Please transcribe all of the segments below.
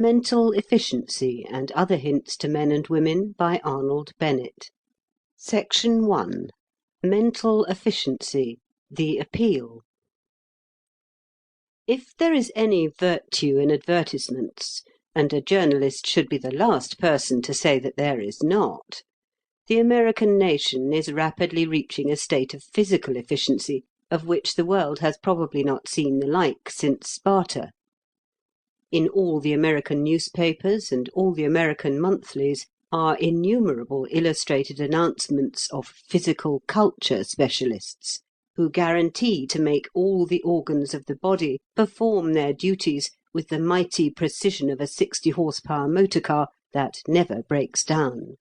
Mental Efficiency and Other Hints to Men and Women by Arnold, Bennett. Section 1. Mental Efficiency. The Appeal. If there is any virtue in advertisements, and a journalist should be the last person to say that there is not, the American nation is rapidly reaching a state of physical efficiency of which the world has probably not seen the like since Sparta. In all the American newspapers and all the American monthlies are innumerable illustrated announcements of physical culture specialists, who guarantee to make all the organs of the body perform their duties with the mighty precision of a 60-horsepower motor car that never breaks down.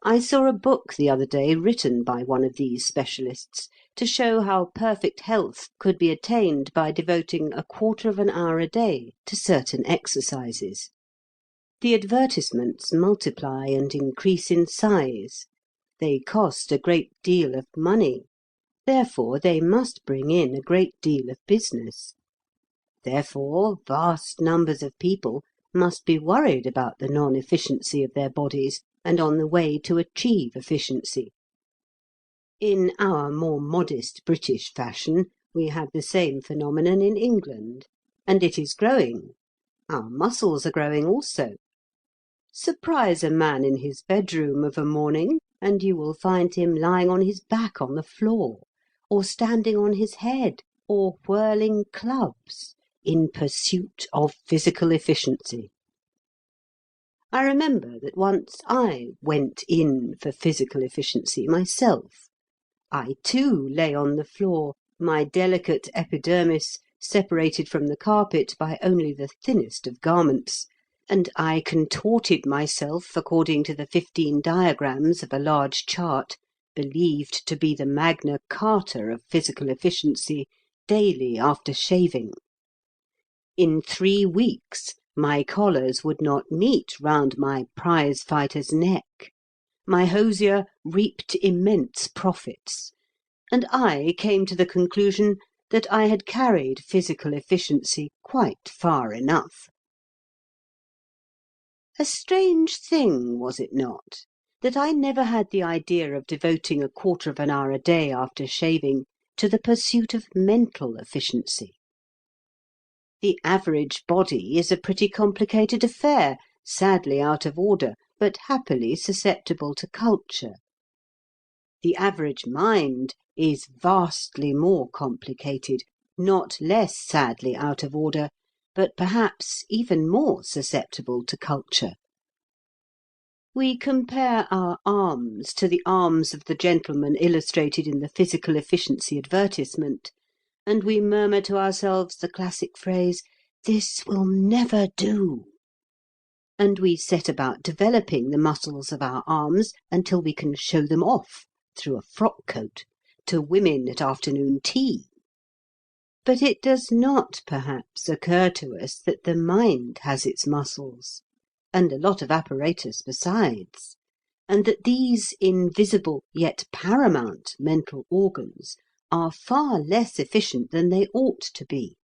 I saw a book the other day written by one of these specialists to show how perfect health could be attained by devoting a quarter of an hour a day to certain exercises. The advertisements multiply and increase in size. They cost a great deal of money. Therefore, they must bring in a great deal of business. Therefore, vast numbers of people must be worried about the non-efficiency of their bodies and on the way to achieve efficiency. In our more modest British fashion, we have the same phenomenon in England, and it is growing. Our muscles are growing also. Surprise a man in his bedroom of a morning, and you will find him lying on his back on the floor, or standing on his head, or whirling clubs, in pursuit of physical efficiency. I remember that once I went in for physical efficiency myself. I, too, lay on the floor, my delicate epidermis separated from the carpet by only the thinnest of garments, and I contorted myself according to the 15 diagrams of a large chart, believed to be the Magna Carta of physical efficiency, daily after shaving. In 3 weeks, my collars would not meet round my prize fighter's neck. My hosier reaped immense profits, and I came to the conclusion that I had carried physical efficiency quite far enough. A strange thing, was it not, that I never had the idea of devoting a quarter of an hour a day after shaving to the pursuit of mental efficiency? The average body is a pretty complicated affair, sadly out of order, but happily susceptible to culture. The average mind is vastly more complicated, not less sadly out of order, but perhaps even more susceptible to culture. We compare our arms to the arms of the gentleman illustrated in the physical efficiency advertisement, and we murmur to ourselves the classic phrase, "This will never do." And we set about developing the muscles of our arms until we can show them off, through a frock-coat, to women at afternoon tea. But it does not, perhaps, occur to us that the mind has its muscles, and a lot of apparatus besides, and that these invisible yet paramount mental organs are far less efficient than they ought to be,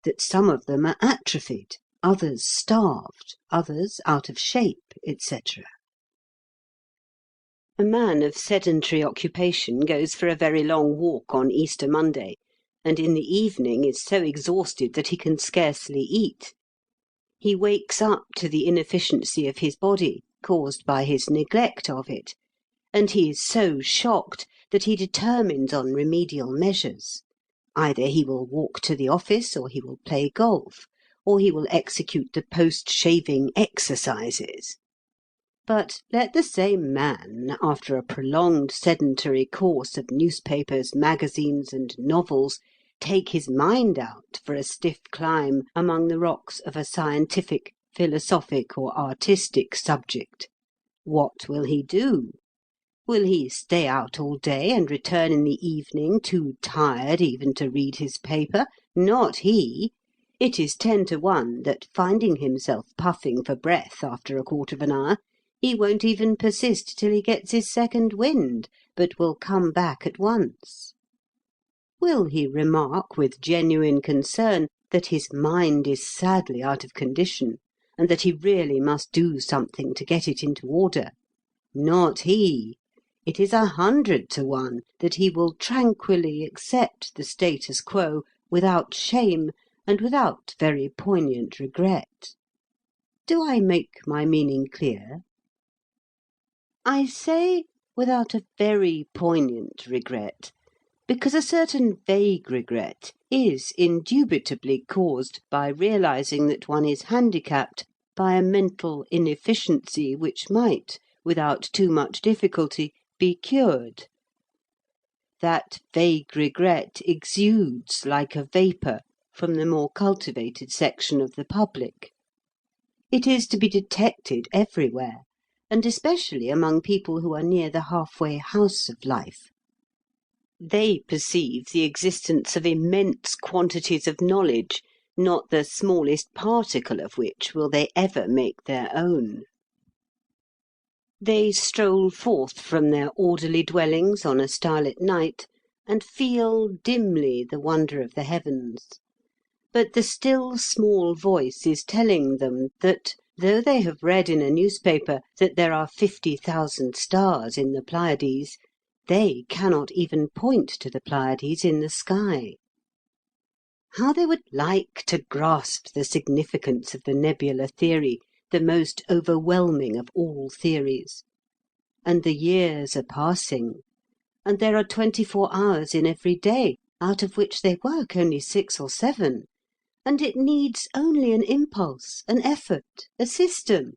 that some of them are atrophied, others starved, others out of shape, etc. A man of sedentary occupation goes for a very long walk on Easter Monday, and in the evening is so exhausted that he can scarcely eat. He wakes up to the inefficiency of his body, caused by his neglect of it, and he is so shocked that he determines on remedial measures. Either he will walk to the office, or he will play golf, or he will execute the post-shaving exercises. But let the same man, after a prolonged sedentary course of newspapers, magazines, and novels, take his mind out for a stiff climb among the rocks of a scientific, philosophic, or artistic subject. What will he do? Will he stay out all day and return in the evening too tired even to read his paper? Not he! It is 10 to 1 that, finding himself puffing for breath after a quarter of an hour, he won't even persist till he gets his second wind, but will come back at once. Will he remark with genuine concern that his mind is sadly out of condition, and that he really must do something to get it into order. Not he. It is 100 to 1 that he will tranquilly accept the status quo without shame and without very poignant regret. Do I make my meaning clear? I say without a very poignant regret, because a certain vague regret is indubitably caused by realizing that one is handicapped by a mental inefficiency which might, without too much difficulty, be cured. That vague regret exudes like a vapour from the more cultivated section of the public. It is to be detected everywhere, and especially among people who are near the halfway house of life. They perceive the existence of immense quantities of knowledge, not the smallest particle of which will they ever make their own. They stroll forth from their orderly dwellings on a starlit night, and feel dimly the wonder of the heavens. But the still small voice is telling them that, though they have read in a newspaper that there are 50,000 stars in the Pleiades, they cannot even point to the Pleiades in the sky. How they would like to grasp the significance of the nebular theory, the most overwhelming of all theories. And the years are passing, and there are 24 hours in every day, out of which they work only 6 or 7. And it needs only an impulse, an effort, a system,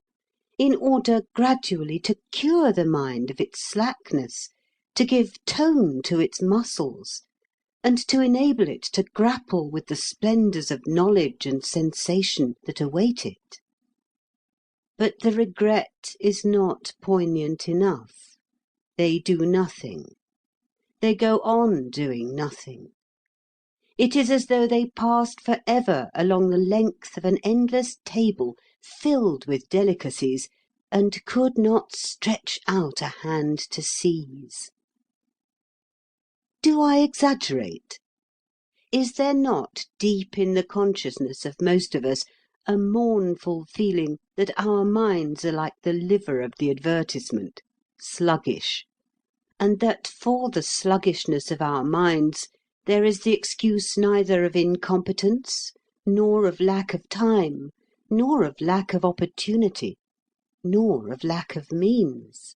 in order gradually to cure the mind of its slackness, to give tone to its muscles, and to enable it to grapple with the splendours of knowledge and sensation that await it. But the regret is not poignant enough. They do nothing. They go on doing nothing. It is as though they passed for ever along the length of an endless table filled with delicacies, and could not stretch out a hand to seize. Do I exaggerate? Is there not, deep in the consciousness of most of us, a mournful feeling that our minds are like the liver of the advertisement, sluggish, and that for the sluggishness of our minds there is the excuse neither of incompetence, nor of lack of time, nor of lack of opportunity, nor of lack of means?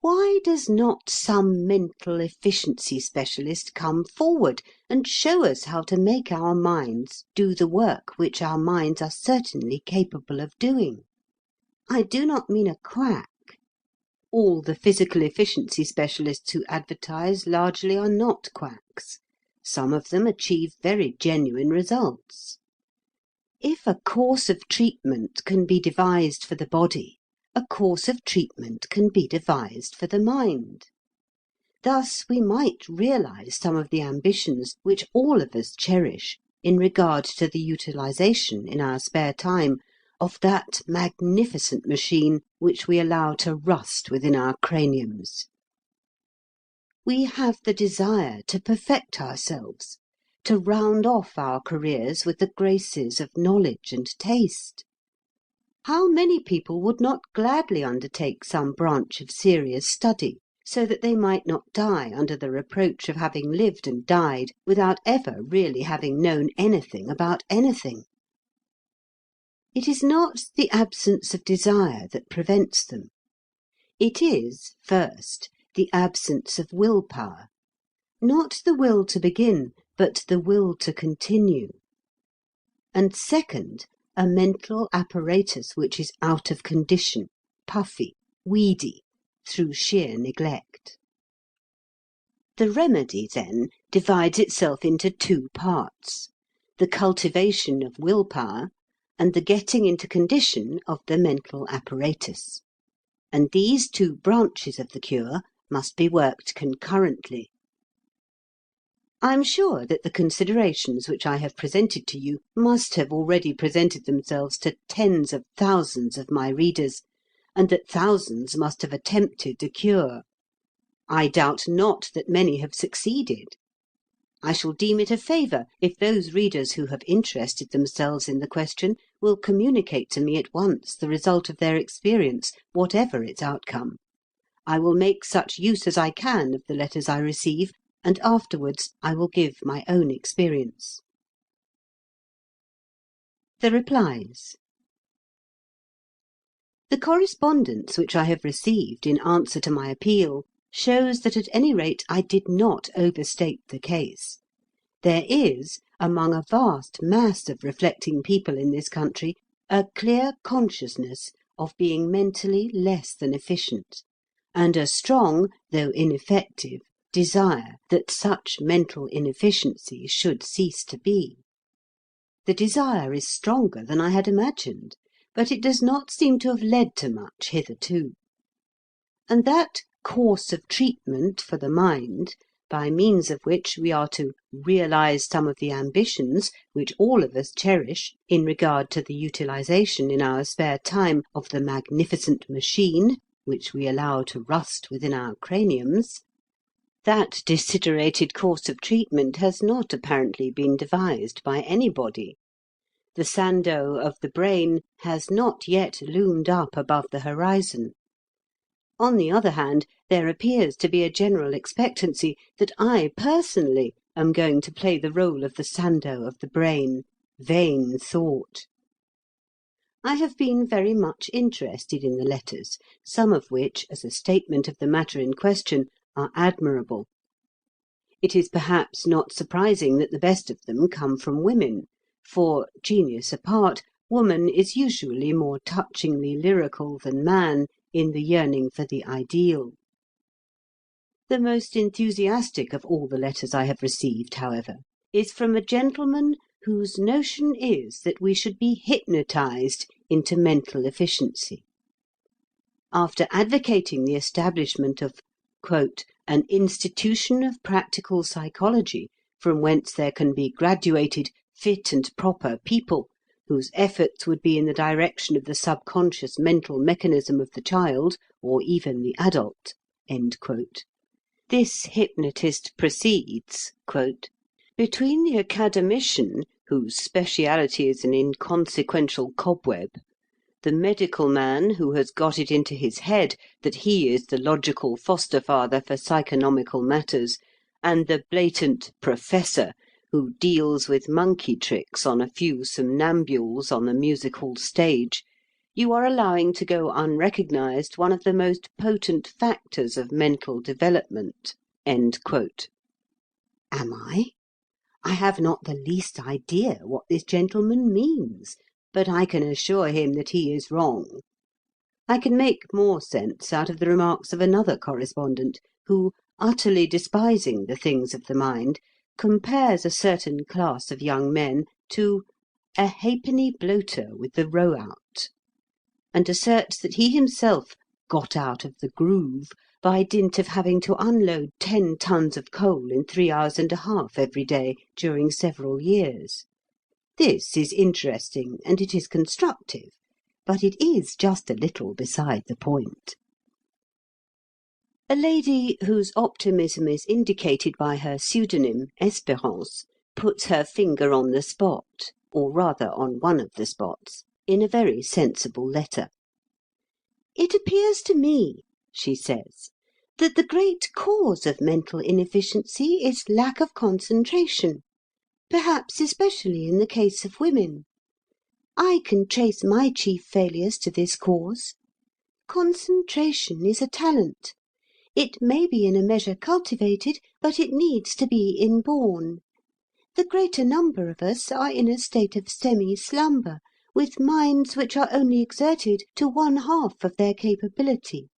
Why does not some mental efficiency specialist come forward and show us how to make our minds do the work which our minds are certainly capable of doing? I do not mean a quack. All the physical efficiency specialists who advertise largely are not quacks. Some of them achieve very genuine results. If a course of treatment can be devised for the body, a course of treatment can be devised for the mind. Thus we might realize some of the ambitions which all of us cherish in regard to the utilization in our spare time of that magnificent machine which we allow to rust within our craniums. We have the desire to perfect ourselves, to round off our careers with the graces of knowledge and taste. How many people would not gladly undertake some branch of serious study, so that they might not die under the reproach of having lived and died without ever really having known anything about anything? It is not the absence of desire that prevents them. It is, first, the absence of will-power. Not the will to begin, but the will to continue. And second, a mental apparatus which is out of condition, puffy, weedy, through sheer neglect. The remedy, then, divides itself into 2 parts: the cultivation of will-power, and the getting into condition of the mental apparatus. And these 2 branches of the cure must be worked concurrently. I am sure that the considerations which I have presented to you must have already presented themselves to tens of thousands of my readers, and that thousands must have attempted the cure. I doubt not that many have succeeded. I shall deem it a favour if those readers who have interested themselves in the question will communicate to me at once the result of their experience, whatever its outcome. I will make such use as I can of the letters I receive, and afterwards I will give my own experience. The replies. The correspondence which I have received in answer to my appeal shows that at any rate I did not overstate the case. There is, among a vast mass of reflecting people in this country, a clear consciousness of being mentally less than efficient, and a strong, though ineffective, desire that such mental inefficiency should cease to be. The desire is stronger than I had imagined, but it does not seem to have led to much hitherto. And that course of treatment for the mind, by means of which we are to realize some of the ambitions which all of us cherish in regard to the utilization in our spare time of the magnificent machine which we allow to rust within our craniums, that desiderated course of treatment has not apparently been devised by anybody. The Sandow of the brain has not yet loomed up above the horizon. On the other hand, there appears to be a general expectancy that I personally am going to play the role of the Sandow of the brain. Vain thought! I have been very much interested in the letters, some of which, as a statement of the matter in question, are admirable. It is perhaps not surprising that the best of them come from women, for, genius apart, woman is usually more touchingly lyrical than man in the yearning for the ideal. The most enthusiastic of all the letters I have received, however, is from a gentleman whose notion is that we should be hypnotized into mental efficiency. After advocating the establishment of "an institution of practical psychology, from whence there can be graduated, fit and proper people, whose efforts would be in the direction of the subconscious mental mechanism of the child, or even the adult," this hypnotist proceeds, "between the academician, whose speciality is an inconsequential cobweb, the medical man who has got it into his head that he is the logical foster-father for psychonomical matters, and the blatant professor who deals with monkey tricks on a few somnambules on the music-hall stage, you are allowing to go unrecognized one of the most potent factors of mental development." Am I? I have not the least idea what this gentleman means, but I can assure him that he is wrong. I can make more sense out of the remarks of another correspondent, who, utterly despising the things of the mind, compares a certain class of young men to "a halfpenny bloater with the row out," and asserts that he himself "got out of the groove" by dint of having to unload 10 tons of coal in 3 hours and a half every day during several years. This is interesting and it is constructive, but it is just a little beside the point. A lady whose optimism is indicated by her pseudonym, Espérance, puts her finger on the spot, or rather on one of the spots, in a very sensible letter. "It appears to me," she says, "that the great cause of mental inefficiency is lack of concentration, perhaps especially in the case of women. I can trace my chief failures to this cause. Concentration is a talent. It may be in a measure cultivated, but it needs to be inborn. The greater number of us are in a state of semi-slumber, with minds which are only exerted to 1/2 of their capability."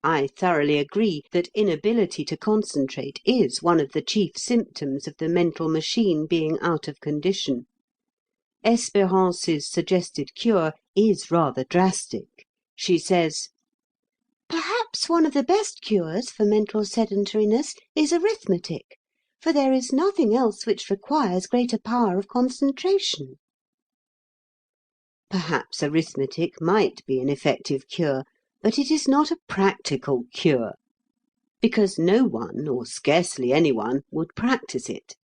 I thoroughly agree that inability to concentrate is one of the chief symptoms of the mental machine being out of condition. Espérance's suggested cure is rather drastic. She says, "Perhaps one of the best cures for mental sedentariness is arithmetic, for there is nothing else which requires greater power of concentration." Perhaps arithmetic might be an effective cure, but it is not a practical cure, because no one, or scarcely any one, would practise it.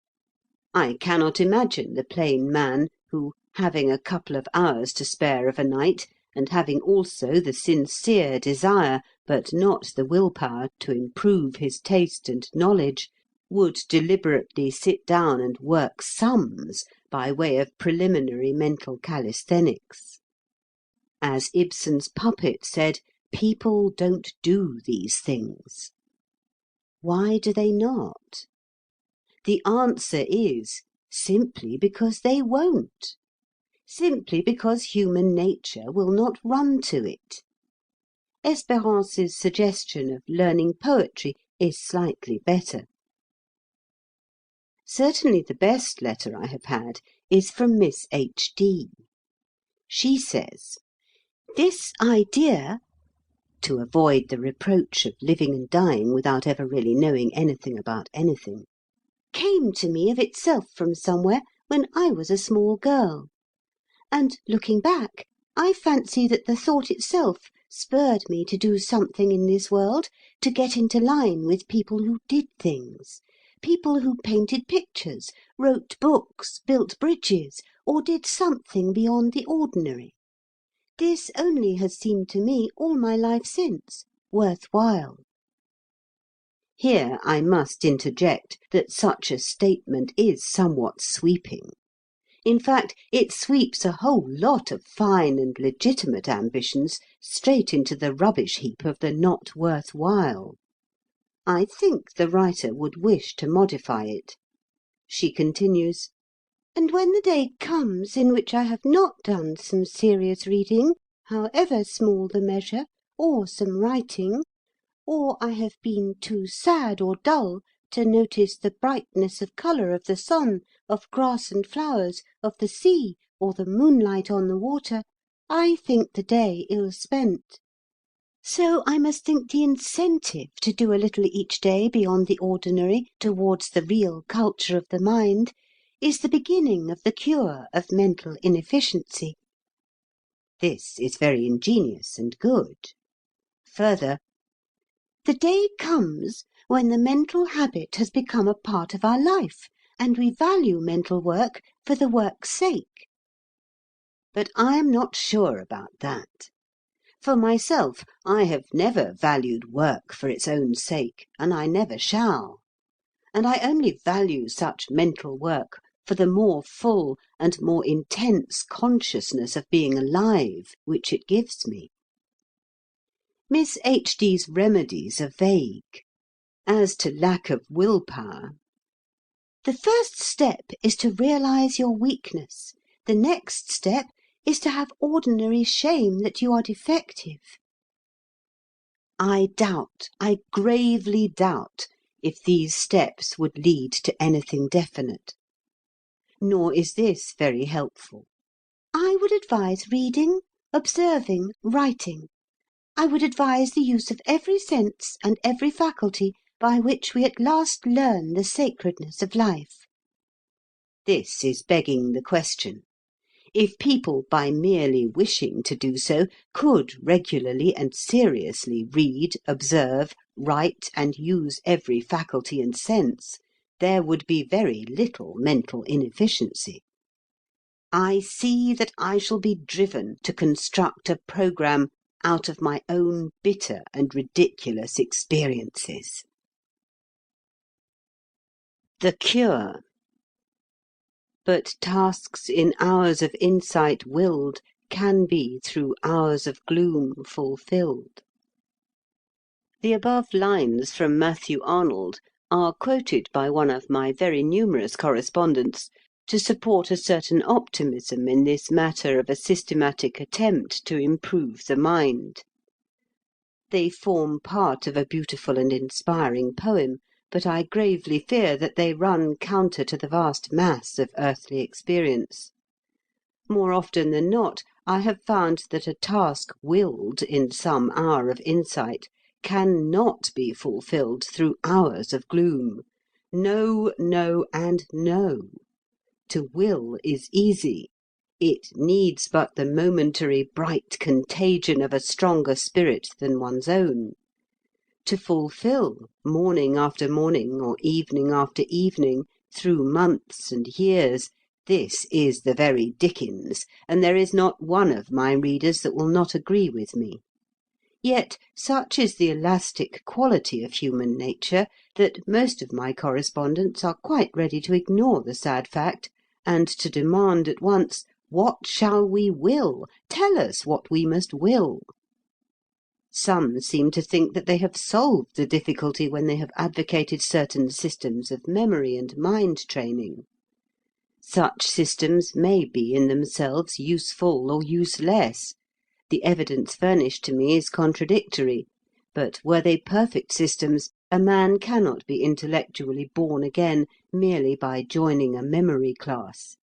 I cannot imagine the plain man who, Having a couple of hours to spare of a night, and having also the sincere desire, but not the will-power, to improve his taste and knowledge, would deliberately sit down and work sums by way of preliminary mental calisthenics. As Ibsen's puppet said, people don't do these things. Why do they not? The answer is simply because they won't. Simply because human nature will not run to it. Espérance's suggestion of learning poetry is slightly better. Certainly the best letter I have had is from Miss H.D. She says, "This idea," to avoid the reproach of living and dying without ever really knowing anything about anything, "came to me of itself from somewhere when I was a small girl. And, looking back, I fancy that the thought itself spurred me to do something in this world, to get into line with people who did things, people who painted pictures, wrote books, built bridges, or did something beyond the ordinary. This only has seemed to me, all my life since, worth while." Here I must interject that such a statement is somewhat sweeping. In fact, it sweeps a whole lot of fine and legitimate ambitions straight into the rubbish heap of the not worth while. I think the writer would wish to modify it. She continues, "And when the day comes in which I have not done some serious reading, however small the measure, or some writing, or I have been too sad or dull to notice the brightness of colour of the sun, of grass and flowers, of the sea, or the moonlight on the water, I think the day ill spent. So I must think the incentive to do a little each day beyond the ordinary towards the real culture of the mind is the beginning of the cure of mental inefficiency." This is very ingenious and good. Further, "The day comes when the mental habit has become a part of our life, and we value mental work for the work's sake." But I am not sure about that. For myself, I have never valued work for its own sake, and I never shall. And I only value such mental work for the more full and more intense consciousness of being alive which it gives me. Miss H.D.'s remedies are vague. As to lack of will-power, "The first step is to realize your weakness. The next step is to have ordinary shame that you are defective." I doubt, I gravely doubt, if these steps would lead to anything definite. Nor is this very helpful. I would advise reading, observing, writing. I would advise the use of every sense and every faculty by which we at last learn the sacredness of life. This is begging the question. If people, by merely wishing to do so, could regularly and seriously read, observe, write, and use every faculty and sense, there would be very little mental inefficiency. I see that I shall be driven to construct a programme out of my own bitter and ridiculous experiences. The cure. But tasks in hours of insight willed can be through hours of gloom fulfilled. The above lines from Matthew Arnold are quoted by one of my very numerous correspondents to support a certain optimism in this matter of a systematic attempt to improve the mind. They form part of a beautiful and inspiring poem, but I gravely fear that they run counter to the vast mass of earthly experience. More often than not, I have found that a task willed in some hour of insight cannot be fulfilled through hours of gloom. No, no, and no. To will is easy. It needs but the momentary bright contagion of a stronger spirit than one's own. To fulfil, morning after morning, or evening after evening, through months and years, This is the very dickens, and there is not one of my readers that will not agree with me. Yet such is the elastic quality of human nature that most of my correspondents are quite ready to ignore the sad fact, and to demand at once, "What shall we will? Tell us what we must will." Some seem to think that they have solved the difficulty when they have advocated certain systems of memory and mind training. Such systems may be in themselves useful or useless. The evidence furnished to me is contradictory, but were they perfect systems, a man cannot be intellectually born again merely by joining a memory class.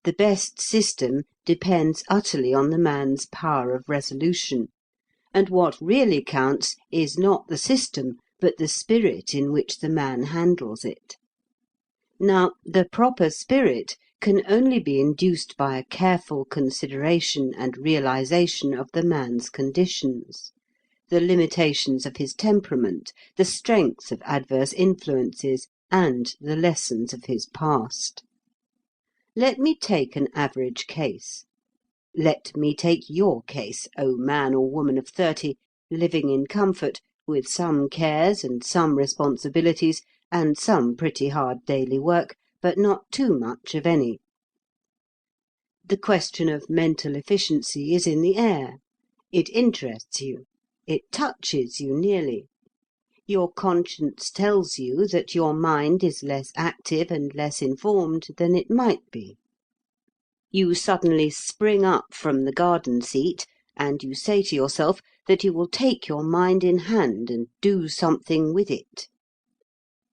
The best system depends utterly on the man's power of resolution, and what really counts is not the system, but the spirit in which the man handles it. Now, the proper spirit can only be induced by a careful consideration and realization of the man's conditions, the limitations of his temperament, the strength of adverse influences, and the lessons of his past. Let me take an average case. Let me take your case, O man or woman of 30, living in comfort, with some cares and some responsibilities, and some pretty hard daily work, but not too much of any. The question of mental efficiency is in the air. It interests you. It touches you nearly. Your conscience tells you that your mind is less active and less informed than it might be. You suddenly spring up from the garden seat, and you say to yourself that you will take your mind in hand and do something with it.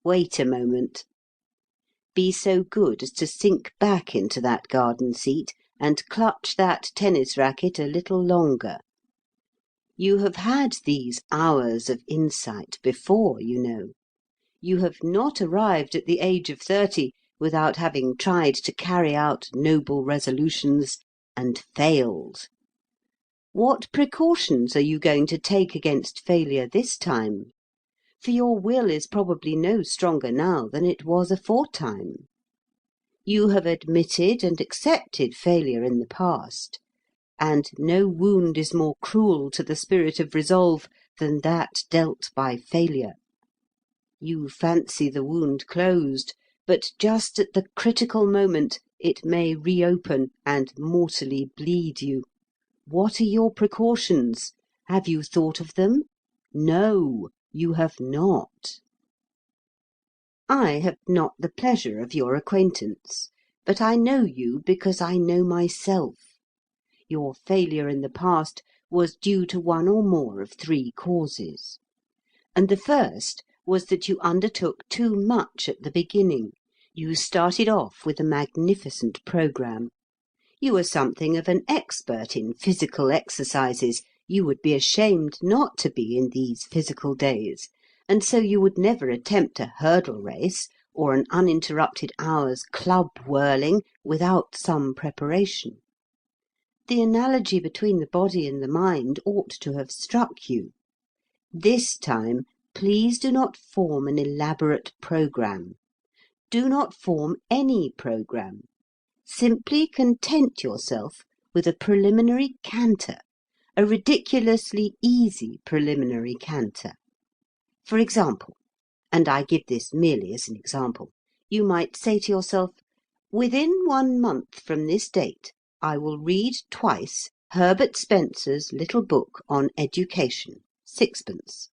Wait a moment. Be so good as to sink back into that garden seat and clutch that tennis racket a little longer. You have had these hours of insight before, you know. You have not arrived at the age of 30 without having tried to carry out noble resolutions and failed. What precautions are you going to take against failure this time? For your will is probably no stronger now than it was aforetime. You have admitted and accepted failure in the past, and no wound is more cruel to the spirit of resolve than that dealt by failure. You fancy the wound closed, but just at the critical moment it may reopen and mortally bleed you. What are your precautions? Have you thought of them? No, you have not. I have not the pleasure of your acquaintance, but I know you because I know myself. Your failure in the past was due to one or more of 3 causes. And the first was that you undertook too much at the beginning. You started off with a magnificent programme. You were something of an expert in physical exercises. You would be ashamed not to be in these physical days, and so you would never attempt a hurdle race or an uninterrupted hour's club whirling without some preparation. The analogy between the body and the mind ought to have struck you. This time, please do not form an elaborate programme. Do not form any programme. Simply content yourself with a preliminary canter, a ridiculously easy preliminary canter. For example, and I give this merely as an example, you might say to yourself, "Within 1 month from this date, I will read twice Herbert Spencer's little book on education, 6d,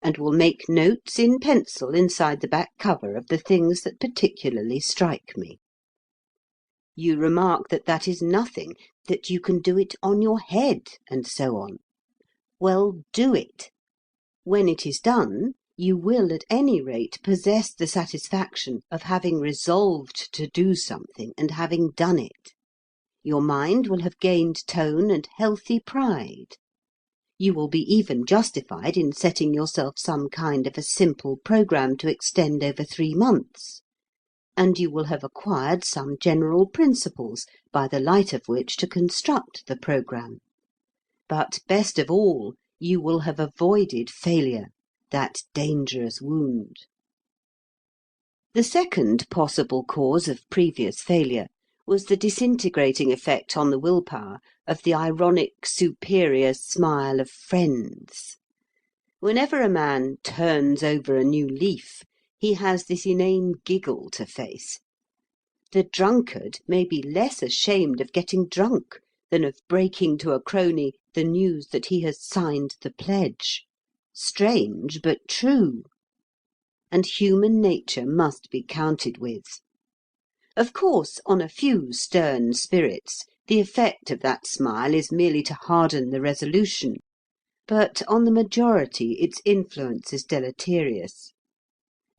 and will make notes in pencil inside the back cover of the things that particularly strike me." You remark that that is nothing, that you can do it on your head, and so on. Well, do it. When it is done, you will at any rate possess the satisfaction of having resolved to do something and having done it. Your mind will have gained tone and healthy pride. You will be even justified in setting yourself some kind of a simple programme to extend over 3 months. And you will have acquired some general principles by the light of which to construct the programme. But best of all, you will have avoided failure, that dangerous wound. The second possible cause of previous failure was the disintegrating effect on the will-power of the ironic superior smile of friends. Whenever a man turns over a new leaf, he has this inane giggle to face. The drunkard may be less ashamed of getting drunk than of breaking to a crony the news that he has signed the pledge. Strange, but true. And human nature must be counted with. Of course, on a few stern spirits, the effect of that smile is merely to harden the resolution, but on the majority its influence is deleterious.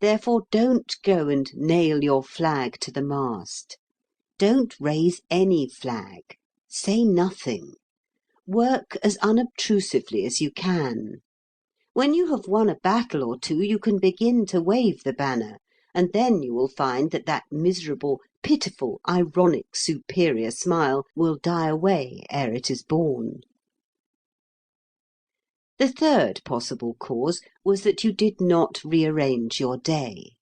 Therefore don't go and nail your flag to the mast. Don't raise any flag. Say nothing. Work as unobtrusively as you can. When you have won a battle or two, you can begin to wave the banner, and then you will find that that miserable, pitiful, ironic, superior smile will die away ere it is born. The third possible cause was that you did not rearrange your day.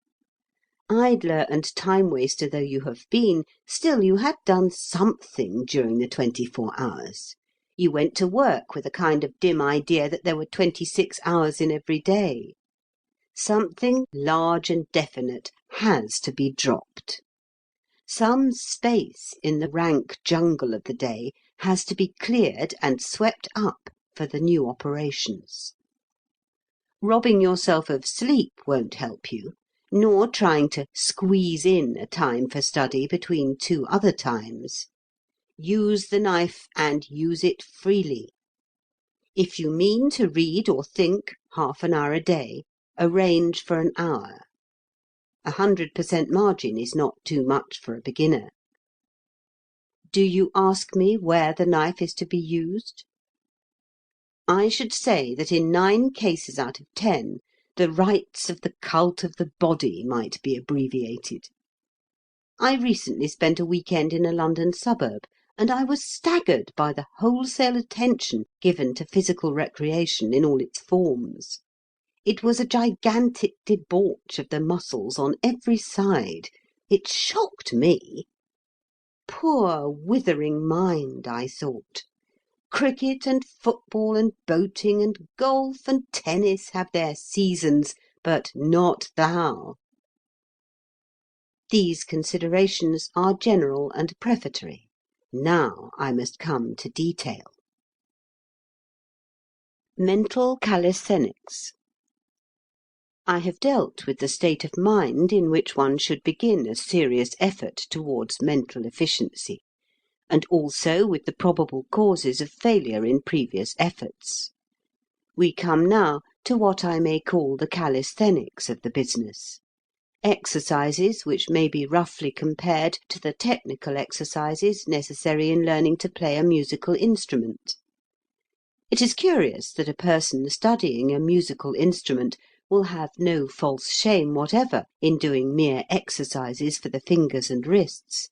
Idler and time-waster though you have been, still you had done something during the 24 hours. You went to work with a kind of dim idea that there were 26 hours in every day. Something large and definite has to be dropped. Some space in the rank jungle of the day has to be cleared and swept up for the new operations. Robbing yourself of sleep won't help you, nor trying to squeeze in a time for study between two other times. Use the knife and use it freely. If you mean to read or think half an hour a day, arrange for an hour. 100% margin is not too much for a beginner. Do you ask me where the knife is to be used? I should say that in 9 cases out of 10, the rites of the cult of the body might be abbreviated. I recently spent a weekend in a London suburb, and I was staggered by the wholesale attention given to physical recreation in all its forms. It was a gigantic debauch of the muscles on every side. It shocked me. Poor withering mind, I thought. Cricket and football and boating and golf and tennis have their seasons, but not thou. These considerations are general and prefatory. Now I must come to detail. Mental calisthenics. I have dealt with the state of mind in which one should begin a serious effort towards mental efficiency, and also with the probable causes of failure in previous efforts. We come now to what I may call the calisthenics of the business. Exercises which may be roughly compared to the technical exercises necessary in learning to play a musical instrument. It is curious that a person studying a musical instrument will have no false shame whatever in doing mere exercises for the fingers and wrists,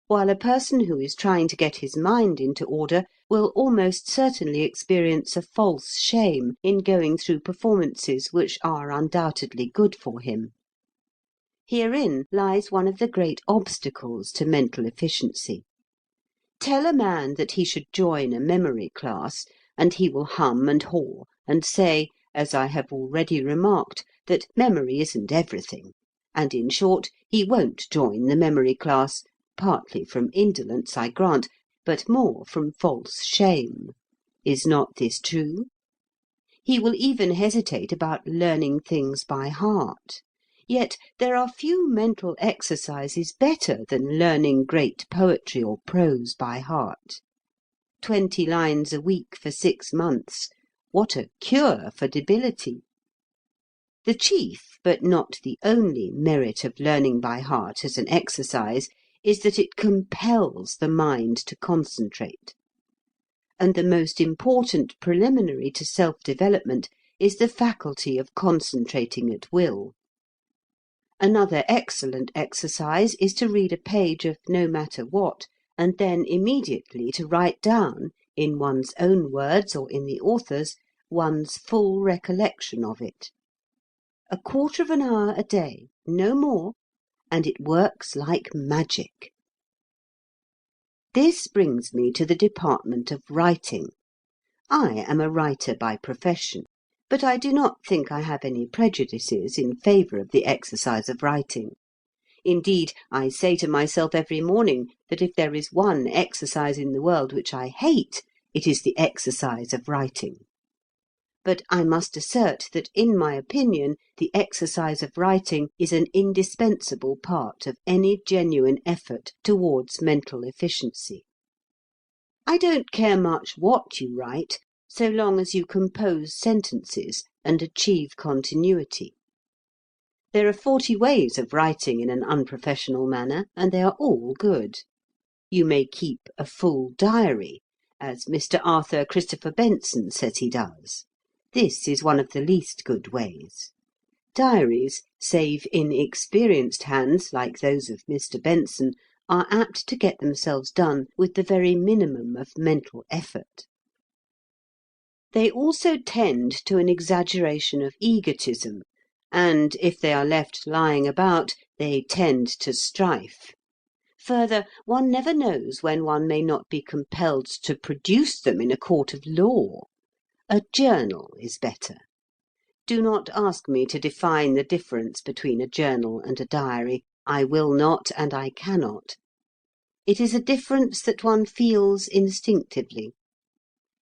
while a person who is trying to get his mind into order will almost certainly experience a false shame in going through performances which are undoubtedly good for him. Herein lies one of the great obstacles to mental efficiency. Tell a man that he should join a memory class, and he will hum and haw and say, as I have already remarked, that memory isn't everything, and in short, he won't join the memory class, partly from indolence, I grant, but more from false shame. Is not this true? He will even hesitate about learning things by heart. Yet there are few mental exercises better than learning great poetry or prose by heart. 20 lines a week for 6 months. What a cure for debility! The chief, but not the only, merit of learning by heart as an exercise is that it compels the mind to concentrate. And the most important preliminary to self-development is the faculty of concentrating at will. Another excellent exercise is to read a page of no matter what, and then immediately to write down, in one's own words or in the author's, one's full recollection of it. 1/4 of an hour a day, no more, and it works like magic. This brings me to the department of writing. I am a writer by profession, but I do not think I have any prejudices in favour of the exercise of writing. Indeed, I say to myself every morning that if there is one exercise in the world which I hate, it is the exercise of writing. But I must assert that, in my opinion, the exercise of writing is an indispensable part of any genuine effort towards mental efficiency. I don't care much what you write, so long as you compose sentences and achieve continuity. There are 40 ways of writing in an unprofessional manner, and they are all good. You may keep a full diary, as Mr. Arthur Christopher Benson says he does. This is one of the least good ways. Diaries, save in experienced hands like those of Mr. Benson, are apt to get themselves done with the very minimum of mental effort. They also tend to an exaggeration of egotism, and, if they are left lying about, they tend to strife. Further, one never knows when one may not be compelled to produce them in a court of law. A journal is better. Do not ask me to define the difference between a journal and a diary. I will not, and I cannot. It is a difference that one feels instinctively.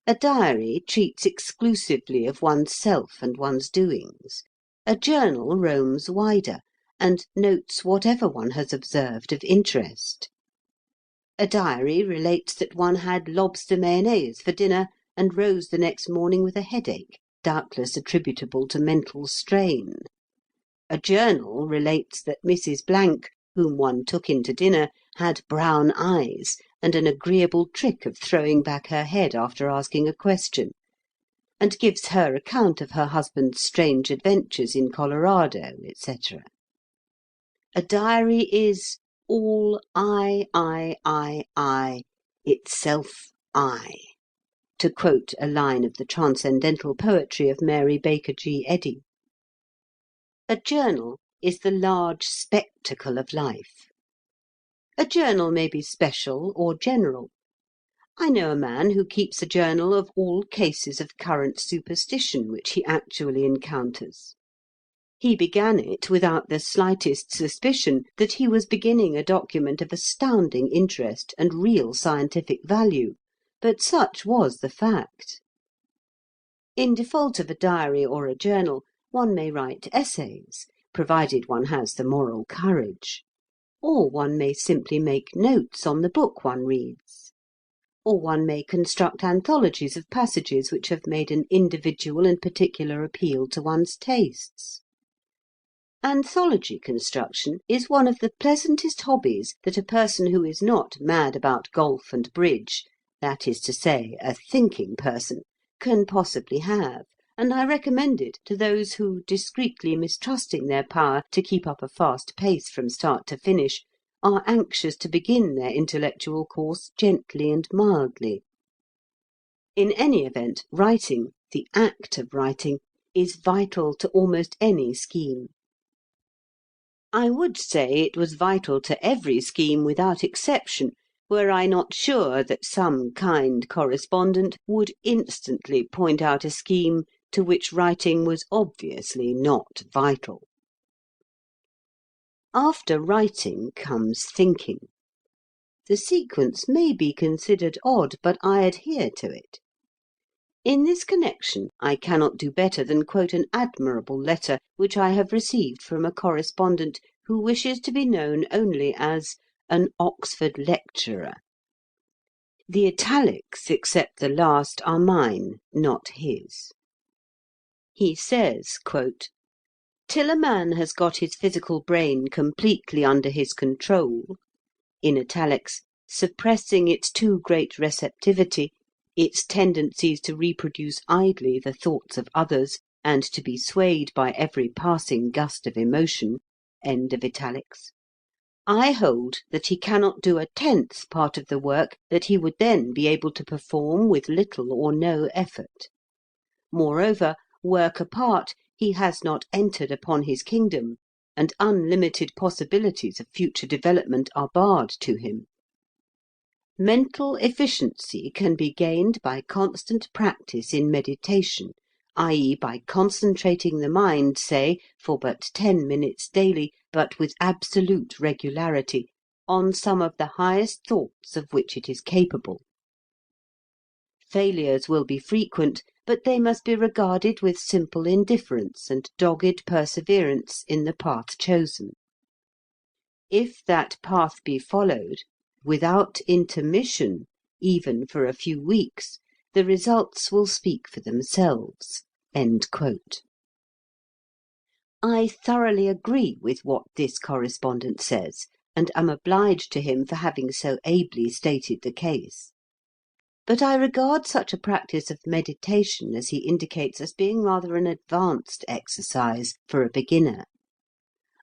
A diary treats exclusively of one's self and one's doings. A journal roams wider, and notes whatever one has observed of interest. A diary relates that one had lobster mayonnaise for dinner and rose the next morning with a headache, doubtless attributable to mental strain. A journal relates that Mrs. Blank, whom one took in to dinner, had brown eyes and an agreeable trick of throwing back her head after asking a question, and gives her account of her husband's strange adventures in Colorado, etc. A diary is all I, itself I, to quote a line of the transcendental poetry of Mary Baker G. Eddy. A journal is the large spectacle of life. A journal may be special or general. I know a man who keeps a journal of all cases of current superstition which he actually encounters. He began it without the slightest suspicion that he was beginning a document of astounding interest and real scientific value, but such was the fact. In default of a diary or a journal, one may write essays, provided one has the moral courage. Or one may simply make notes on the book one reads. Or one may construct anthologies of passages which have made an individual and particular appeal to one's tastes. Anthology construction is one of the pleasantest hobbies that a person who is not mad about golf and bridge, that is to say, a thinking person, can possibly have, and I recommend it to those who, discreetly mistrusting their power to keep up a fast pace from start to finish, are anxious to begin their intellectual course gently and mildly. In any event, writing, the act of writing, is vital to almost any scheme. I would say it was vital to every scheme without exception, were I not sure that some kind correspondent would instantly point out a scheme to which writing was obviously not vital. After writing comes thinking. The sequence may be considered odd, but I adhere to it. In this connection, I cannot do better than quote an admirable letter which I have received from a correspondent who wishes to be known only as an Oxford lecturer. The italics, except the last, are mine, not his. He says, quote, "Till a man has got his physical brain completely under his control," in italics, suppressing its too great receptivity, its tendencies to reproduce idly the thoughts of others, and to be swayed by every passing gust of emotion, end of italics, I hold that he cannot do a tenth part of the work that he would then be able to perform with little or no effort. Moreover, work apart, he has not entered upon his kingdom, and unlimited possibilities of future development are barred to him. Mental efficiency can be gained by constant practice in meditation, i.e., by concentrating the mind, say, for but 10 minutes daily, but with absolute regularity, on some of the highest thoughts of which it is capable. Failures will be frequent, but they must be regarded with simple indifference and dogged perseverance in the path chosen. If that path be followed, without intermission, even for a few weeks, the results will speak for themselves." End quote. I thoroughly agree with what this correspondent says, and am obliged to him for having so ably stated the case. But I regard such a practice of meditation as he indicates as being rather an advanced exercise for a beginner.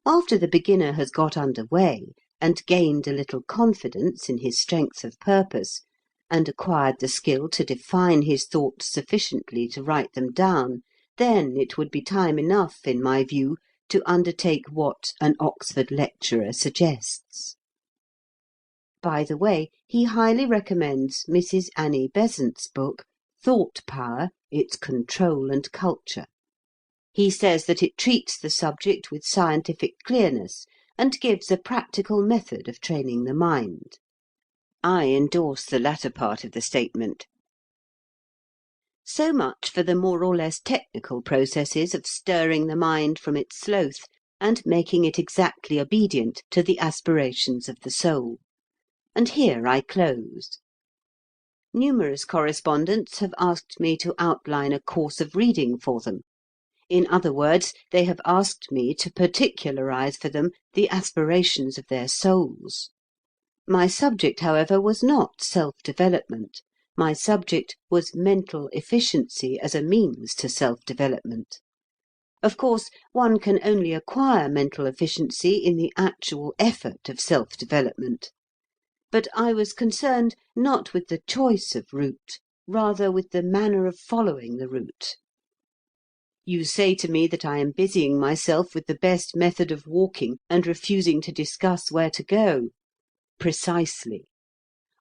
After the beginner has got under way, and gained a little confidence in his strength of purpose, and acquired the skill to define his thoughts sufficiently to write them down, then it would be time enough, in my view, to undertake what an Oxford lecturer suggests. By the way, he highly recommends Mrs. Annie Besant's book, Thought Power, Its Control and Culture. He says that it treats the subject with scientific clearness, and gives a practical method of training the mind. I endorse the latter part of the statement. So much for the more or less technical processes of stirring the mind from its sloth and making it exactly obedient to the aspirations of the soul. And here I close. Numerous correspondents have asked me to outline a course of reading for them. In other words, they have asked me to particularize for them the aspirations of their souls. My subject, however, was not self-development. My subject was mental efficiency as a means to self-development. Of course, one can only acquire mental efficiency in the actual effort of self-development. But I was concerned not with the choice of route, rather with the manner of following the route. You say to me that I am busying myself with the best method of walking and refusing to discuss where to go. Precisely.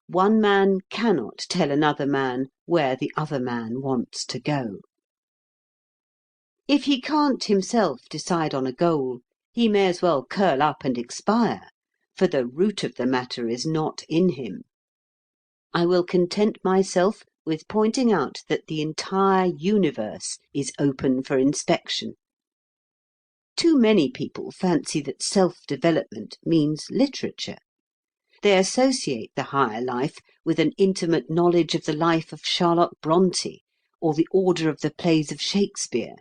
One man cannot tell another man where the other man wants to go. If he can't himself decide on a goal, he may as well curl up and expire, for the root of the matter is not in him. I will content myself with pointing out that the entire universe is open for inspection. Too many people fancy that self-development means literature. They associate the higher life with an intimate knowledge of the life of Charlotte Brontë or the order of the plays of Shakespeare.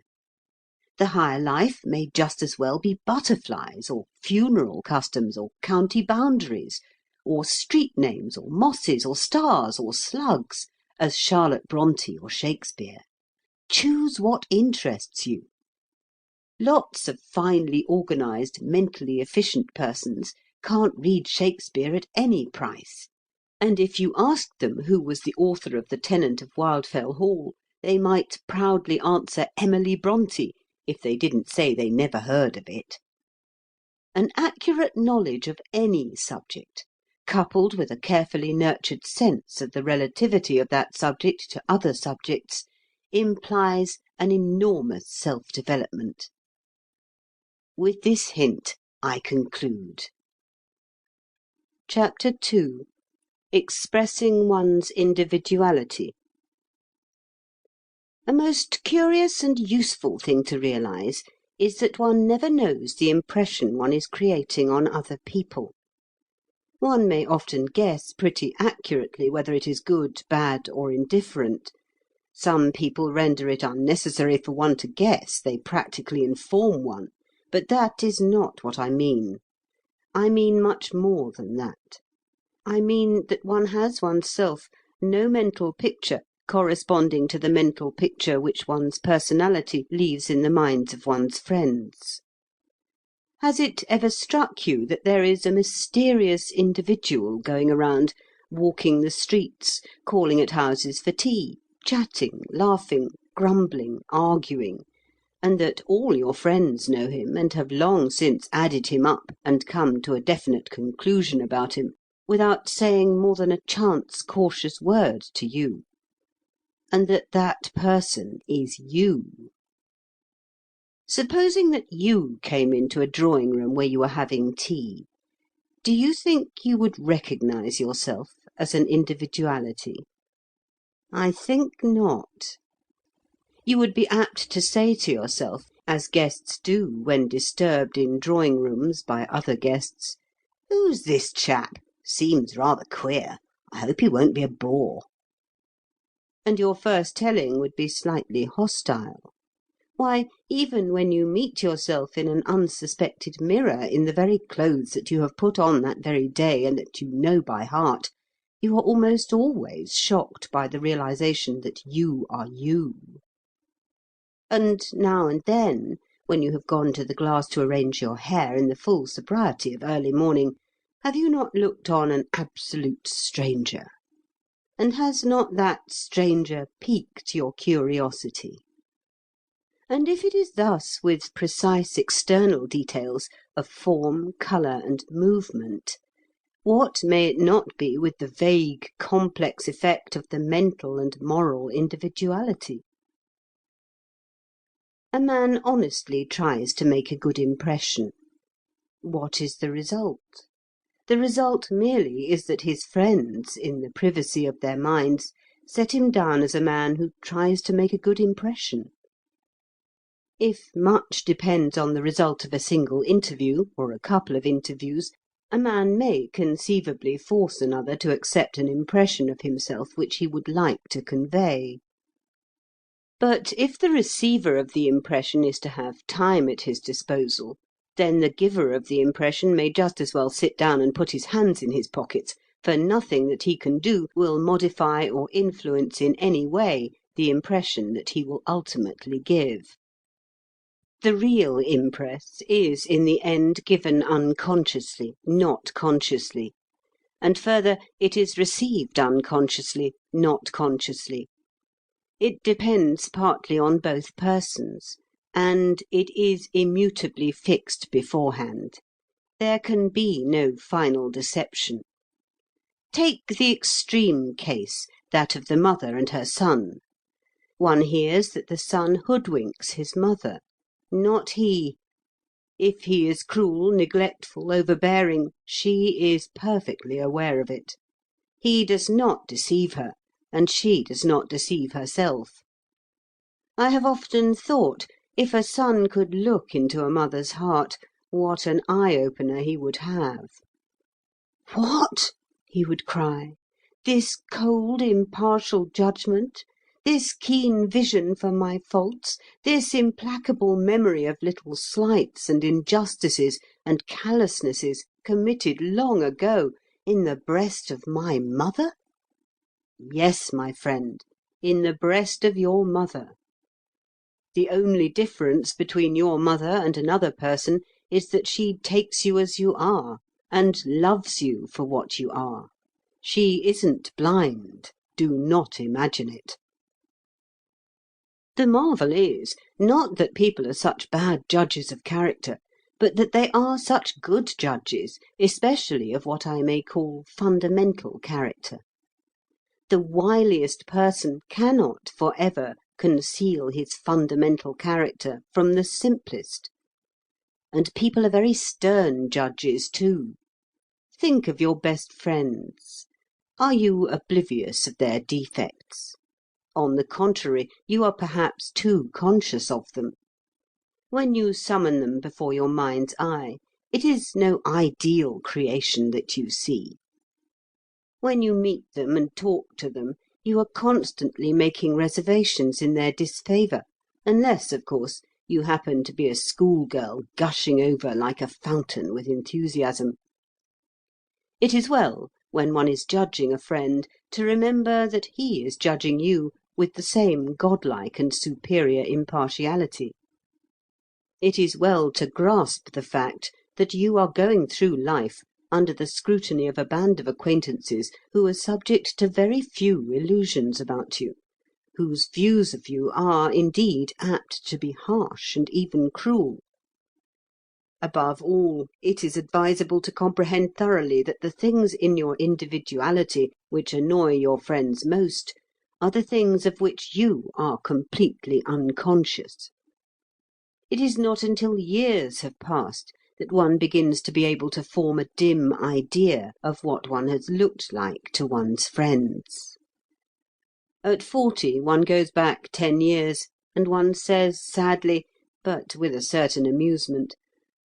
The higher life may just as well be butterflies, or funeral customs, or county boundaries, or street names, or mosses, or stars, or slugs, as Charlotte Brontë or Shakespeare. Choose what interests you. Lots of finely organised, mentally efficient persons can't read Shakespeare at any price. And if you asked them who was the author of The Tenant of Wildfell Hall, they might proudly answer Emily Brontë, if they didn't say they never heard of it. An accurate knowledge of any subject, coupled with a carefully nurtured sense of the relativity of that subject to other subjects, implies an enormous self-development. With this hint, I conclude. Chapter 2. Expressing one's individuality. A most curious and useful thing to realise is that one never knows the impression one is creating on other people. One may often guess pretty accurately whether it is good, bad, or indifferent. Some people render it unnecessary for one to guess, they practically inform one. But that is not what I mean. I mean much more than that. I mean that one has oneself no mental picture corresponding to the mental picture which one's personality leaves in the minds of one's friends. Has it ever struck you that there is a mysterious individual going around, walking the streets, calling at houses for tea, chatting, laughing, grumbling, arguing, and that all your friends know him and have long since added him up and come to a definite conclusion about him, without saying more than a chance cautious word to you, and that that person is you. Supposing that you came into a drawing-room where you were having tea, do you think you would recognize yourself as an individuality? I think not. You would be apt to say to yourself, as guests do when disturbed in drawing-rooms by other guests, "Who's this chap? Seems rather queer. I hope he won't be a bore." And your first telling would be slightly hostile. Why, even when you meet yourself in an unsuspected mirror in the very clothes that you have put on that very day and that you know by heart, you are almost always shocked by the realization that you are you. And now and then, when you have gone to the glass to arrange your hair in the full sobriety of early morning, have you not looked on an absolute stranger? And has not that stranger piqued your curiosity? And if it is thus with precise external details of form, colour, and movement, what may it not be with the vague, complex effect of the mental and moral individuality? A man honestly tries to make a good impression. What is the result? The result merely is that his friends, in the privacy of their minds, set him down as a man who tries to make a good impression. If much depends on the result of a single interview, or a couple of interviews, a man may conceivably force another to accept an impression of himself which he would like to convey. But if the receiver of the impression is to have time at his disposal, then the giver of the impression may just as well sit down and put his hands in his pockets, for nothing that he can do will modify or influence in any way the impression that he will ultimately give. The real impress is in the end given unconsciously, not consciously, and further, it is received unconsciously, not consciously. It depends partly on both persons, and it is immutably fixed beforehand. There can be no final deception. Take the extreme case, that of the mother and her son. One hears that the son hoodwinks his mother. Not he. If he is cruel, neglectful, overbearing, she is perfectly aware of it. He does not deceive her, and she does not deceive herself. I have often thought, if a son could look into a mother's heart, what an eye-opener he would have. "What?" he would cry. "This cold, impartial judgment? This keen vision for my faults? This implacable memory of little slights and injustices and callousnesses committed long ago in the breast of my mother?" Yes, my friend, in the breast of your mother. The only difference between your mother and another person is that she takes you as you are, and loves you for what you are. She isn't blind. Do not imagine it. The marvel is, not that people are such bad judges of character, but that they are such good judges, especially of what I may call fundamental character. The wiliest person cannot for ever conceal his fundamental character from the simplest. And people are very stern judges too. Think of your best friends. Are you oblivious of their defects? On the contrary, you are perhaps too conscious of them. When you summon them before your mind's eye, it is no ideal creation that you see. When you meet them and talk to them, you are constantly making reservations in their disfavour, unless, of course, you happen to be a schoolgirl gushing over like a fountain with enthusiasm. It is well, when one is judging a friend, to remember that he is judging you with the same godlike and superior impartiality. It is well to grasp the fact that you are going through life under the scrutiny of a band of acquaintances who are subject to very few illusions about you, whose views of you are, indeed, apt to be harsh and even cruel. Above all, it is advisable to comprehend thoroughly that the things in your individuality which annoy your friends most are the things of which you are completely unconscious. It is not until years have passed that one begins to be able to form a dim idea of what one has looked like to one's friends. At 40 one goes back 10 years, and one says sadly, but with a certain amusement,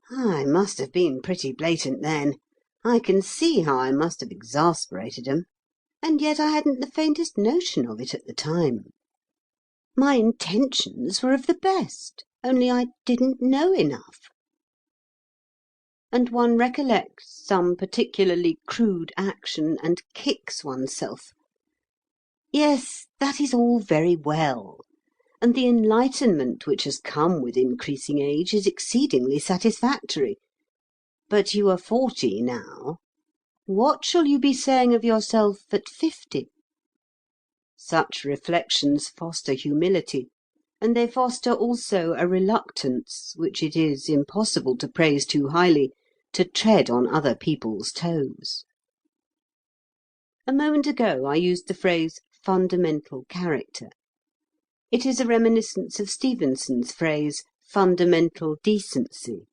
"I must have been pretty blatant then. I can see how I must have exasperated 'em. And yet I hadn't the faintest notion of it at the time. My intentions were of the best, only I didn't know enough." And one recollects some particularly crude action and kicks oneself. Yes, that is all very well, and the enlightenment which has come with increasing age is exceedingly satisfactory. But you are 40 now. What shall you be saying of yourself at 50? Such reflections foster humility, and they foster also a reluctance, which it is impossible to praise too highly, to tread on other people's toes. A moment ago I used the phrase fundamental character. It is a reminiscence of Stevenson's phrase fundamental decency,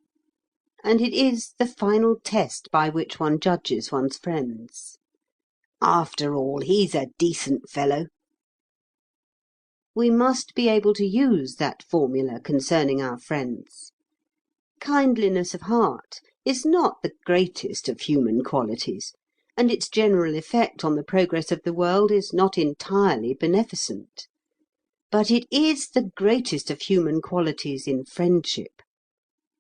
and it is the final test by which one judges one's friends. After all, he's a decent fellow. We must be able to use that formula concerning our friends. Kindliness of heart is not the greatest of human qualities, and its general effect on the progress of the world is not entirely beneficent. But it is the greatest of human qualities in friendship.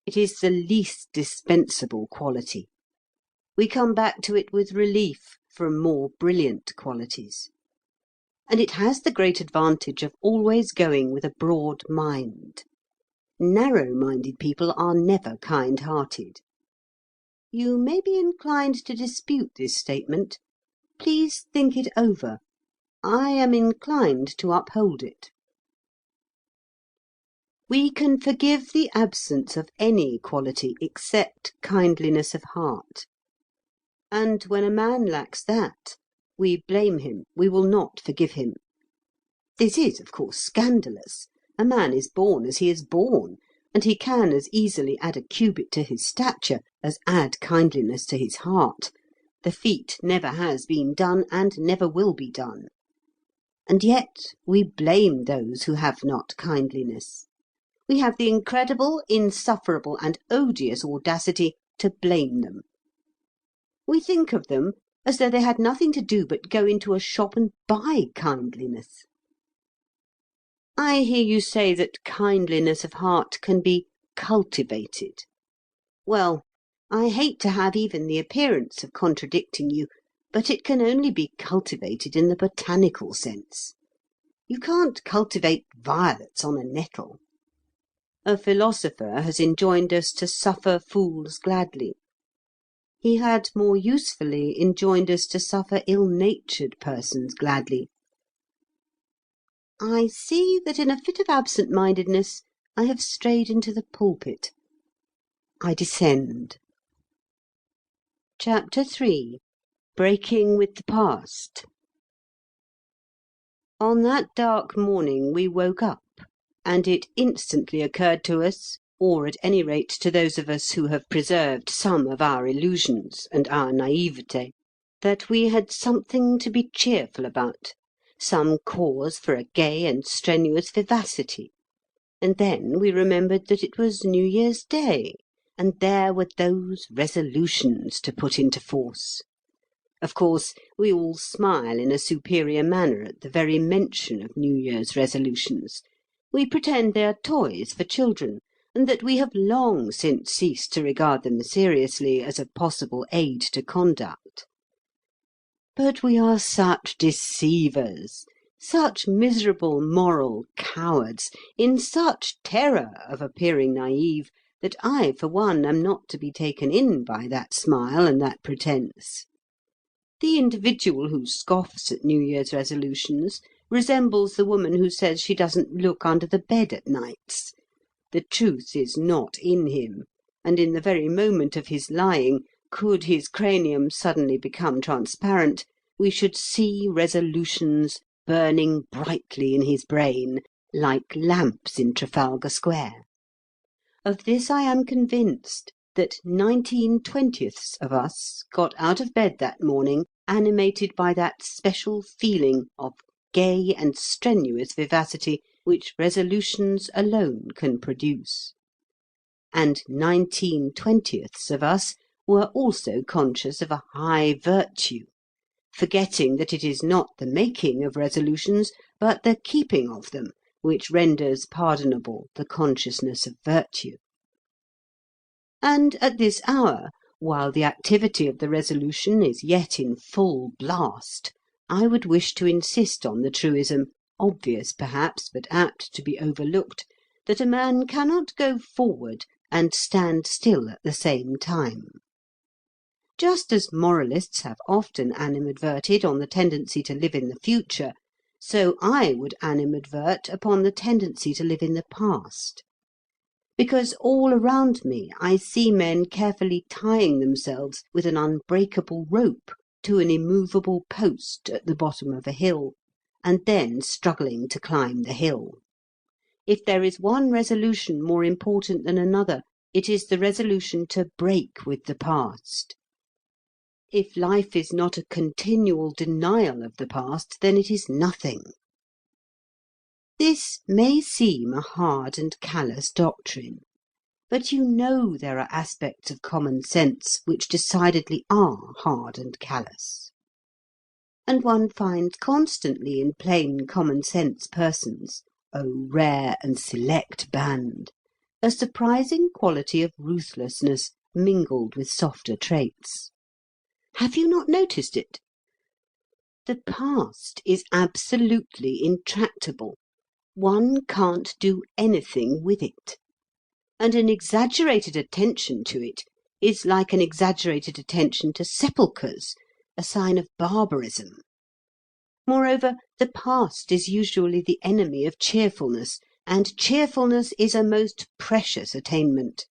It is the least dispensable quality. We come back to it with relief from more brilliant qualities. And it has the great advantage of always going with a broad mind. Narrow-minded people are never kind-hearted. You may be inclined to dispute this statement. Please think it over. I am inclined to uphold it. We can forgive the absence of any quality except kindliness of heart. And when a man lacks that, we blame him, we will not forgive him. This is, of course, scandalous. A man is born as he is born, and he can as easily add a cubit to his stature as add kindliness to his heart. The feat never has been done, and never will be done. And yet we blame those who have not kindliness. We have the incredible, insufferable, and odious audacity to blame them. We think of them as though they had nothing to do but go into a shop and buy kindliness. I hear you say that kindliness of heart can be cultivated. Well, I hate to have even the appearance of contradicting you, but it can only be cultivated in the botanical sense. You can't cultivate violets on a nettle. A philosopher has enjoined us to suffer fools gladly. He had more usefully enjoined us to suffer ill-natured persons gladly. I see that in a fit of absent-mindedness I have strayed into the pulpit. I descend. Chapter 3. Breaking with the Past. On that dark morning we woke up, and it instantly occurred to us, or at any rate to those of us who have preserved some of our illusions and our naïveté, that we had something to be cheerful about, some cause for a gay and strenuous vivacity. And then we remembered that it was New Year's Day, and there were those resolutions to put into force. Of course, we all smile in a superior manner at the very mention of New Year's resolutions. We pretend they are toys for children, and that we have long since ceased to regard them seriously as a possible aid to conduct. But we are such deceivers, such miserable moral cowards, in such terror of appearing naive, that I, for one, am not to be taken in by that smile and that pretence. The individual who scoffs at New Year's resolutions resembles the woman who says she doesn't look under the bed at nights. The truth is not in him. and in the very moment of his lying, could his cranium suddenly become transparent, we should see resolutions burning brightly in his brain, like lamps in Trafalgar Square. Of this I am convinced, that 19/20ths of us got out of bed that morning animated by that special feeling of gay and strenuous vivacity which resolutions alone can produce. And 19/20ths of us were also conscious of a high virtue, forgetting that it is not the making of resolutions, but the keeping of them, which renders pardonable the consciousness of virtue. And at this hour, while the activity of the resolution is yet in full blast, I would wish to insist on the truism, obvious perhaps, but apt to be overlooked, that a man cannot go forward and stand still at the same time. Just as moralists have often animadverted on the tendency to live in the future, so I would animadvert upon the tendency to live in the past. Because all around me I see men carefully tying themselves with an unbreakable rope to an immovable post at the bottom of a hill, and then struggling to climb the hill. If there is one resolution more important than another, it is the resolution to break with the past. If life is not a continual denial of the past, then it is nothing. This may seem a hard and callous doctrine, but you know there are aspects of common sense which decidedly are hard and callous. And one finds constantly in plain common sense persons, O rare and select band, a surprising quality of ruthlessness mingled with softer traits. Have you not noticed it? The past is absolutely intractable. One can't do anything with it. And an exaggerated attention to it is like an exaggerated attention to sepulchres, a sign of barbarism. Moreover, the past is usually the enemy of cheerfulness, and cheerfulness is a most precious attainment.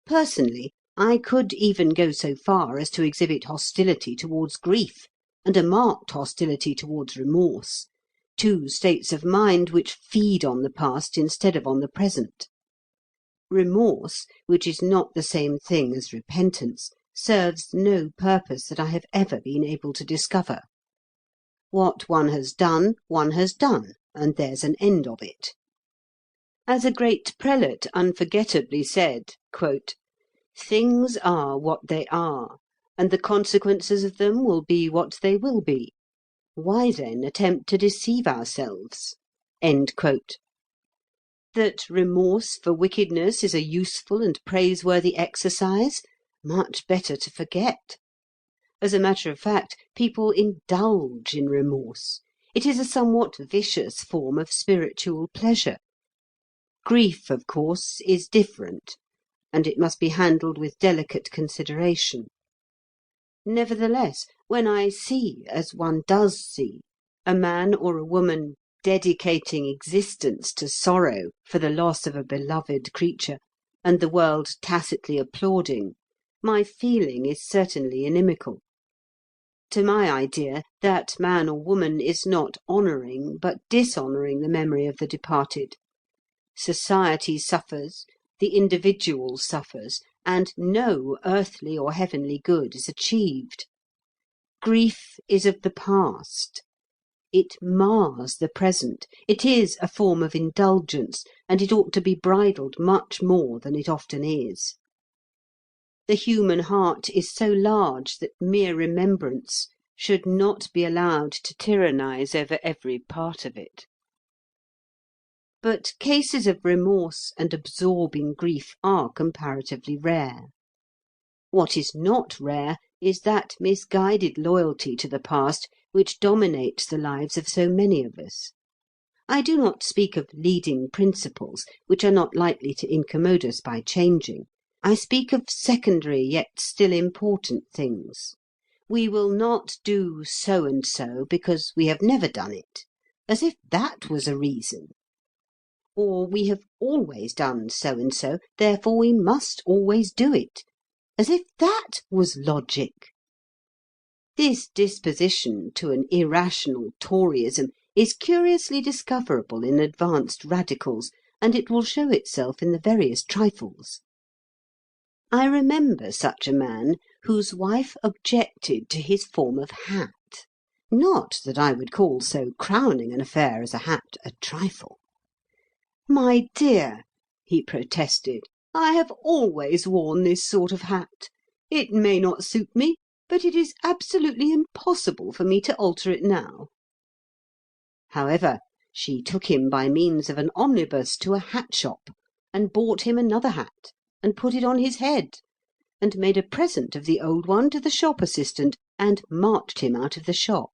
Personally, I could even go so far as to exhibit hostility towards grief, and a marked hostility towards remorse, two states of mind which feed on the past instead of on the present. Remorse, which is not the same thing as repentance, serves no purpose that I have ever been able to discover. What one has done, and there's an end of it. As a great prelate unforgettably said, quote, "Things are what they are, and the consequences of them will be what they will be. Why then attempt to deceive ourselves?" End quote. That remorse for wickedness is a useful and praiseworthy exercise, much better to forget. As a matter of fact, people indulge in remorse. It is a somewhat vicious form of spiritual pleasure. Grief, of course, is different, and it must be handled with delicate consideration. Nevertheless, when I see, as one does see, a man or a woman dedicating existence to sorrow for the loss of a beloved creature, and the world tacitly applauding, my feeling is certainly inimical. To my idea, that man or woman is not honouring, but dishonouring the memory of the departed. Society suffers, the individual suffers, and no earthly or heavenly good is achieved. Grief is of the past. It mars the present. It is a form of indulgence, and it ought to be bridled much more than it often is. The human heart is so large that mere remembrance should not be allowed to tyrannize over every part of it. But cases of remorse and absorbing grief are comparatively rare. What is not rare is that misguided loyalty to the past which dominates the lives of so many of us. I do not speak of leading principles, which are not likely to incommode us by changing. I speak of secondary yet still important things. We will not do so and so because we have never done it, as if that was a reason. or we have always done so and so, therefore we must always do it, as if that was logic. This disposition to an irrational Toryism is curiously discoverable in advanced radicals, and it will show itself in the veriest trifles. I remember such a man whose wife objected to his form of hat. Not that I would call so crowning an affair as a hat a trifle. "My dear," he protested, "I have always worn this sort of hat. It may not suit me, but it is absolutely impossible for me to alter it now." However, she took him by means of an omnibus to a hat shop, and bought him another hat, and put it on his head, and made a present of the old one to the shop assistant, and marched him out of the shop.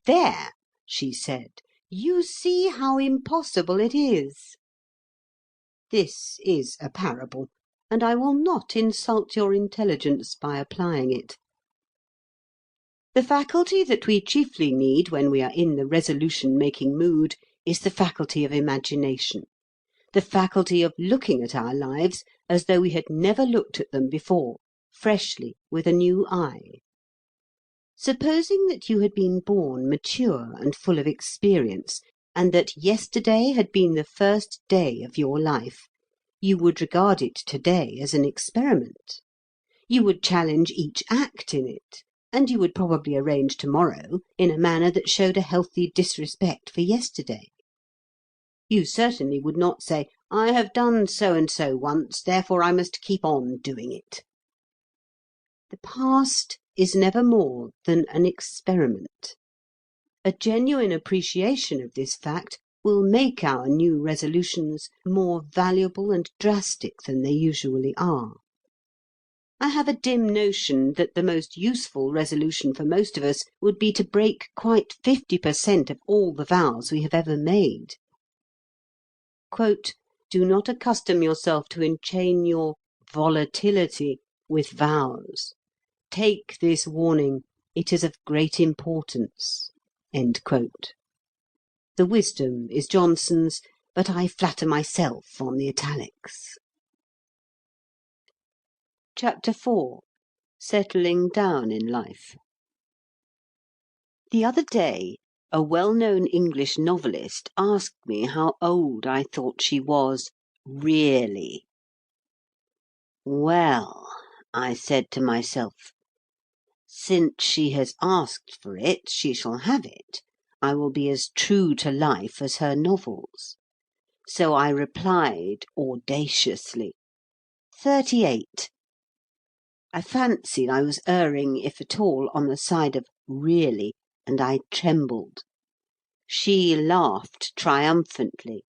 "There," she said, "you see how impossible it is." This is a parable, and I will not insult your intelligence by applying it. The faculty that we chiefly need when we are in the resolution-making mood is the faculty of imagination, the faculty of looking at our lives as though we had never looked at them before, freshly, with a new eye. Supposing that you had been born mature and full of experience, and that yesterday had been the first day of your life, you would regard it today as an experiment. You would challenge each act in it, and you would probably arrange tomorrow in a manner that showed a healthy disrespect for yesterday. You certainly would not say, "I have done so and so once, therefore I must keep on doing it." The past is never more than an experiment. A genuine appreciation of this fact will make our new resolutions more valuable and drastic than they usually are. I have a dim notion that the most useful resolution for most of us would be to break quite 50% of all the vows we have ever made. Quote, "Do not accustom yourself to enchain your volatility with vows. Take this warning, it is of great importance." End quote. The wisdom is Johnson's, but I flatter myself on the italics. Chapter 4. Settling Down in Life. The other day, a well-known English novelist asked me how old I thought she was, really. "Well," I said to myself, "since she has asked for it, she shall have it. I will be as true to life as her novels." So I replied audaciously, 38. I fancied I was erring, if at all, on the side of really, and I trembled. She laughed triumphantly.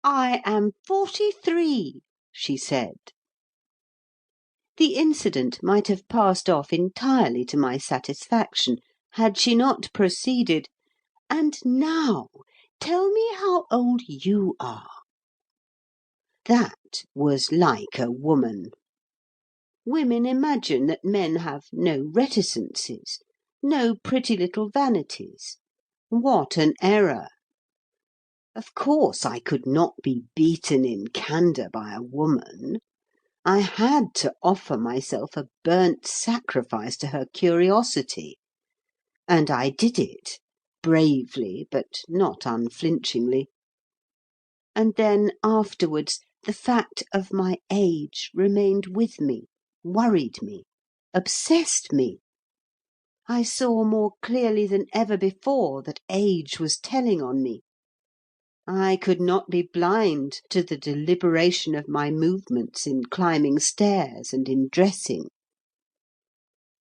"I am 43, she said. The incident might have passed off entirely to my satisfaction, had she not proceeded, "And now, tell me how old you are." That was like a woman. Women imagine that men have no reticences, no pretty little vanities. What an error! Of course I could not be beaten in candour by a woman. I had to offer myself a burnt sacrifice to her curiosity. And I did it, bravely, but not unflinchingly. And then afterwards the fact of my age remained with me, worried me, obsessed me. I saw more clearly than ever before that age was telling on me. I could not be blind to the deliberation of my movements in climbing stairs and in dressing.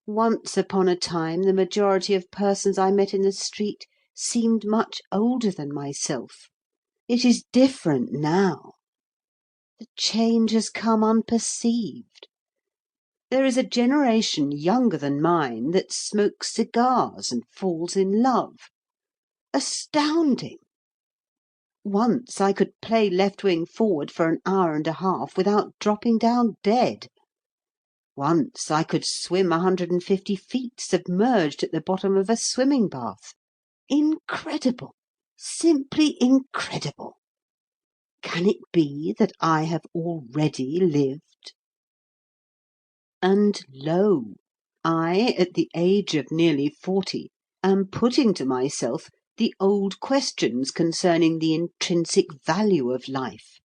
Once upon a time the majority of persons I met in the street seemed much older than myself. It is different now. The change has come unperceived. There is a generation younger than mine that smokes cigars and falls in love. Astounding! Once I could play left wing forward for an hour and a half without dropping down dead. Once I could swim 150 feet submerged at the bottom of a swimming bath. Incredible! Simply incredible! Can it be that I have already lived? And lo! I, at the age of nearly 40, am putting to myself the old questions concerning the intrinsic value of life,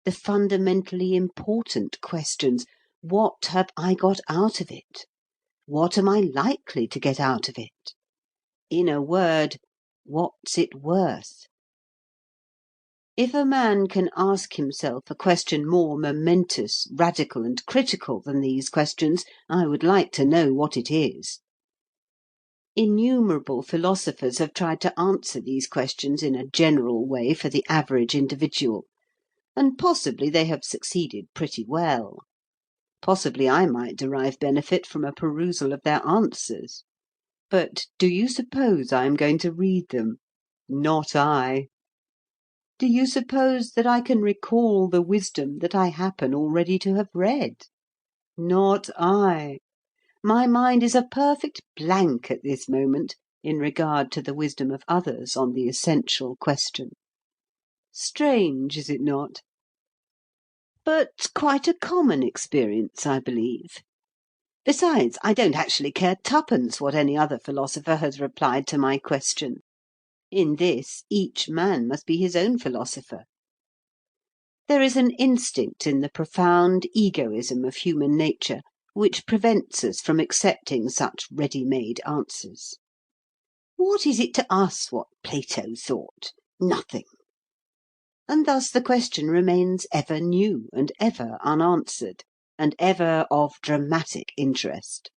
the fundamentally important questions. What have I got out of it? What am I likely to get out of it? In a word, what's it worth? If a man can ask himself a question more momentous, radical, and critical than these questions, I would like to know what it is. Innumerable philosophers have tried to answer these questions in a general way for the average individual, and possibly they have succeeded pretty well. Possibly I might derive benefit from a perusal of their answers. But do you suppose I am going to read them? Not I. Do you suppose that I can recall the wisdom that I happen already to have read? Not I. My mind is a perfect blank at this moment in regard to the wisdom of others on the essential question. Strange, is it not? But quite a common experience, I believe. Besides, I don't actually care twopence what any other philosopher has replied to my question. In this, each man must be his own philosopher. There is an instinct in the profound egoism of human nature which prevents us from accepting such ready-made answers. What is it to us what Plato thought? Nothing. And thus the question remains ever new and ever unanswered, and ever of dramatic interest.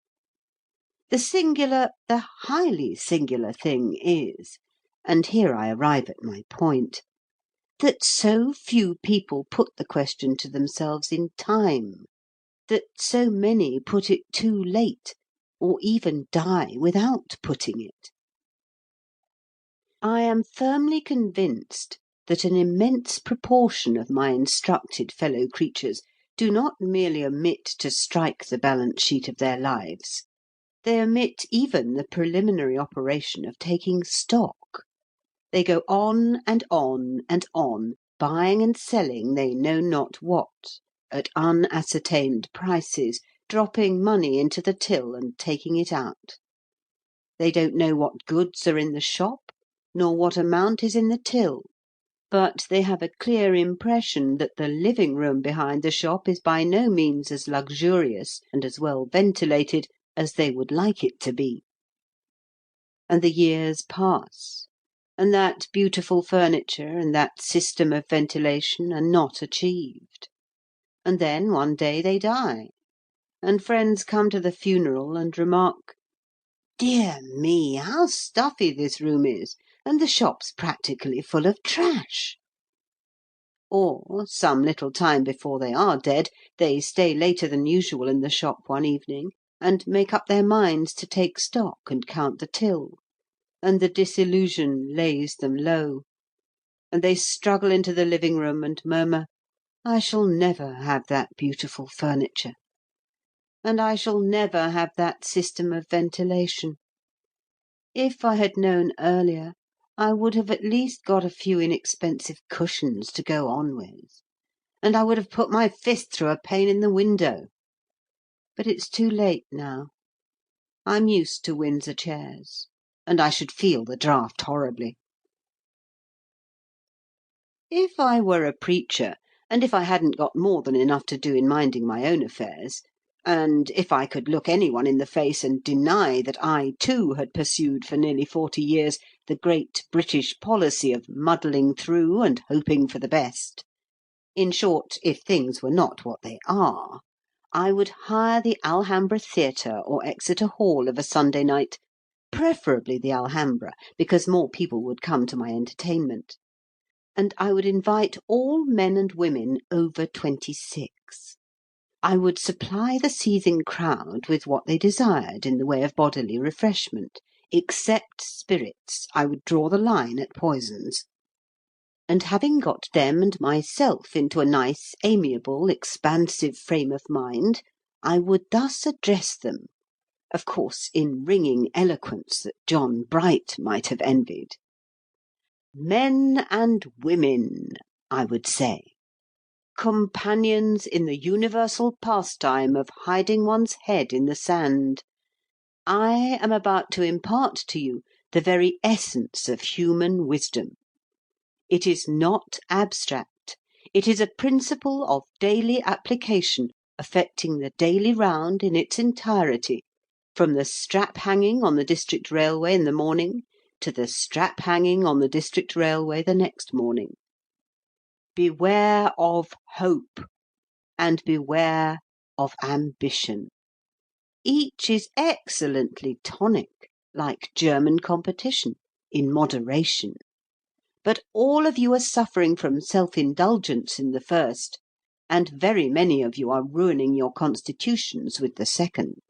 The singular, the highly singular thing is, and here I arrive at my point, that so few people put the question to themselves in time, that so many put it too late, or even die without putting it. I am firmly convinced that an immense proportion of my instructed fellow creatures do not merely omit to strike the balance sheet of their lives, they omit even the preliminary operation of taking stock. They go on and on and on, buying and selling they know not what, at unascertained prices, dropping money into the till and taking it out. They don't know what goods are in the shop, nor what amount is in the till, but they have a clear impression that the living-room behind the shop is by no means as luxurious and as well ventilated as they would like it to be. And the years pass, and that beautiful furniture and that system of ventilation are not achieved. And then one day they die, and friends come to the funeral and remark, "Dear me, how stuffy this room is, and the shop's practically full of trash." Or, some little time before they are dead, they stay later than usual in the shop one evening, and make up their minds to take stock and count the till, and the disillusion lays them low, and they struggle into the living-room and murmur, "I shall never have that beautiful furniture, and I shall never have that system of ventilation. If I had known earlier, I would have at least got a few inexpensive cushions to go on with, and I would have put my fist through a pane in the window. But it's too late now. I'm used to Windsor chairs, and I should feel the draught horribly." If I were a preacher, and if I hadn't got more than enough to do in minding my own affairs, and if I could look any one in the face and deny that I, too, had pursued for nearly 40 years the great British policy of muddling through and hoping for the best, in short, if things were not what they are, I would hire the Alhambra Theatre or Exeter Hall of a Sunday night, preferably the Alhambra, because more people would come to my entertainment, and I would invite all men and women over 26. I would supply the seething crowd with what they desired in the way of bodily refreshment. Except spirits, I would draw the line at poisons. And having got them and myself into a nice, amiable, expansive frame of mind, I would thus address them, of course in ringing eloquence that John Bright might have envied. "Men and women, I would say. Companions in the universal pastime of hiding one's head in the sand, I am about to impart to you the very essence of human wisdom. It is not abstract. It is a principle of daily application affecting the daily round in its entirety, from the strap hanging on the district railway in the morning to the strap hanging on the district railway the next morning. Beware of hope, and beware of ambition. Each is excellently tonic, like German competition, in moderation. But all of you are suffering from self-indulgence in the first, and very many of you are ruining your constitutions with the second.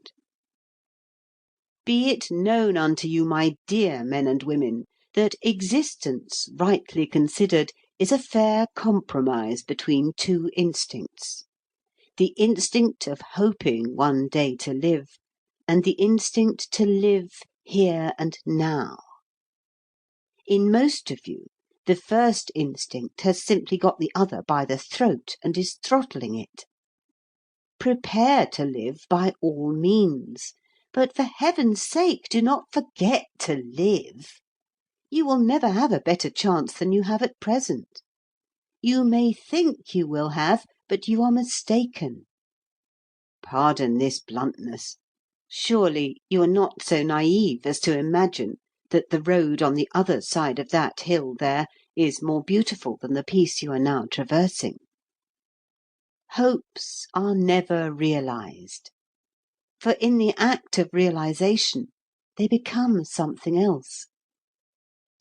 Be it known unto you, my dear men and women, that existence, rightly considered, is a fair compromise between two instincts: the instinct of hoping one day to live, and the instinct to live here and now. In most of you, the first instinct has simply got the other by the throat and is throttling it. Prepare to live by all means, but for heaven's sake do not forget to live. You will never have a better chance than you have at present. You may think you will have, but you are mistaken. Pardon this bluntness. Surely you are not so naive as to imagine that the road on the other side of that hill there is more beautiful than the piece you are now traversing. Hopes are never realized, for in the act of realization they become something else.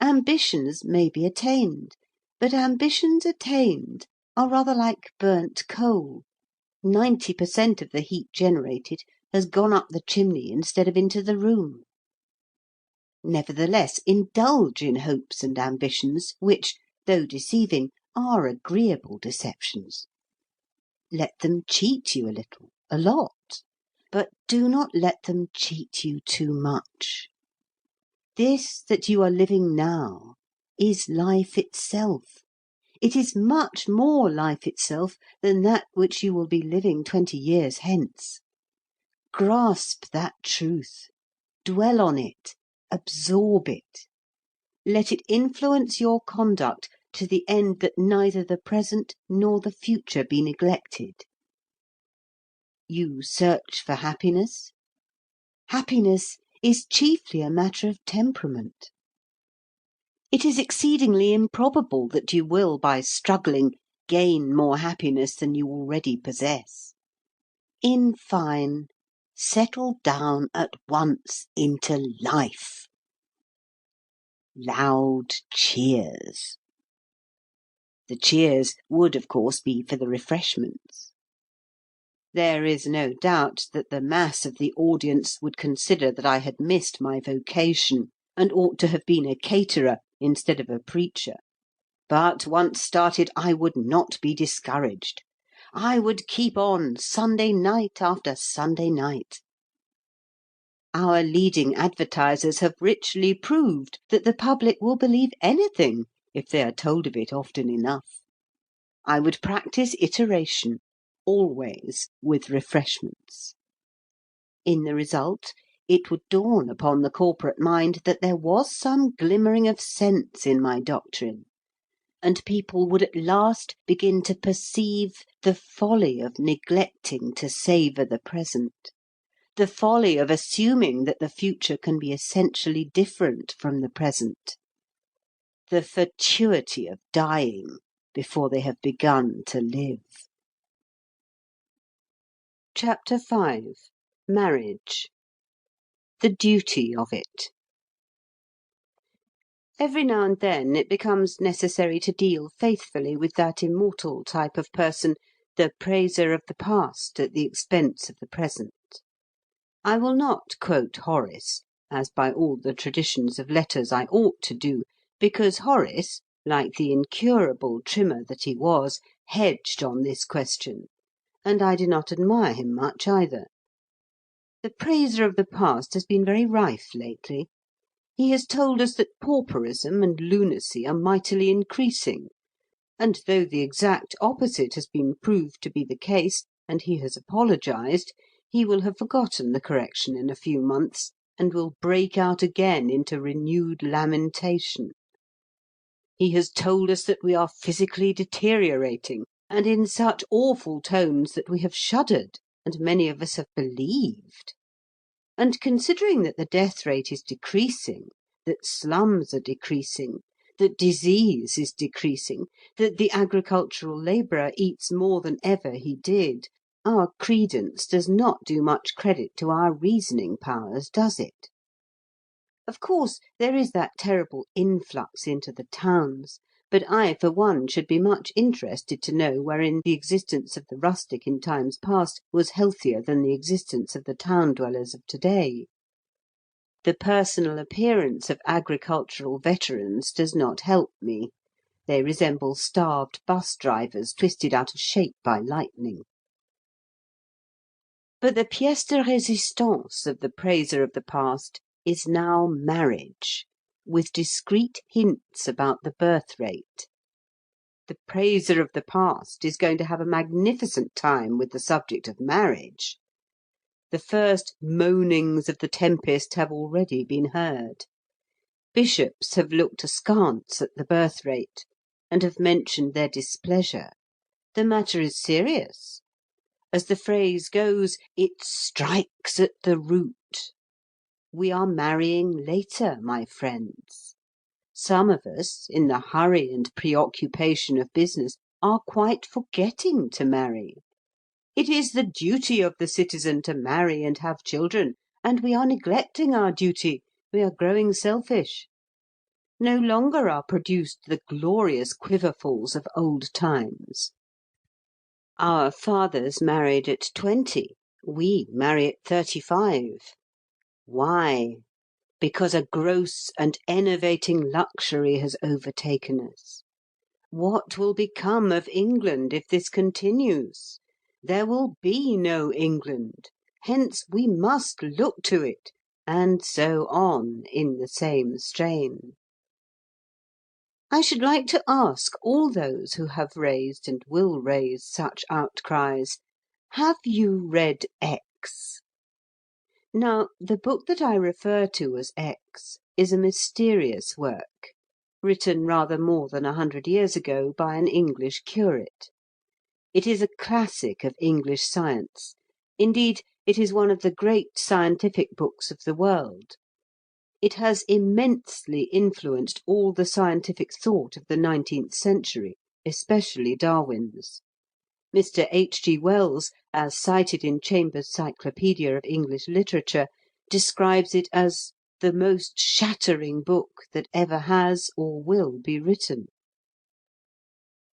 Ambitions may be attained, but ambitions attained are rather like burnt coal. 90% of the heat generated has gone up the chimney instead of into the room. Nevertheless, indulge in hopes and ambitions which, though deceiving, are agreeable deceptions. Let them cheat you a little, a lot, but do not let them cheat you too much. This that you are living now is life itself. It is much more life itself than that which you will be living 20 years hence. Grasp that truth, dwell on it, absorb it. Let it influence your conduct to the end that neither the present nor the future be neglected. You search for happiness? Happiness is chiefly a matter of temperament. It is exceedingly improbable that you will, by struggling, gain more happiness than you already possess. In fine, settle down at once into life. Loud cheers. The cheers would, of course, be for the refreshments. There is no doubt that the mass of the audience would consider that I had missed my vocation, and ought to have been a caterer instead of a preacher. But once started, I would not be discouraged. I would keep on Sunday night after Sunday night. Our leading advertisers have richly proved that the public will believe anything if they are told of it often enough. I would practise iteration, always with refreshments. In the result, it would dawn upon the corporate mind that there was some glimmering of sense in my doctrine, and people would at last begin to perceive the folly of neglecting to savour the present, the folly of assuming that the future can be essentially different from the present, the fatuity of dying before they have begun to live. Chapter 5. Marriage. The duty of it. Every now and then it becomes necessary to deal faithfully with that immortal type of person, the praiser of the past at the expense of the present. I will not quote Horace, as by all the traditions of letters I ought to do, because Horace, like the incurable trimmer that he was, hedged on this question, and I do not admire him much either. The praiser of the past has been very rife lately. He has told us that pauperism and lunacy are mightily increasing, And though the exact opposite has been proved to be the case, and he has apologized, he will have forgotten the correction in a few months, and will break out again into renewed lamentation. He has told us that we are physically deteriorating, and in such awful tones that we have shuddered, and many of us have believed. And considering that the death rate is decreasing, that slums are decreasing, that disease is decreasing, that the agricultural labourer eats more than ever he did, our credence does not do much credit to our reasoning powers, does it? Of course, there is that terrible influx into the towns, but I, for one, should be much interested to know wherein the existence of the rustic in times past was healthier than the existence of the town dwellers of to-day. The personal appearance of agricultural veterans does not help me. They resemble starved bus-drivers twisted out of shape by lightning. But the pièce de résistance of the praiser of the past is now marriage, with discreet hints about the birth rate. The praiser of the past is going to have a magnificent time with the subject of marriage. The first moanings of the tempest have already been heard. Bishops have looked askance at the birth rate, and have mentioned their displeasure. The matter is serious. As the phrase goes, it strikes at the root. We are marrying later, my friends. Some of us, in the hurry and preoccupation of business, are quite forgetting to marry. It is the duty of the citizen to marry and have children, and we are neglecting our duty. We are growing selfish. No longer are produced the glorious quiverfuls of old times. Our fathers married at 20. We marry at 35. Why? Because a gross and enervating luxury has overtaken us. What will become of England if this continues? There will be no England. Hence we must look to it, and so on in the same strain. I should like to ask all those who have raised and will raise such outcries, have you read X? Now, the book that I refer to as X is a mysterious work, written rather more than 100 years ago by an English curate. It is a classic of English science. Indeed, it is one of the great scientific books of the world. It has immensely influenced all the scientific thought of the 19th century, especially Darwin's. Mr. H.G. Wells, as cited in Chambers' Cyclopaedia of English Literature, describes it as "the most shattering book that ever has or will be written."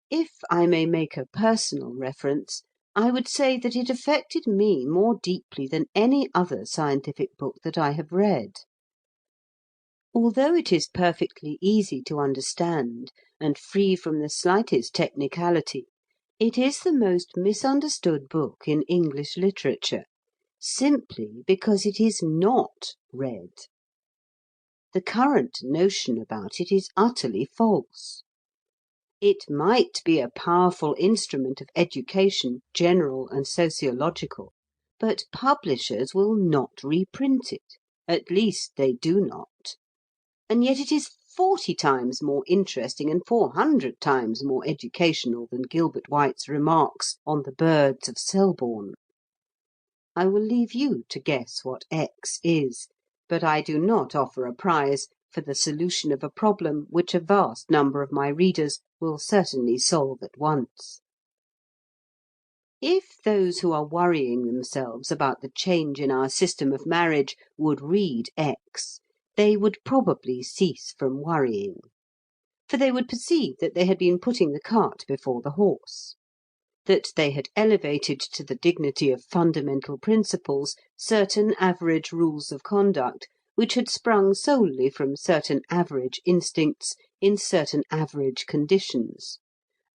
If I may make a personal reference, I would say that it affected me more deeply than any other scientific book that I have read. Although it is perfectly easy to understand and free from the slightest technicality, it is the most misunderstood book in English literature, simply because it is not read. The current notion about it is utterly false. It might be a powerful instrument of education, general and sociological, but publishers will not reprint it. At least they do not. And yet it is 40 times more interesting and 400 times more educational than Gilbert White's remarks on the birds of Selborne. I will leave you to guess what X is, but I do not offer a prize for the solution of a problem which a vast number of my readers will certainly solve at once. If those who are worrying themselves about the change in our system of marriage would read X, they would probably cease from worrying, for they would perceive that they had been putting the cart before the horse, that they had elevated to the dignity of fundamental principles certain average rules of conduct which had sprung solely from certain average instincts in certain average conditions,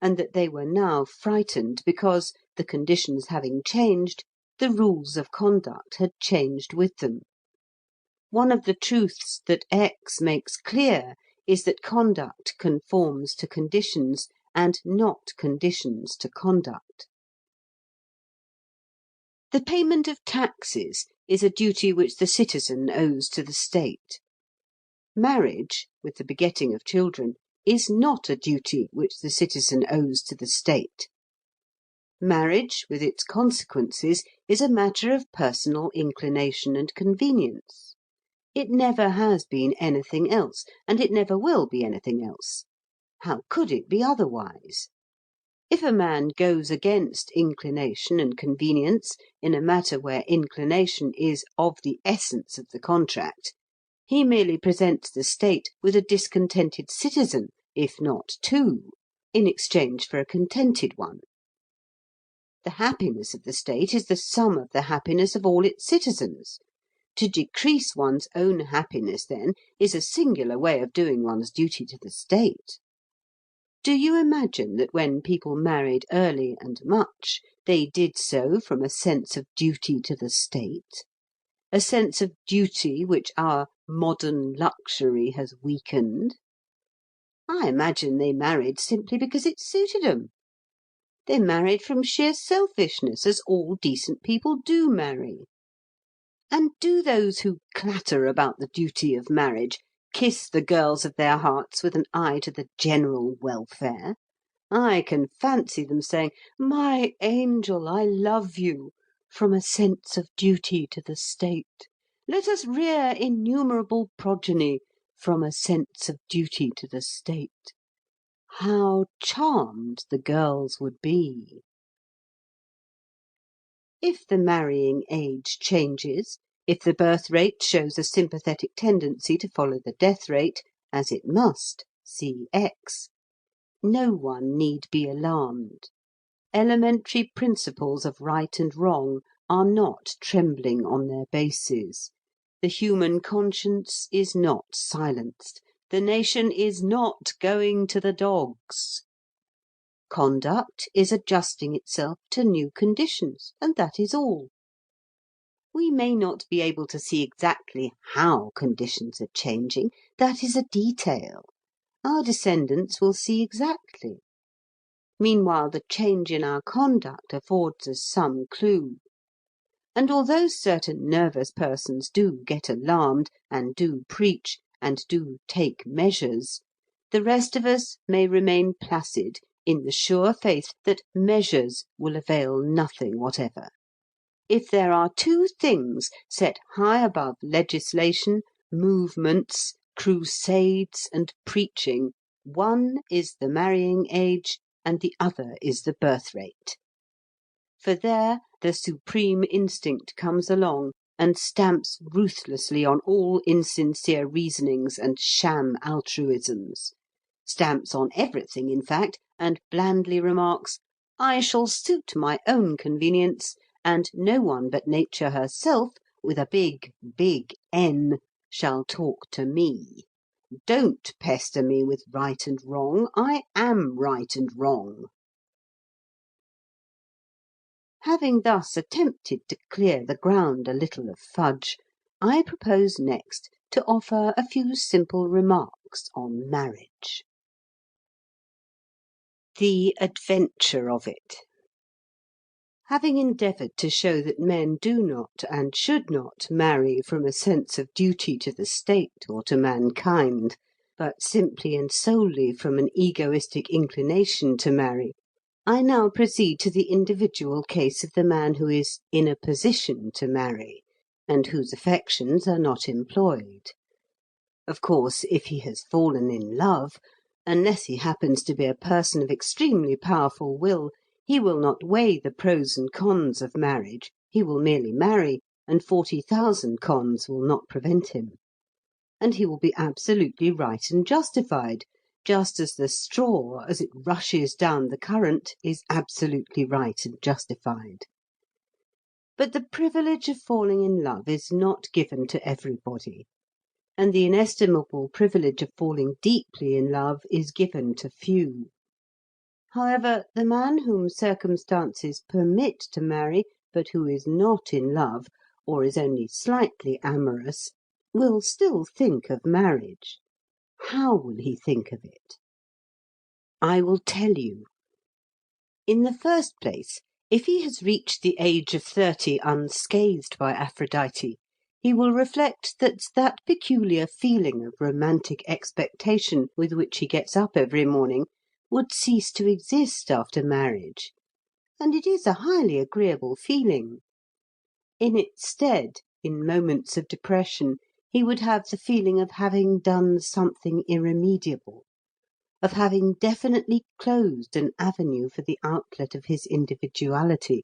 and that they were now frightened because, the conditions having changed, the rules of conduct had changed with them. One of the truths that X makes clear is that conduct conforms to conditions, and not conditions to conduct. The payment of taxes is a duty which the citizen owes to the state. Marriage, with the begetting of children, is not a duty which the citizen owes to the state. Marriage, with its consequences, is a matter of personal inclination and convenience. It never has been anything else, and it never will be anything else. How could it be otherwise? If a man goes against inclination and convenience in a matter where inclination is of the essence of the contract, he merely presents the state with a discontented citizen, if not two, in exchange for a contented one. The happiness of the state is the sum of the happiness of all its citizens. To decrease one's own happiness, then, is a singular way of doing one's duty to the state. Do you imagine that when people married early and much, they did so from a sense of duty to the state? A sense of duty which our modern luxury has weakened? I imagine they married simply because it suited 'em. They married from sheer selfishness, as all decent people do marry. And do those who clatter about the duty of marriage kiss the girls of their hearts with an eye to the general welfare? I can fancy them saying, "My angel, I love you," from a sense of duty to the state. Let us rear innumerable progeny from a sense of duty to the state. How charmed the girls would be! If the marrying age changes, if the birth rate shows a sympathetic tendency to follow the death rate, as it must, see X, no one need be alarmed. Elementary principles of right and wrong are not trembling on their bases. The human conscience is not silenced. The nation is not going to the dogs. Conduct is adjusting itself to new conditions, and that is all. We may not be able to see exactly how conditions are changing. That is a detail. Our descendants will see exactly. Meanwhile, the change in our conduct affords us some clue. And although certain nervous persons do get alarmed, and do preach, and do take measures, the rest of us may remain placid in the sure faith that measures will avail nothing whatever. If there are two things set high above legislation, movements, crusades, and preaching, one is the marrying age, and the other is the birth rate. For there the supreme instinct comes along and stamps ruthlessly on all insincere reasonings and sham altruisms, stamps on everything, in fact, and blandly remarks, "I shall suit my own convenience, and no one but Nature herself, with a big, big N, shall talk to me. Don't pester me with right and wrong. I am right and wrong." Having thus attempted to clear the ground a little of fudge, I propose next to offer a few simple remarks on marriage. The adventure of it. Having endeavoured to show that men do not and should not marry from a sense of duty to the state or to mankind, but simply and solely from an egoistic inclination to marry, I now proceed to the individual case of the man who is in a position to marry, and whose affections are not employed. Of course, if he has fallen in love, unless he happens to be a person of extremely powerful will, he will not weigh the pros and cons of marriage, he will merely marry, and 40,000 cons will not prevent him. And he will be absolutely right and justified, just as the straw, as it rushes down the current, is absolutely right and justified. But the privilege of falling in love is not given to everybody, and the inestimable privilege of falling deeply in love is given to few. However, the man whom circumstances permit to marry, but who is not in love, or is only slightly amorous, will still think of marriage. How will he think of it? I will tell you. In the first place, if he has reached the age of 30 unscathed by Aphrodite, he will reflect that that peculiar feeling of romantic expectation with which he gets up every morning would cease to exist after marriage. And it is a highly agreeable feeling. In its stead, in moments of depression, he would have the feeling of having done something irremediable, of having definitely closed an avenue for the outlet of his individuality.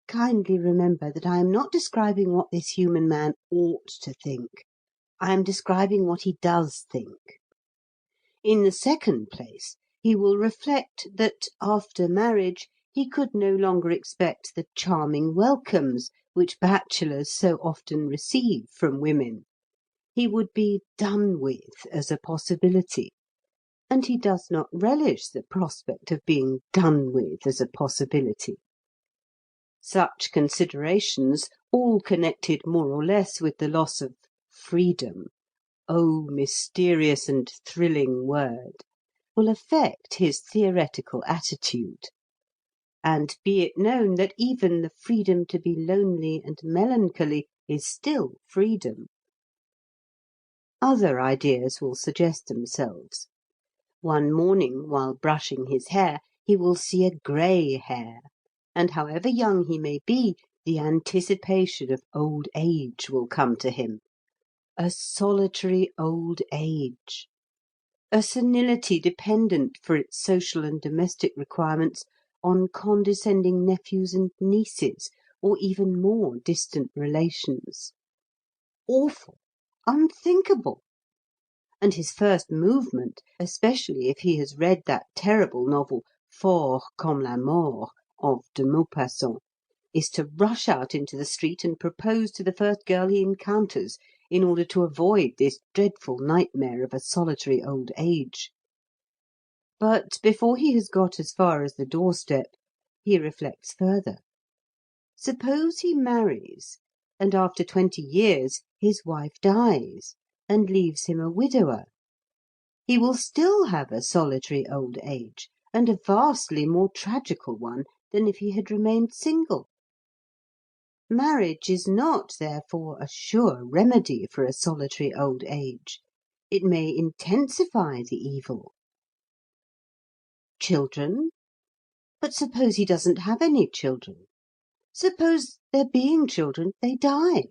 Kindly remember that I am not describing what this human man ought to think. I am describing what he does think. In the second place, he will reflect that, after marriage, he could no longer expect the charming welcomes which bachelors so often receive from women. He would be done with as a possibility. And he does not relish the prospect of being done with as a possibility. Such considerations, all connected more or less with the loss of freedom, oh, mysterious and thrilling word, will affect his theoretical attitude. And be it known that even the freedom to be lonely and melancholy is still freedom. Other ideas will suggest themselves. One morning, while brushing his hair, he will see a grey hair, and however young he may be, the anticipation of old age will come to him. A solitary old age. A senility dependent for its social and domestic requirements on condescending nephews and nieces, or even more distant relations. Awful! Unthinkable! And his first movement, especially if he has read that terrible novel, Fort comme la mort, of de Maupassant, is to rush out into the street and propose to the first girl he encounters, in order to avoid this dreadful nightmare of a solitary old age. But before he has got as far as the doorstep, he reflects further. Suppose he marries, and after 20 years his wife dies, and leaves him a widower. He will still have a solitary old age, and a vastly more tragical one than if he had remained single. Marriage is not, therefore, a sure remedy for a solitary old age. It may intensify the evil. Children? But suppose he doesn't have any children? Suppose, there being children, they die?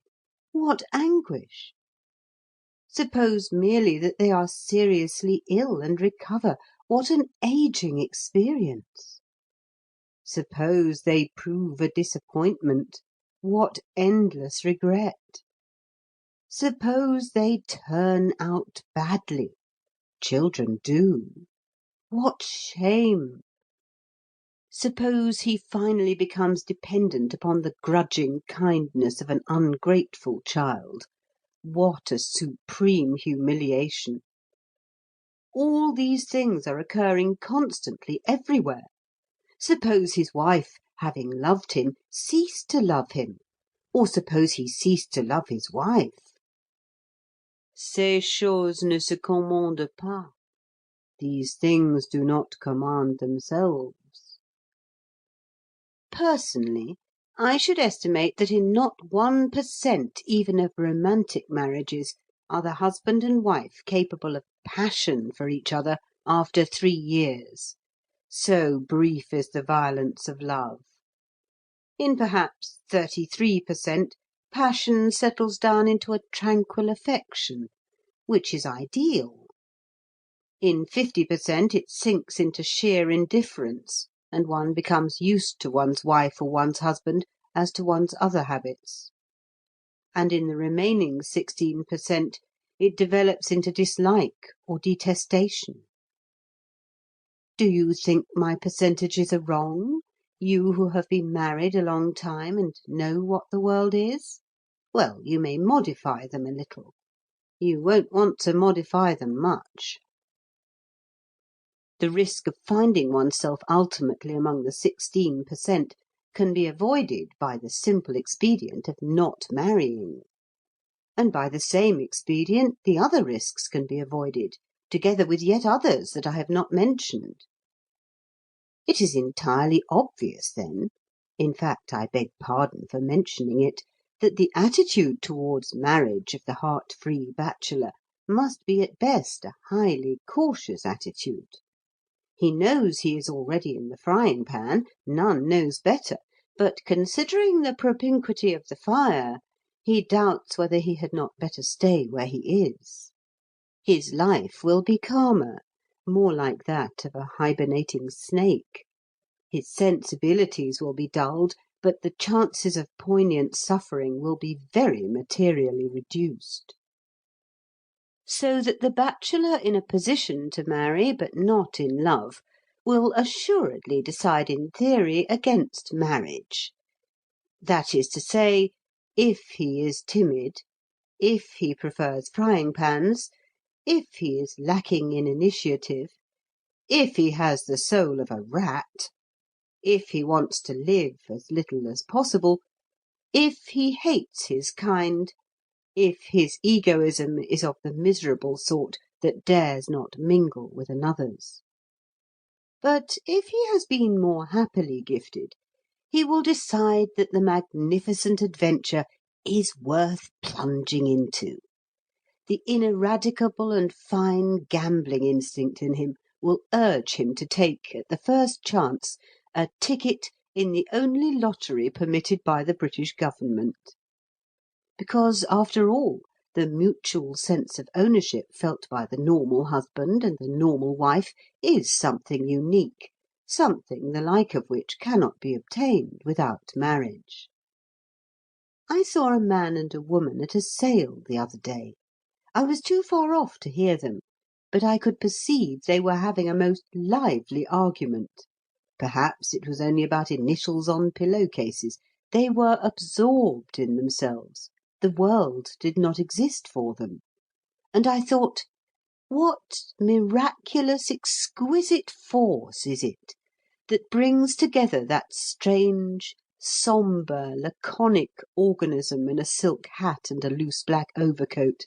What anguish! Suppose merely that they are seriously ill and recover? What an ageing experience! Suppose they prove a disappointment? What endless regret! Suppose they turn out badly? Children do. What shame! Suppose he finally becomes dependent upon the grudging kindness of an ungrateful child? What a supreme humiliation! All these things are occurring constantly everywhere. Suppose his wife, having loved him, ceased to love him, or suppose he ceased to love his wife. Ces choses ne se commandent pas. These things do not command themselves. Personally, I should estimate that in not 1% even of romantic marriages are the husband and wife capable of passion for each other after 3 years. So brief is the violence of love. In perhaps 33%, passion settles down into a tranquil affection, which is ideal. In 50% it sinks into sheer indifference, and one becomes used to one's wife or one's husband as to one's other habits. And in the remaining 16%, it develops into dislike or detestation. Do you think my percentages are wrong, you who have been married a long time and know what the world is? Well, you may modify them a little. You won't want to modify them much. The risk of finding oneself ultimately among the 16% can be avoided by the simple expedient of not marrying. And by the same expedient the other risks can be avoided, together with yet others that I have not mentioned. It is entirely obvious, then, in fact, I beg pardon for mentioning it, that the attitude towards marriage of the heart-free bachelor must be at best a highly cautious attitude. He knows he is already in the frying pan, none knows better, but considering the propinquity of the fire, he doubts whether he had not better stay where he is. His life will be calmer, more like that of a hibernating snake. His sensibilities will be dulled, but the chances of poignant suffering will be very materially reduced. So that the bachelor in a position to marry, but not in love, will assuredly decide in theory against marriage. That is to say, if he is timid, if he prefers frying pans, if he is lacking in initiative, if he has the soul of a rat, if he wants to live as little as possible, if he hates his kind, if his egoism is of the miserable sort that dares not mingle with another's. But if he has been more happily gifted, he will decide that the magnificent adventure is worth plunging into. The ineradicable and fine gambling instinct in him will urge him to take, at the first chance, a ticket in the only lottery permitted by the British Government. Because, after all, the mutual sense of ownership felt by the normal husband and the normal wife is something unique, something the like of which cannot be obtained without marriage. I saw a man and a woman at a sale the other day. I was too far off to hear them, but I could perceive they were having a most lively argument. Perhaps it was only about initials on pillow-cases. They were absorbed in themselves. The world did not exist for them. And I thought, what miraculous, exquisite force is it that brings together that strange, sombre, laconic organism in a silk hat and a loose black overcoat,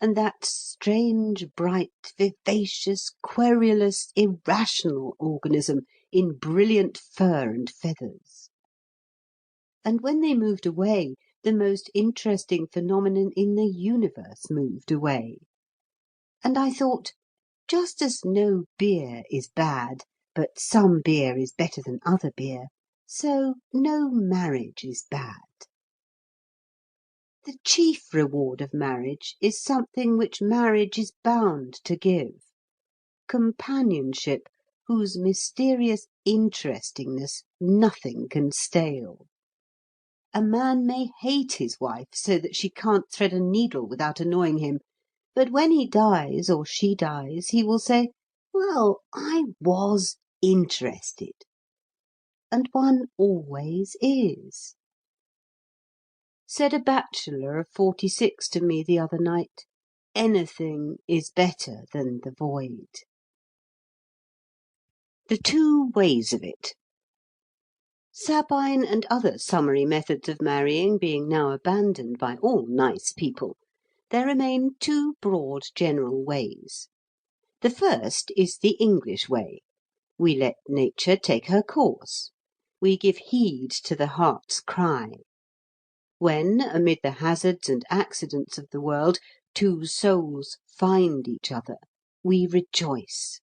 and that strange, bright, vivacious, querulous, irrational organism in brilliant fur and feathers? And when they moved away, the most interesting phenomenon in the universe moved away. And I thought, just as no beer is bad, but some beer is better than other beer, so no marriage is bad. The chief reward of marriage is something which marriage is bound to give: companionship whose mysterious interestingness nothing can stale. A man may hate his wife so that she can't thread a needle without annoying him, but when he dies or she dies he will say, "Well, I was interested." And one always is. Said a bachelor of 46 to me the other night, "Anything is better than the void." The two ways of it. Sabine and other summary methods of marrying being now abandoned by all nice people, there remain two broad general ways. The first is the English way. We let nature take her course. We give heed to the heart's cry. When, amid the hazards and accidents of the world, two souls find each other, we rejoice.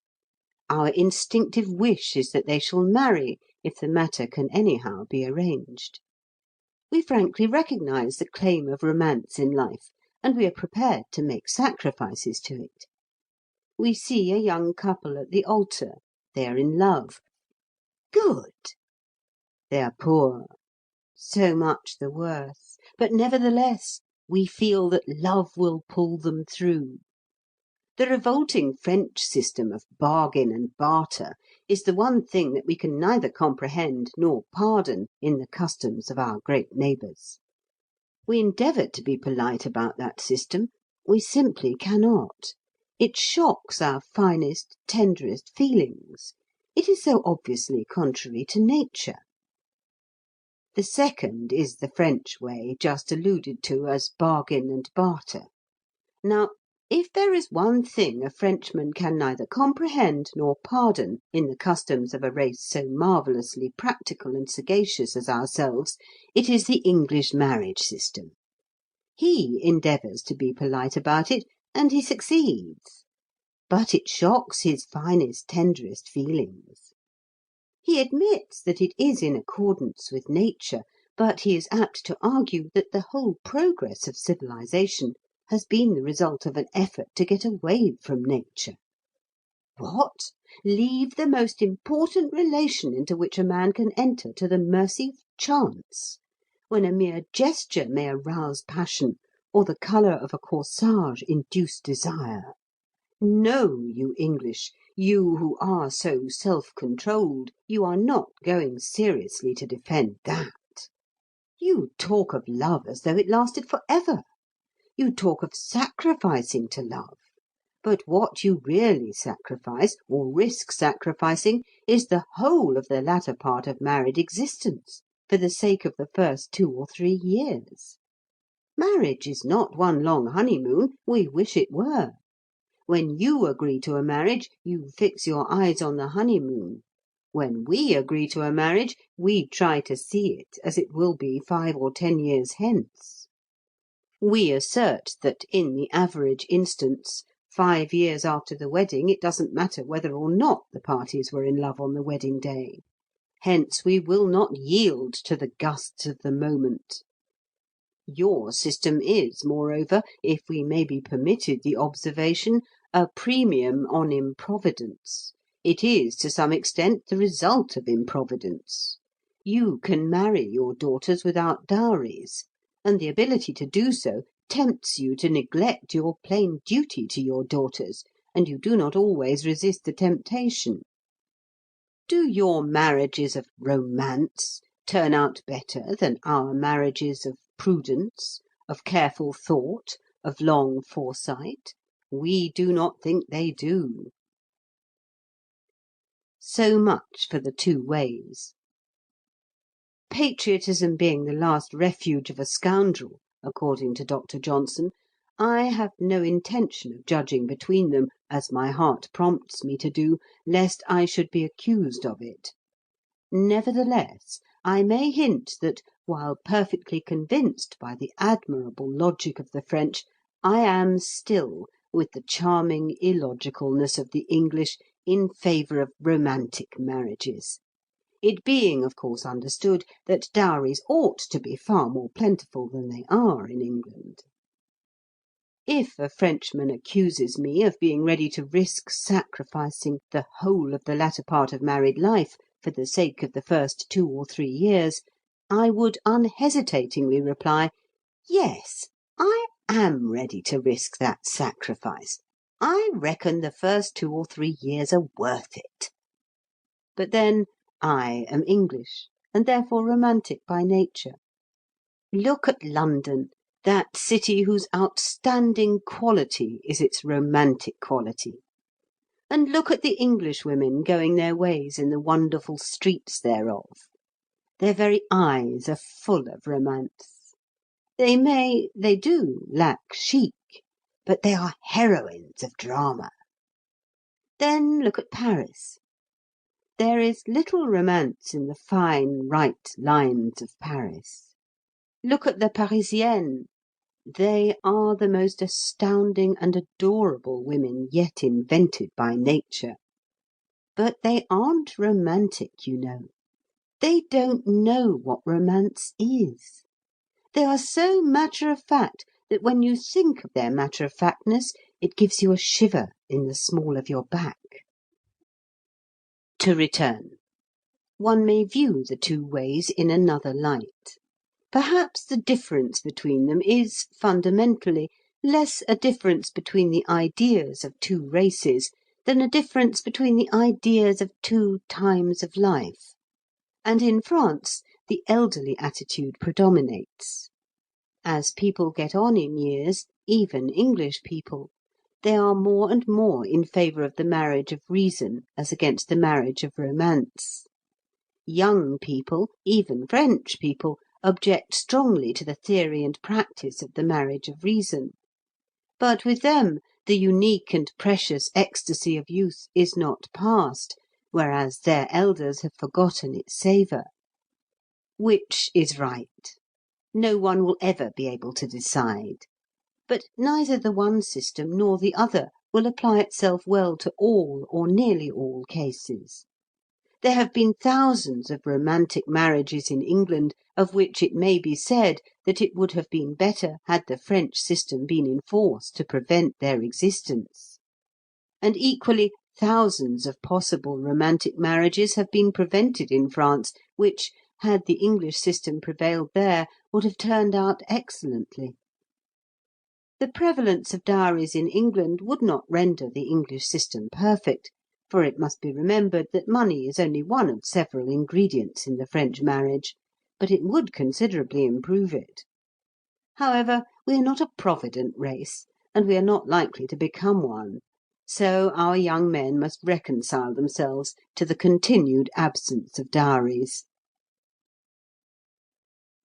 Our instinctive wish is that they shall marry, if the matter can anyhow be arranged. We frankly recognize the claim of romance in life, and we are prepared to make sacrifices to it. We see a young couple at the altar. They are in love. Good. They are poor. So much the worse. But nevertheless, we feel that love will pull them through. The revolting French system of bargain and barter is the one thing that we can neither comprehend nor pardon in the customs of our great neighbours. We endeavour to be polite about that system. We simply cannot. It shocks our finest, tenderest feelings. It is so obviously contrary to nature. The second is the French way, just alluded to as bargain and barter. Now, If there is one thing a Frenchman can neither comprehend nor pardon in the customs of a race so marvellously practical and sagacious as ourselves, it is the English marriage system. He endeavours to be polite about it, and he succeeds. But it shocks his finest, tenderest feelings. He admits that it is in accordance with nature, but he is apt to argue that the whole progress of civilization has been the result of an effort to get away from nature. What? Leave the most important relation into which a man can enter to the mercy of chance, when a mere gesture may arouse passion, or the colour of a corsage induce desire? No, you English, you who are so self-controlled, you are not going seriously to defend that. You talk of love as though it lasted for ever. You talk of sacrificing to love. But what you really sacrifice, or risk sacrificing, is the whole of the latter part of married existence, for the sake of the first 2 or 3 years. Marriage is not one long honeymoon, we wish it were. When you agree to a marriage, you fix your eyes on the honeymoon. When we agree to a marriage, we try to see it as it will be 5 or 10 years hence. We assert that, in the average instance, 5 years after the wedding, it doesn't matter whether or not the parties were in love on the wedding day. Hence we will not yield to the gusts of the moment. Your system is, moreover, if we may be permitted the observation, a premium on improvidence. It is, to some extent, the result of improvidence. You can marry your daughters without dowries, and the ability to do so tempts you to neglect your plain duty to your daughters, and you do not always resist the temptation. Do your marriages of romance turn out better than our marriages of prudence, of careful thought, of long foresight? We do not think they do. So much for the two ways. Patriotism being the last refuge of a scoundrel, according to Dr. Johnson, I have no intention of judging between them, as my heart prompts me to do, lest I should be accused of it. Nevertheless, I may hint that, while perfectly convinced by the admirable logic of the French, I am still, with the charming illogicalness of the English, in favour of romantic marriages, it being, of course, understood that dowries ought to be far more plentiful than they are in England. If a Frenchman accuses me of being ready to risk sacrificing the whole of the latter part of married life for the sake of the first 2 or 3 years, I would unhesitatingly reply, yes, I am ready to risk that sacrifice. I reckon the first 2 or 3 years are worth it. But then I am English, and therefore romantic by nature. Look at London, that city whose outstanding quality is its romantic quality. And look at the Englishwomen going their ways in the wonderful streets thereof. Their very eyes are full of romance. They do lack chic, but they are heroines of drama. Then look at Paris. There is little romance in the fine, right lines of Paris. Look at the Parisiennes. They are the most astounding and adorable women yet invented by nature. But they aren't romantic, you know. They don't know what romance is. They are so matter-of-fact that when you think of their matter-of-factness, it gives you a shiver in the small of your back. To return. One may view the two ways in another light. Perhaps the difference between them is, fundamentally, less a difference between the ideas of two races than a difference between the ideas of two times of life. And in France, the elderly attitude predominates. As people get on in years, even English people, they are more and more in favour of the marriage of reason as against the marriage of romance. Young people, even French people, object strongly to the theory and practice of the marriage of reason. But with them The unique and precious ecstasy of youth is not past, whereas their elders have forgotten its savour. Which is right? No one will ever be able to decide. But neither the one system nor the other will apply itself well to all or nearly all cases. There have been thousands of romantic marriages in England of which it may be said that it would have been better had the French system been in force to prevent their existence. And equally, thousands of possible romantic marriages have been prevented in France, which, had the English system prevailed there, would have turned out excellently. The prevalence of dowries in England would not render the English system perfect, for it must be remembered that money is only one of several ingredients in the French marriage, but it would considerably improve it. However, we are not a provident race, and we are not likely to become one, so our young men must reconcile themselves to the continued absence of dowries.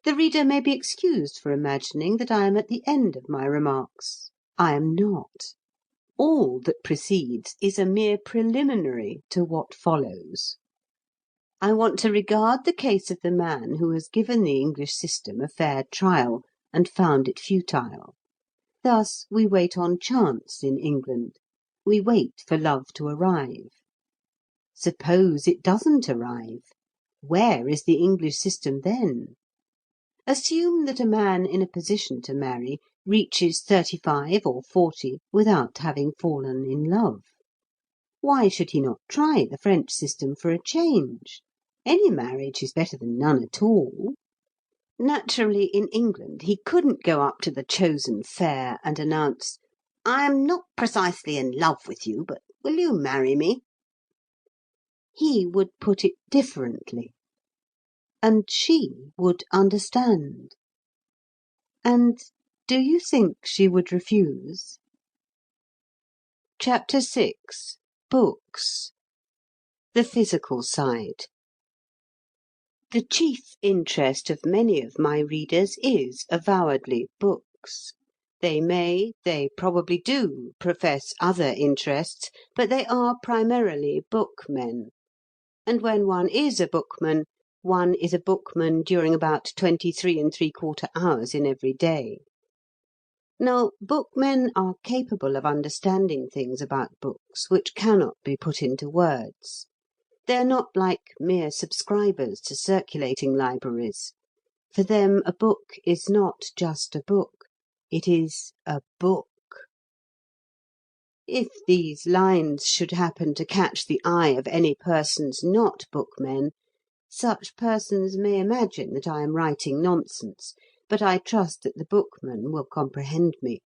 The reader may be excused for imagining that I am at the end of my remarks. I am not. All that precedes is a mere preliminary to what follows. I want to regard the case of the man who has given the English system a fair trial and found it futile. Thus we wait on chance in England. We wait for love to arrive. Suppose it doesn't arrive. Where is the English system then? Assume that a man in a position to marry reaches 35 or 40 without having fallen in love. Why should he not try the French system for a change? Any marriage is better than none at all. Naturally, in England, he couldn't go up to the chosen fair and announce, "I am not precisely in love with you, but will you marry me?" He would put it differently. And she would understand. And do you think she would refuse? Chapter 6. Books. The physical side. The chief interest of many of my readers is, avowedly, books. They probably do, profess other interests, but they are primarily bookmen. And when one is a bookman during about 23 3/4 hours in every day. Now, bookmen are capable of understanding things about books which cannot be put into words. They are not like mere subscribers to circulating libraries. For them a book is not just a book. It is a book. If these lines should happen to catch the eye of any persons not bookmen, such persons may imagine that I am writing nonsense, but I trust that the bookman will comprehend me.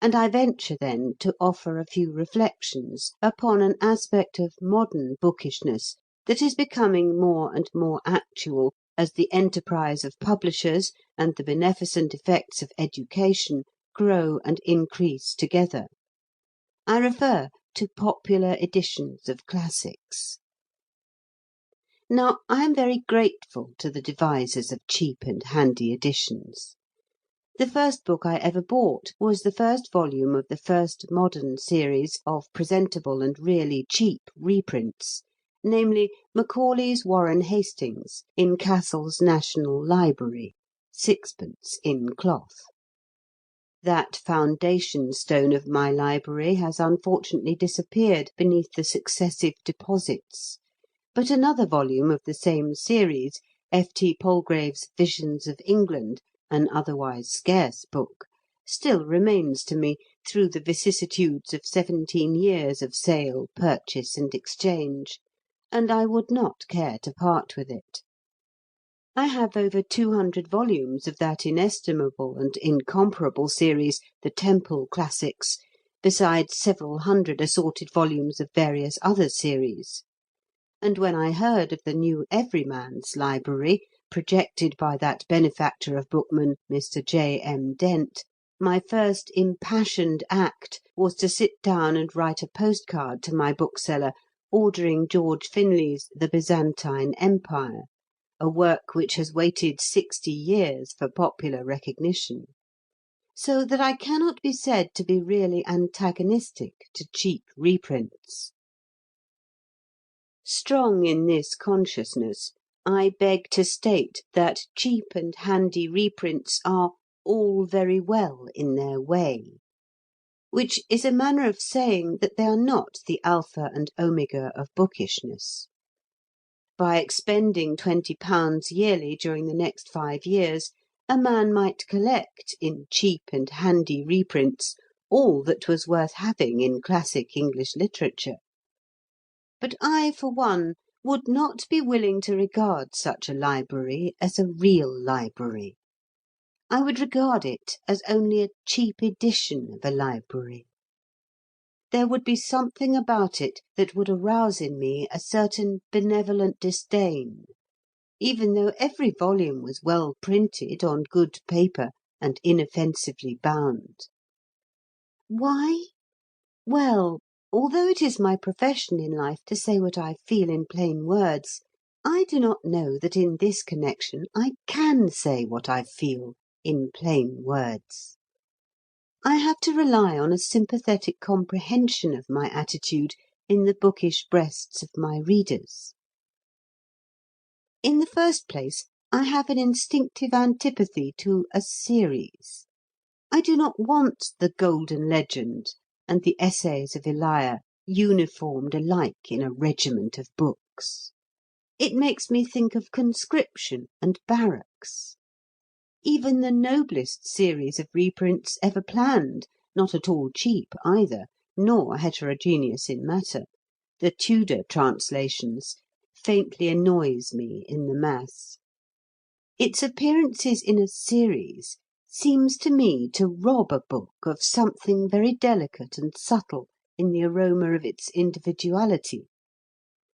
And I venture, then, to offer a few reflections upon an aspect of modern bookishness that is becoming more and more actual as the enterprise of publishers and the beneficent effects of education grow and increase together. I refer to popular editions of classics. Now, I am very grateful to the devisers of cheap and handy editions. The first book I ever bought was the first volume of the first modern series of presentable and really cheap reprints, namely Macaulay's Warren Hastings in Cassell's National Library, 6d. in cloth. That foundation stone of my library has unfortunately disappeared beneath the successive deposits. But another volume of the same series, F. T. Palgrave's Visions of England, an otherwise scarce book, still remains to me through the vicissitudes of 17 years of sale, purchase, and exchange, and I would not care to part with it. I have over 200 volumes of that inestimable and incomparable series, the Temple Classics, besides several hundred assorted volumes of various other series. And when I heard of the new Everyman's Library, projected by that benefactor of bookmen, Mr. J. M. Dent, my first impassioned act was to sit down and write a postcard to my bookseller ordering George Finley's The Byzantine Empire, a work which has waited 60 years for popular recognition. so that I cannot be said to be really antagonistic to cheap reprints. Strong in this consciousness, I beg to state that cheap and handy reprints are all very well in their way, which is a manner of saying that they are not the alpha and omega of bookishness. By expending £20 yearly during the next 5 years, a man might collect, in cheap and handy reprints, all that was worth having in classic English literature. But I, for one, would not be willing to regard such a library as a real library. I would regard it as only a cheap edition of a library. There would be something about it that would arouse in me a certain benevolent disdain, even though every volume was well printed on good paper and inoffensively bound. Why? Well, although it is my profession in life to say what I feel in plain words, I do not know that in this connection I can say what I feel in plain words. I have to rely on a sympathetic comprehension of my attitude in the bookish breasts of my readers. In the first place, I have an instinctive antipathy to a series. I do not want the Golden Legend and the Essays of Elia uniformed alike in a regiment of books. It makes me think of conscription and barracks. Even the noblest series of reprints ever planned, not at all cheap either, nor heterogeneous in matter, the Tudor translations, faintly annoys me in the mass. Its appearances in a series seems to me to rob a book of something very delicate and subtle in the aroma of its individuality,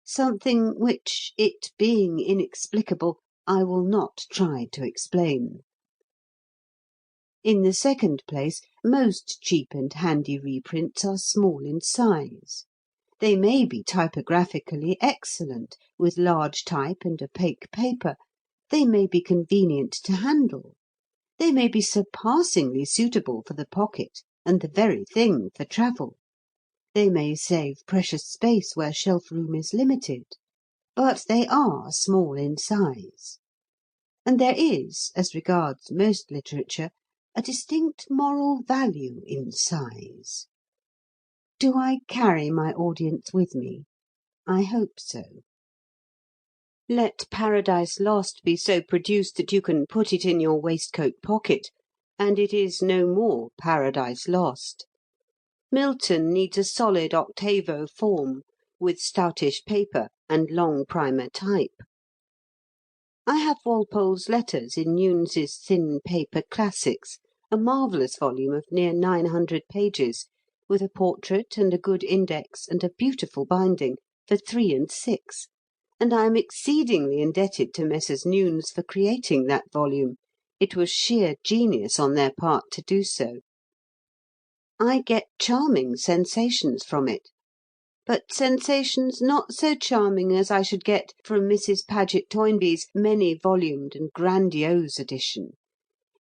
something which, it being inexplicable, I will not try to explain. In the second place, most cheap and handy reprints are small in size. They may be typographically excellent, with large type and opaque paper. They may be convenient to handle. They may be surpassingly suitable for the pocket and the very thing for travel. They may save precious space where shelf room is limited. But they are small in size. And there is, as regards most literature, a distinct moral value in size. Do I carry my audience with me? I hope so. Let Paradise Lost be so produced that you can put it in your waistcoat pocket, and it is no more Paradise Lost. Milton needs a solid octavo form, with stoutish paper and long primer type. I have Walpole's Letters in Newnes's thin paper Classics, a marvellous volume of near 900 pages, with a portrait and a good index and a beautiful binding, for 3 and 6, and I am exceedingly indebted to Messrs. Newnes for creating that volume. It was sheer genius on their part to do so. I get charming sensations from it, but sensations not so charming as I should get from Mrs. Paget Toynbee's many-volumed and grandiose edition,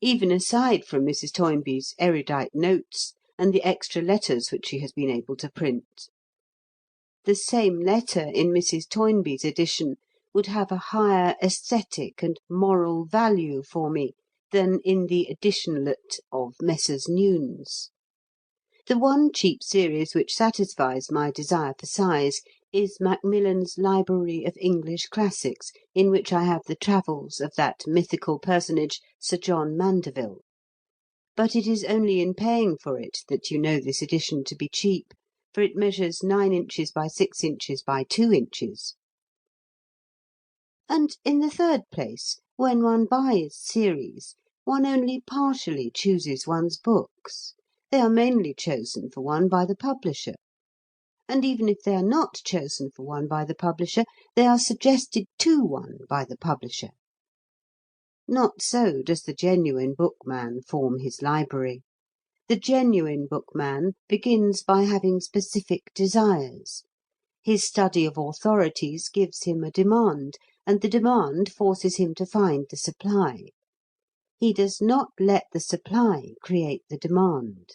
even aside from Mrs. Toynbee's erudite notes and the extra letters which she has been able to print. The same letter in Mrs. Toynbee's edition would have a higher aesthetic and moral value for me than in the editionlet of Messrs. Newnes. The one cheap series which satisfies my desire for size is Macmillan's Library of English Classics, in which I have the travels of that mythical personage, Sir John Mandeville. But it is only in paying for it that you know this edition to be cheap, for it measures 9 inches by 6 inches by 2 inches. And in the third place, when one buys series, one only partially chooses one's books. They are mainly chosen for one by the publisher. And even if they are not chosen for one by the publisher, they are suggested to one by the publisher. Not so does the genuine bookman form his library. The genuine bookman begins by having specific desires. His study of authorities gives him a demand, and the demand forces him to find the supply. He does not let the supply create the demand.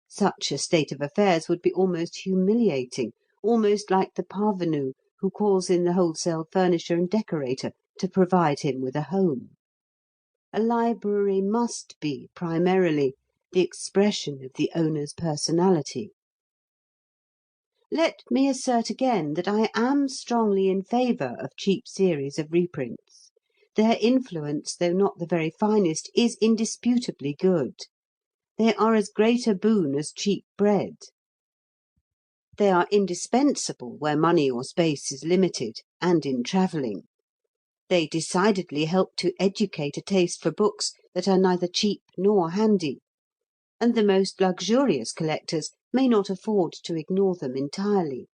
Such a state of affairs would be almost humiliating, almost like the parvenu who calls in the wholesale furnisher and decorator to provide him with a home. A library must be, primarily, the expression of the owner's personality. Let me assert again that I am strongly in favour of cheap series of reprints. Their influence, though not the very finest, is indisputably good. They are as great a boon as cheap bread. They are indispensable where money or space is limited, and in travelling. They decidedly help to educate a taste for books that are neither cheap nor handy, and the most luxurious collectors may not afford to ignore them entirely.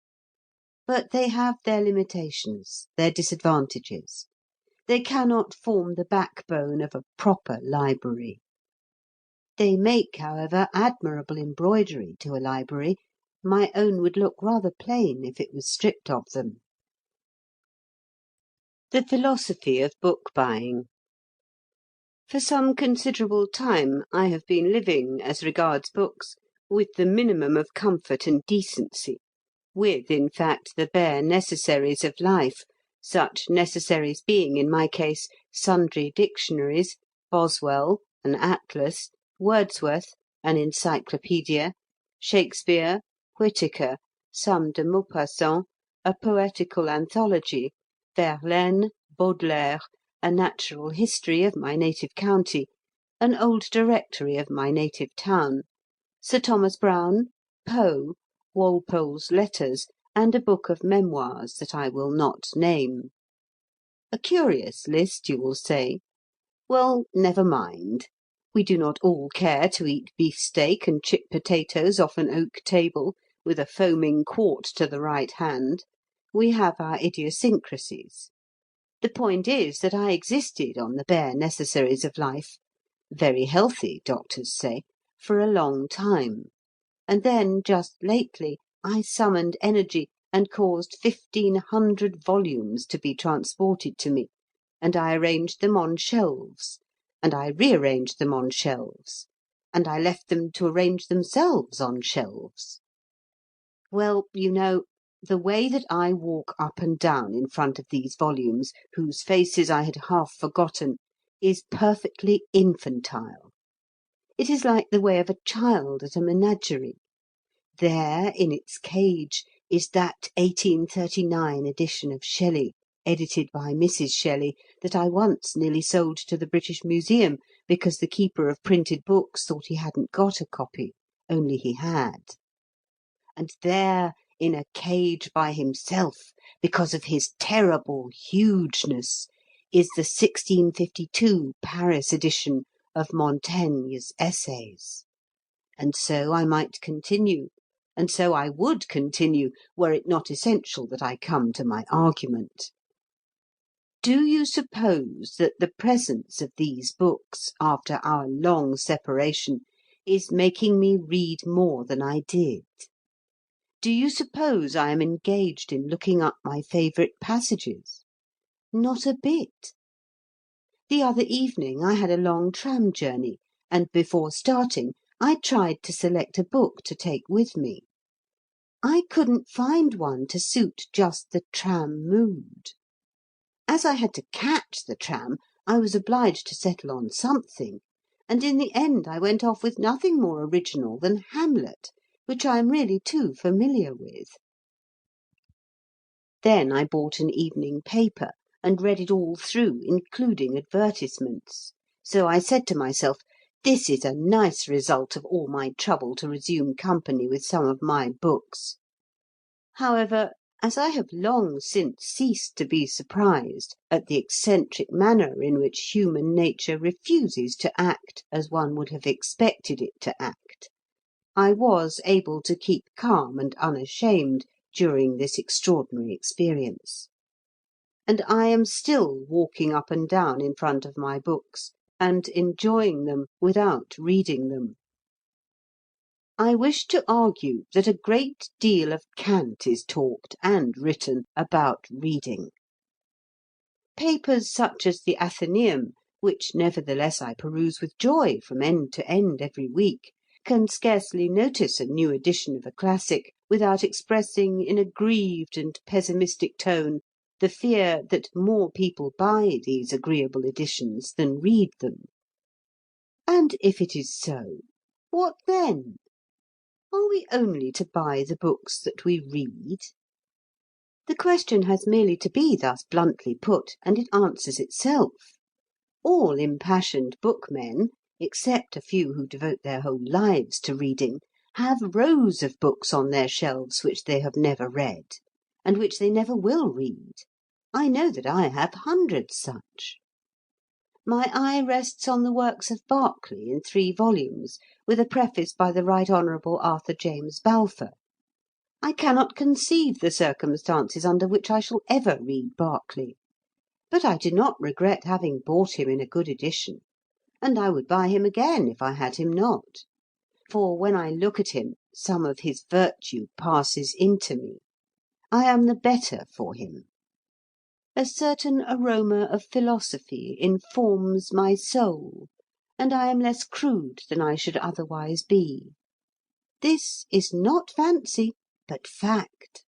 But they have their limitations, their disadvantages. They cannot form the backbone of a proper library. They make, however, admirable embroidery to a library. My own would look rather plain if it was stripped of them. The philosophy of book buying. For some considerable time I have been living, as regards books, with the minimum of comfort and decency, with, in fact, the bare necessaries of life, such necessaries being, in my case, sundry dictionaries, Boswell, an atlas, Wordsworth, an encyclopaedia, Shakespeare, Whitaker, some de Maupassant, a poetical anthology, Verlaine, Baudelaire, a natural history of my native county, an old directory of my native town, Sir Thomas Browne, Poe, Walpole's letters, and a book of memoirs that I will not name. A curious list, you will say. Well, never mind. We do not all care to eat beefsteak and chipped potatoes off an oak table, with a foaming quart to the right hand. We have our idiosyncrasies. The point is that I existed on the bare necessaries of life, very healthy, doctors say, for a long time. And then, just lately, I summoned energy and caused 1,500 volumes to be transported to me, and I arranged them on shelves, and I rearranged them on shelves, and I left them to arrange themselves on shelves. Well, you know, the way that I walk up and down in front of these volumes, whose faces I had half forgotten, is perfectly infantile. It is like the way of a child at a menagerie. There, in its cage, is that 1839 edition of Shelley, edited by Mrs. Shelley, that I once nearly sold to the British Museum because the keeper of printed books thought he hadn't got a copy, only he had. And there, in a cage by himself, because of his terrible hugeness, is the 1652 Paris edition of Montaigne's Essays. And so I might continue, and so I would continue, were it not essential that I come to my argument. Do you suppose that the presence of these books, after our long separation, is making me read more than I did? Do you suppose I am engaged in looking up my favourite passages? Not a bit. The other evening I had a long tram journey, and before starting I tried to select a book to take with me. I couldn't find one to suit just the tram mood. As I had to catch the tram, I was obliged to settle on something, and in the end I went off with nothing more original than Hamlet, which I am really too familiar with. Then I bought an evening paper, and read it all through, including advertisements. So I said to myself, this is a nice result of all my trouble to resume company with some of my books. However, as I have long since ceased to be surprised at the eccentric manner in which human nature refuses to act as one would have expected it to act, I was able to keep calm and unashamed during this extraordinary experience. And I am still walking up and down in front of my books, and enjoying them without reading them. I wish to argue that a great deal of cant is talked and written about reading. Papers such as the Athenæum which nevertheless I peruse with joy from end to end every week, can scarcely notice a new edition of a classic without expressing in a grieved and pessimistic tone the fear that more people buy these agreeable editions than read them. And if it is so, what then? Are we only to buy the books that we read? The question has merely to be thus bluntly put, and it answers itself. All impassioned bookmen, except a few who devote their whole lives to reading, have rows of books on their shelves which they have never read, and which they never will read. I know that I have hundreds such. My eye rests on the works of Berkeley in 3 volumes, with a preface by the Right Honourable Arthur James Balfour. I cannot conceive the circumstances under which I shall ever read Berkeley. But I do not regret having bought him in a good edition, and I would buy him again if I had him not. For when I look at him, some of his virtue passes into me. I am the better for him. A certain aroma of philosophy informs my soul, and I am less crude than I should otherwise be. This is not fancy, but fact.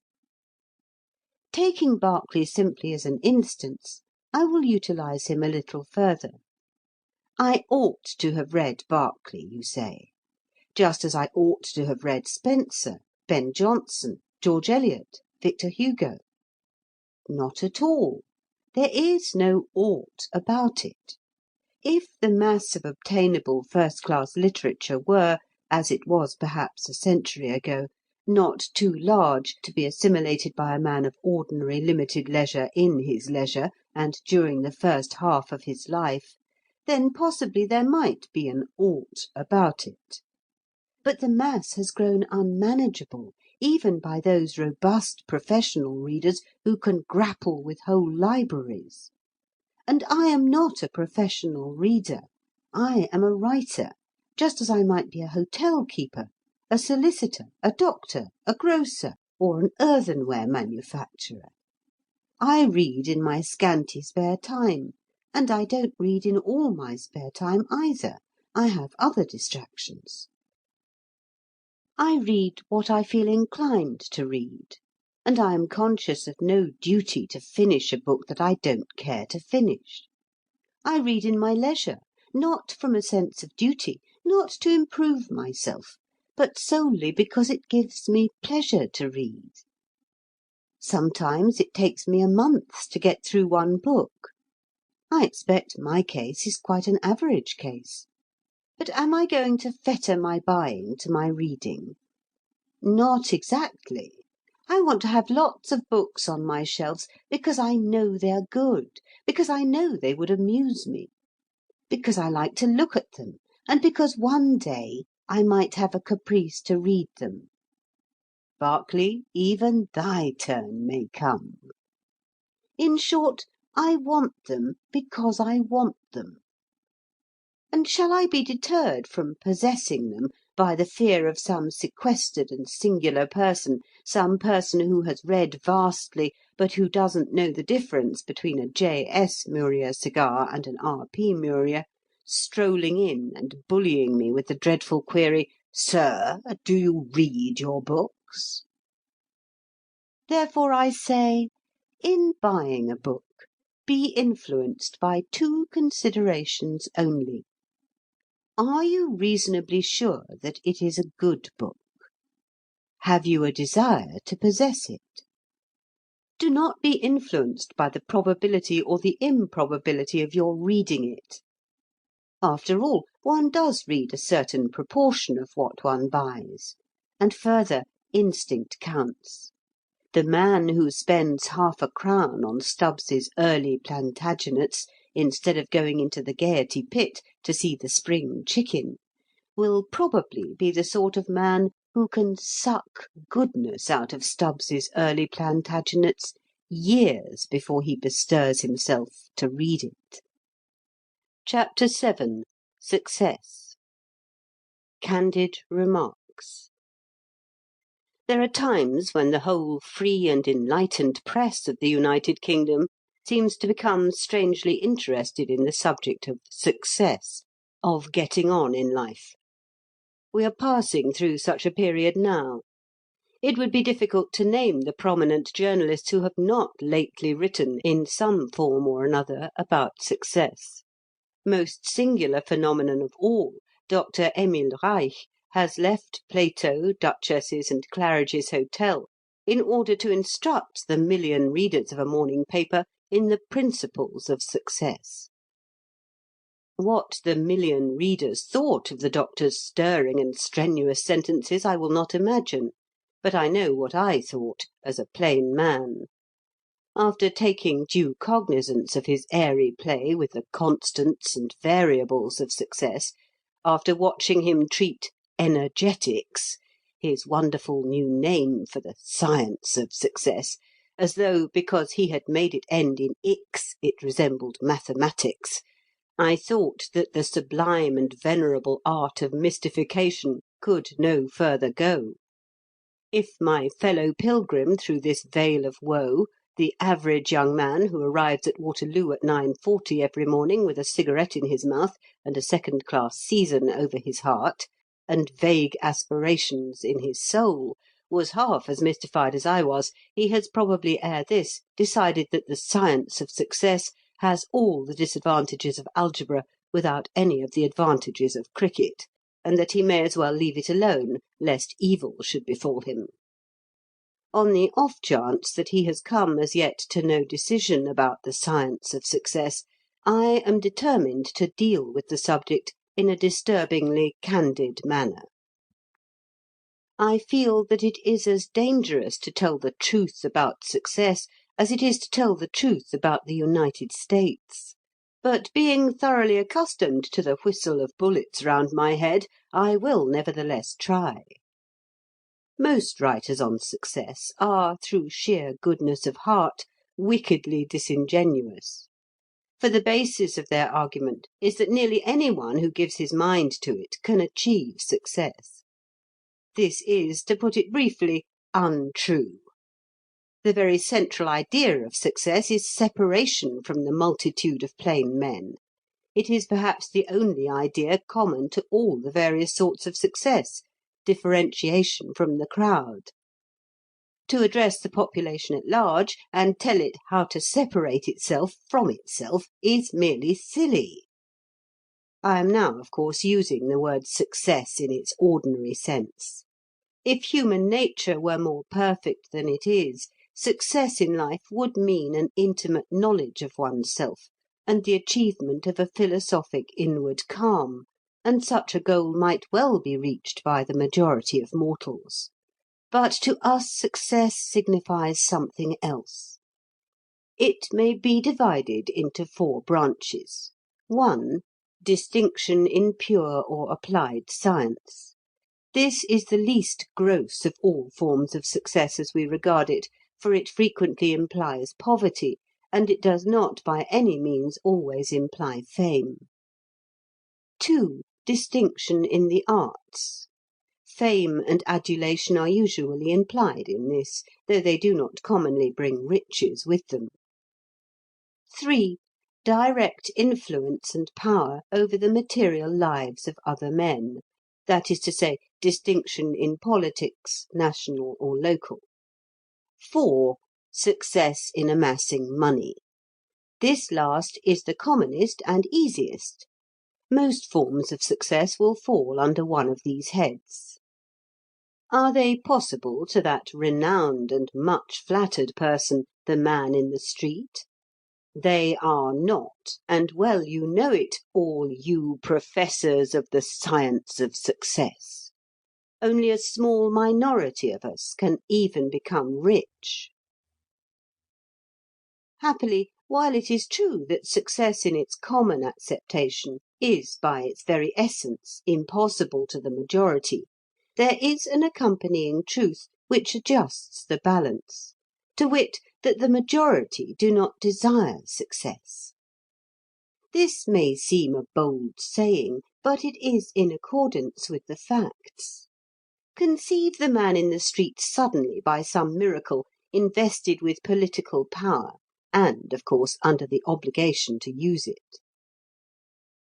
Taking Berkeley simply as an instance, I will utilize him a little further. I ought to have read Berkeley, you say, just as I ought to have read Spencer, Ben Jonson, George Eliot, Victor Hugo. Not at all. There is no ought about it. If the mass of obtainable first-class literature were, as it was perhaps a century ago, not too large to be assimilated by a man of ordinary limited leisure in his leisure and during the first half of his life, then possibly there might be an ought about it. But the mass has grown unmanageable, even by those robust professional readers who can grapple with whole libraries. And I am not a professional reader. I am a writer, just as I might be a hotel keeper, a solicitor, a doctor, a grocer, or an earthenware manufacturer. I read in my scanty spare time, and I don't read in all my spare time either. I have other distractions. I read what I feel inclined to read, and I am conscious of no duty to finish a book that I don't care to finish. I read in my leisure, not from a sense of duty, not to improve myself, but solely because it gives me pleasure to read. Sometimes it takes me a month to get through one book. I expect my case is quite an average case. But am I going to fetter my buying to my reading? Not exactly. I want to have lots of books on my shelves because I know they are good, because I know they would amuse me, because I like to look at them, and because one day I might have a caprice to read them. Berkeley, even thy turn may come. In short, I want them because I want them. And shall I be deterred from possessing them by the fear of some sequestered and singular person, some person who has read vastly, but who doesn't know the difference between a J.S. Muria cigar and an R.P. Muria, strolling in and bullying me with the dreadful query, "Sir, do you read your books?" Therefore I say, in buying a book, be influenced by 2 considerations only. Are you reasonably sure that it is a good book? Have you a desire to possess it? Do not be influenced by the probability or the improbability of your reading it. After all, one does read a certain proportion of what one buys. And further, instinct counts. The man who spends half-a-crown on Stubbs's Early Plantagenets instead of going into the Gaiety Pit to see the spring chicken will probably be the sort of man who can suck goodness out of Stubbs's Early Plantagenets years before he bestirs himself to read it. Chapter 7. Success. Candid Remarks. There are times when the whole free and enlightened press of the United Kingdom seems to become strangely interested in the subject of success, of getting on in life. We are passing through such a period now. It would be difficult to name the prominent journalists who have not lately written, in some form or another, about success. Most singular phenomenon of all, Dr. Emil Reich has left Plato, Duchesses, and Claridge's Hotel in order to instruct the million readers of a morning paper in the principles of success. What the million readers thought of the doctor's stirring and strenuous sentences I will not imagine, but I know what I thought as a plain man. After taking due cognizance of his airy play with the constants and variables of success, after watching him treat energetics, his wonderful new name for the science of success, as though because he had made it end in ix it resembled mathematics, I thought that the sublime and venerable art of mystification could no further go. If my fellow pilgrim through this vale of woe, the average young man who arrives at Waterloo at 9:40 every morning with a cigarette in his mouth and a second-class season over his heart, and vague aspirations in his soul, was half as mystified as I was, he has probably ere this decided that the science of success has all the disadvantages of algebra without any of the advantages of cricket, and that he may as well leave it alone, lest evil should befall him. On the off chance that he has come as yet to no decision about the science of success, I am determined to deal with the subject in a disturbingly candid manner. I feel that it is as dangerous to tell the truth about success as it is to tell the truth about the United States. But being thoroughly accustomed to the whistle of bullets round my head, I will nevertheless try. Most writers on success are, through sheer goodness of heart, wickedly disingenuous. For the basis of their argument is that nearly any one who gives his mind to it can achieve success. This is, to put it briefly, untrue. The very central idea of success is separation from the multitude of plain men. It is perhaps the only idea common to all the various sorts of success, differentiation from the crowd. To address the population at large and tell it how to separate itself from itself is merely silly. I am now, of course, using the word success in its ordinary sense. If human nature were more perfect than it is, success in life would mean an intimate knowledge of oneself and the achievement of a philosophic inward calm, and such a goal might well be reached by the majority of mortals. But to us success signifies something else. It may be divided into 4 branches. 1. Distinction in pure or applied science. This is the least gross of all forms of success as we regard it, for it frequently implies poverty, and it does not by any means always imply fame. 2. Distinction in the arts. Fame and adulation are usually implied in this, though they do not commonly bring riches with them. 3. Direct influence and power over the material lives of other men, that is to say, distinction in politics, national or local. 4. Success in amassing money. This last is the commonest and easiest. Most forms of success will fall under one of these heads. Are they possible to that renowned and much flattered person, the man in the street? They are not, and well you know it, all you professors of the science of success. Only a small minority of us can even become rich. Happily, while it is true that success in its common acceptation is by its very essence impossible to the majority, there is an accompanying truth which adjusts the balance, to wit, that the majority do not desire success. This may seem a bold saying, but it is in accordance with the facts. Conceive the man in the street suddenly, by some miracle, invested with political power, and, of course, under the obligation to use it.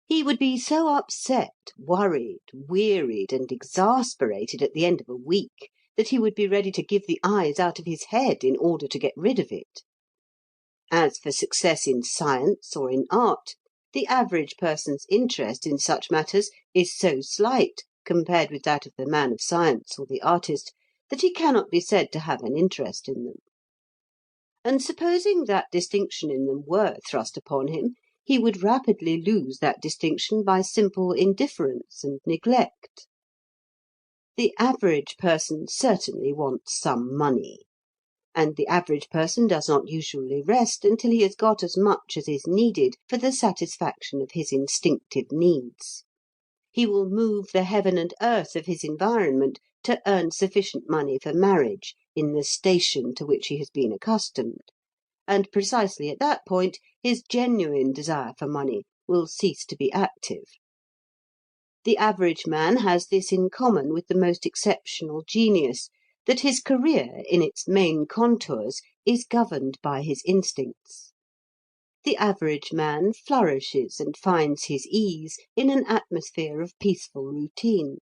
He would be so upset, worried, wearied, and exasperated at the end of a week that he would be ready to give the eyes out of his head in order to get rid of it. As for success in science or in art, the average person's interest in such matters is so slight compared with that of the man of science or the artist, that he cannot be said to have an interest in them. And supposing that distinction in them were thrust upon him, he would rapidly lose that distinction by simple indifference and neglect. The average person certainly wants some money, and the average person does not usually rest until he has got as much as is needed for the satisfaction of his instinctive needs. He will move the heaven and earth of his environment to earn sufficient money for marriage in the station to which he has been accustomed, and precisely at that point his genuine desire for money will cease to be active. The average man has this in common with the most exceptional genius, that his career, in its main contours, is governed by his instincts. The average man flourishes and finds his ease in an atmosphere of peaceful routine.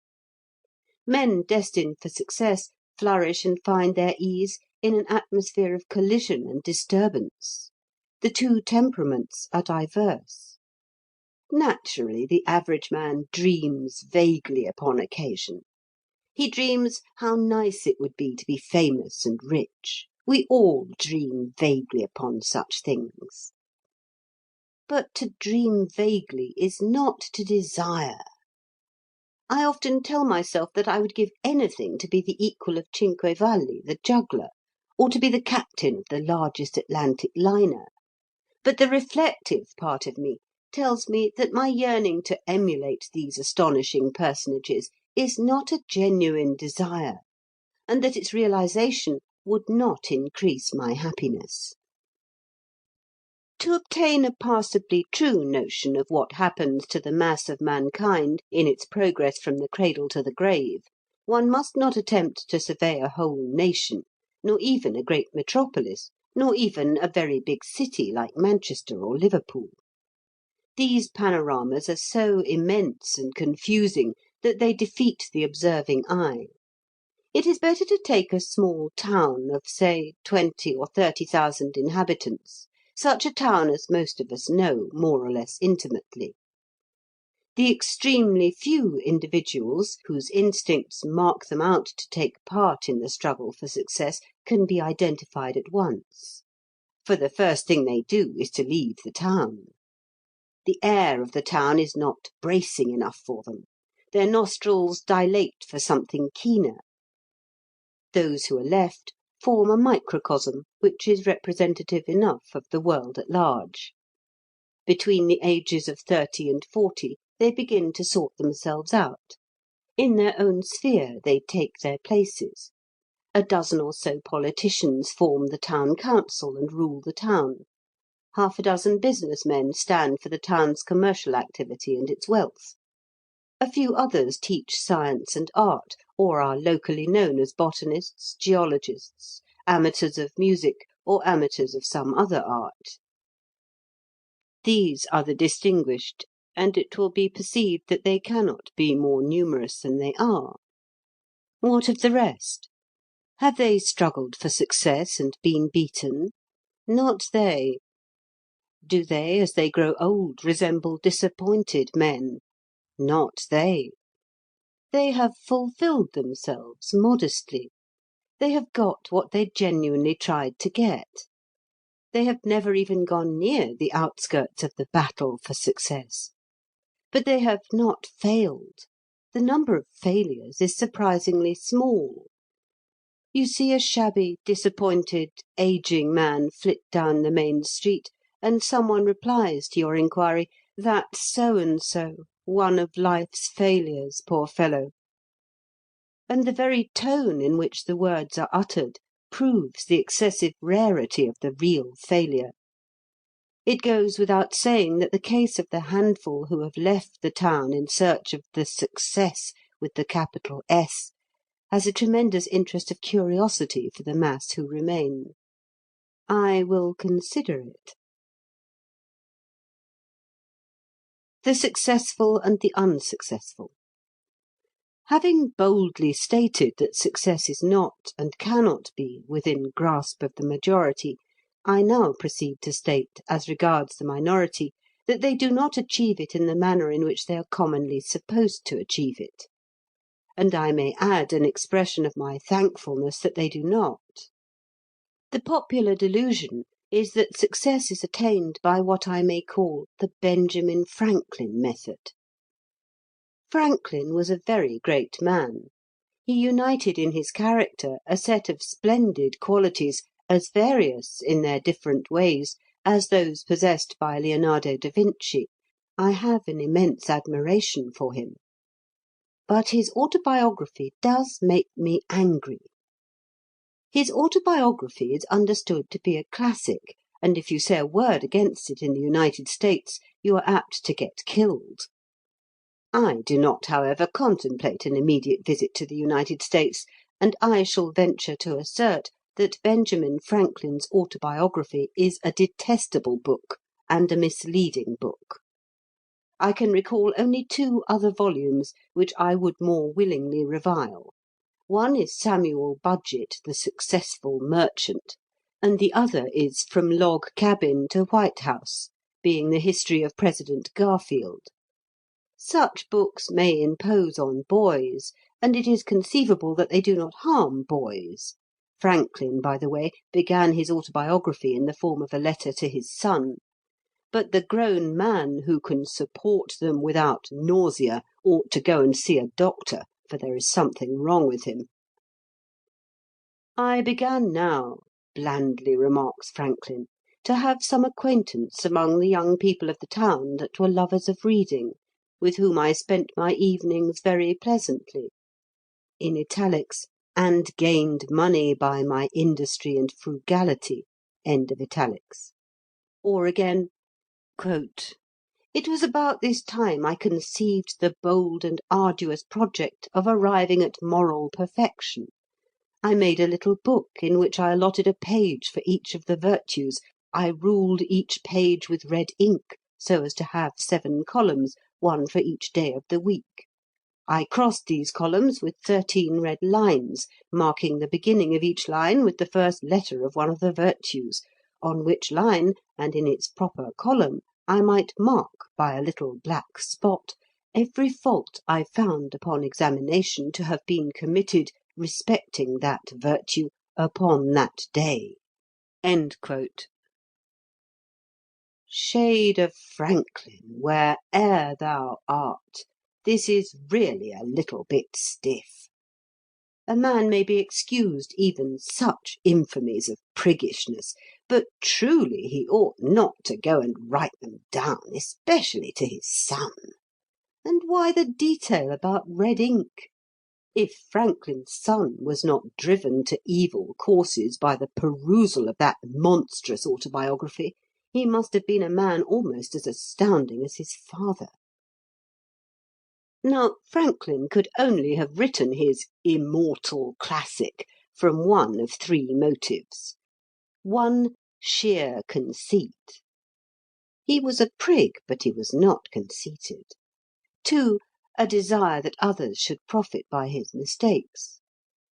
Men destined for success flourish and find their ease in an atmosphere of collision and disturbance. The two temperaments are diverse. Naturally, the average man dreams vaguely upon occasion. He dreams how nice it would be to be famous and rich. We all dream vaguely upon such things. But to dream vaguely is not to desire. I often tell myself that I would give anything to be the equal of Cinquevalli, the juggler, or to be the captain of the largest Atlantic liner. But the reflective part of me tells me that my yearning to emulate these astonishing personages is not a genuine desire, and that its realization would not increase my happiness. To obtain a passably true notion of what happens to the mass of mankind in its progress from the cradle to the grave, one must not attempt to survey a whole nation, nor even a great metropolis, nor even a very big city like Manchester or Liverpool. These panoramas are so immense and confusing that they defeat the observing eye. It is better to take a small town of, say, 20 or 30,000 inhabitants, such a town as most of us know more or less intimately. The extremely few individuals whose instincts mark them out to take part in the struggle for success can be identified at once. For the first thing they do is to leave the town. The air of the town is not bracing enough for them. Their nostrils dilate for something keener. Those who are left form a microcosm which is representative enough of the world at large. Between the ages of 30 and 40 they begin to sort themselves out. In their own sphere they take their places. A dozen or so politicians form the town council and rule the town. Half a dozen business men stand for the town's commercial activity and its wealth. A few others teach science and art, or are locally known as botanists, geologists, amateurs of music, or amateurs of some other art. These are the distinguished, and it will be perceived that they cannot be more numerous than they are. What of the rest? Have they struggled for success and been beaten? Not they. Do they, as they grow old, resemble disappointed men? Not they. They have fulfilled themselves modestly. They have got what they genuinely tried to get. They have never even gone near the outskirts of the battle for success. But they have not failed. The number of failures is surprisingly small. You see a shabby, disappointed, ageing man flit down the main street, and someone replies to your inquiry, "That's so-and-so, one of life's failures, poor fellow." And the very tone in which the words are uttered proves the excessive rarity of the real failure. It goes without saying that the case of the handful who have left the town in search of the success with the capital S has a tremendous interest of curiosity for the mass who remain. I will consider it. The successful and the unsuccessful. Having boldly stated that success is not, and cannot be, within grasp of the majority, I now proceed to state, as regards the minority, that they do not achieve it in the manner in which they are commonly supposed to achieve it. And I may add an expression of my thankfulness that they do not. The popular delusion is that success is attained by what I may call the Benjamin Franklin method. Franklin was a very great man. He united in his character a set of splendid qualities, as various, in their different ways, as those possessed by Leonardo da Vinci. I have an immense admiration for him. But his autobiography does make me angry. His autobiography is understood to be a classic, and if you say a word against it in the United States, you are apt to get killed. I do not, however, contemplate an immediate visit to the United States, and I shall venture to assert that Benjamin Franklin's autobiography is a detestable book, and a misleading book. I can recall only two other volumes which I would more willingly revile. One is Samuel Budgett, the Successful Merchant, and the other is From Log Cabin to White House, being the history of President Garfield. Such books may impose on boys, and it is conceivable that they do not harm boys. Franklin, by the way, began his autobiography in the form of a letter to his son. But the grown man who can support them without nausea ought to go and see a doctor, for there is something wrong with him. I began now, blandly remarks Franklin, to have some acquaintance among the young people of the town that were lovers of reading, with whom I spent my evenings very pleasantly, in italics, and gained money by my industry and frugality, end of italics. Or again, quote, "It was about this time I conceived the bold and arduous project of arriving at moral perfection. I made a little book in which I allotted a page for each of the virtues. I ruled each page with red ink, so as to have 7 columns, one for each day of the week. I crossed these columns with 13 red lines, marking the beginning of each line with the first letter of one of the virtues, on which line, and in its proper column, I might mark by a little black spot every fault I found upon examination to have been committed respecting that virtue upon that day." End quote. Shade of Franklin, where'er thou art, this is really a little bit stiff. A man may be excused even such infamies of priggishness, but truly he ought not to go and write them down, especially to his son. And why the detail about red ink? If Franklin's son was not driven to evil courses by the perusal of that monstrous autobiography, he must have been a man almost as astounding as his father. Now, Franklin could only have written his immortal classic from one of 3 motives. 1, sheer conceit. He was a prig, but he was not conceited. 2, a desire that others should profit by his mistakes.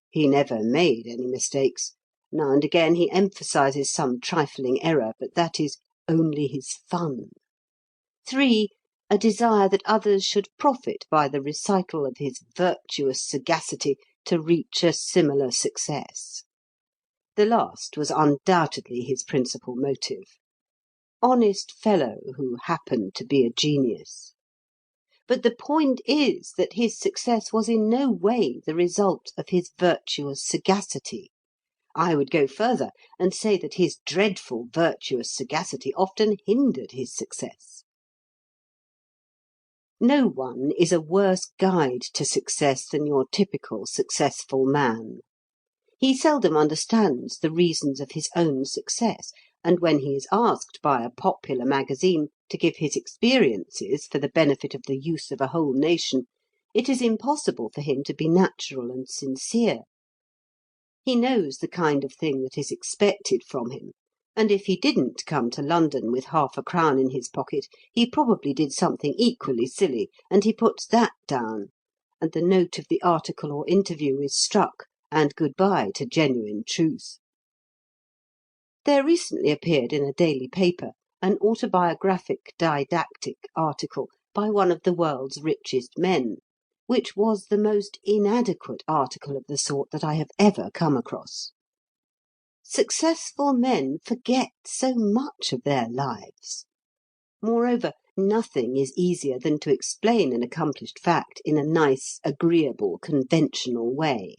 He never made any mistakes. Now and again he emphasizes some trifling error, but that is only his fun. 3, a desire that others should profit by the recital of his virtuous sagacity to reach a similar success. The last was undoubtedly his principal motive. Honest fellow who happened to be a genius. But the point is that his success was in no way the result of his virtuous sagacity. I would go further and say that his dreadful virtuous sagacity often hindered his success. No one is a worse guide to success than your typical successful man. He seldom understands the reasons of his own success, and when he is asked by a popular magazine to give his experiences for the benefit of the youth of a whole nation, it is impossible for him to be natural and sincere. He knows the kind of thing that is expected from him, And if he didn't come to London with half a crown in his pocket, he probably did something equally silly, and he puts that down, and the note of the article or interview is struck, and good-bye to genuine truth. There recently appeared in a daily paper an autobiographic didactic article by one of the world's richest men, which was the most inadequate article of the sort that I have ever come across. Successful men forget so much of their lives. Moreover, nothing is easier than to explain an accomplished fact in a nice, agreeable, conventional way.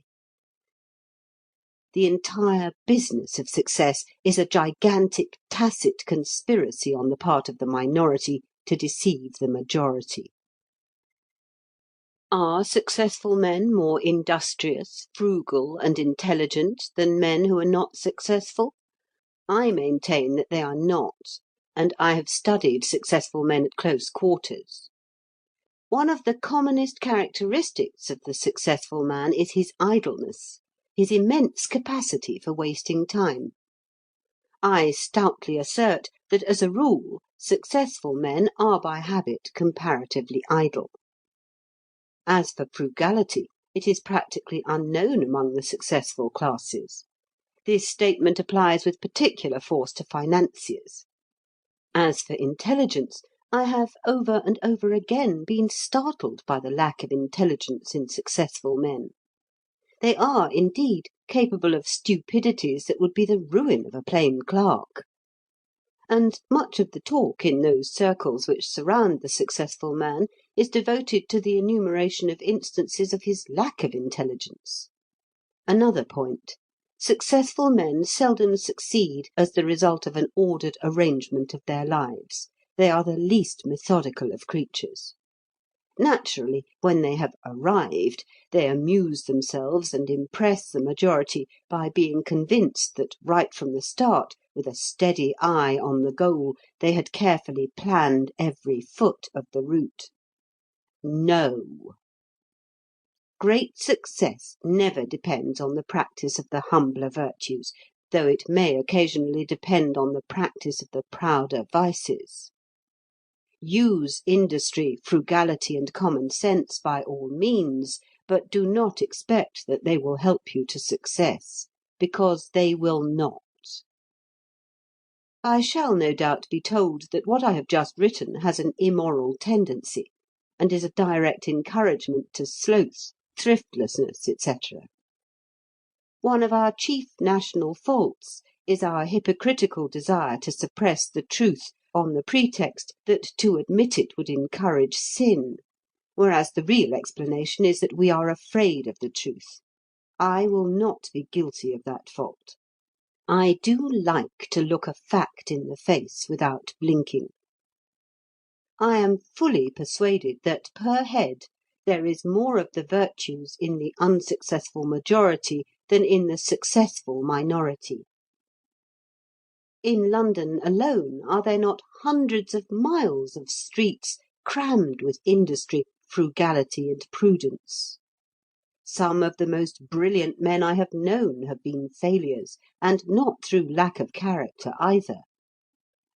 The entire business of success is a gigantic tacit conspiracy on the part of the minority to deceive the majority. Are successful men more industrious, frugal, and intelligent than men who are not successful? I maintain that they are not, and I have studied successful men at close quarters. One of the commonest characteristics of the successful man is his idleness, his immense capacity for wasting time. I stoutly assert that, as a rule, successful men are by habit comparatively idle. As for frugality, it is practically unknown among the successful classes. This statement applies with particular force to financiers. As for intelligence, I have over and over again been startled by the lack of intelligence in successful men. They are, indeed, capable of stupidities that would be the ruin of a plain clerk. And much of the talk in those circles which surround the successful man is devoted to the enumeration of instances of his lack of intelligence. Another point. Successful men seldom succeed as the result of an ordered arrangement of their lives. They are the least methodical of creatures. Naturally, when they have arrived, they amuse themselves and impress the majority by being convinced that right from the start, with a steady eye on the goal, they had carefully planned every foot of the route. No! Great success never depends on the practice of the humbler virtues, though it may occasionally depend on the practice of the prouder vices. Use industry, frugality, and common sense by all means, but do not expect that they will help you to success, because they will not. I shall no doubt be told that what I have just written has an immoral tendency, and is a direct encouragement to sloth, thriftlessness, etc. One of our chief national faults is our hypocritical desire to suppress the truth on the pretext that to admit it would encourage sin, whereas the real explanation is that we are afraid of the truth. I will not be guilty of that fault. I do like to look a fact in the face without blinking. I am fully persuaded that, per head, there is more of the virtues in the unsuccessful majority than in the successful minority. In London alone are there not hundreds of miles of streets crammed with industry, frugality, and prudence? Some of the most brilliant men I have known have been failures, and not through lack of character either.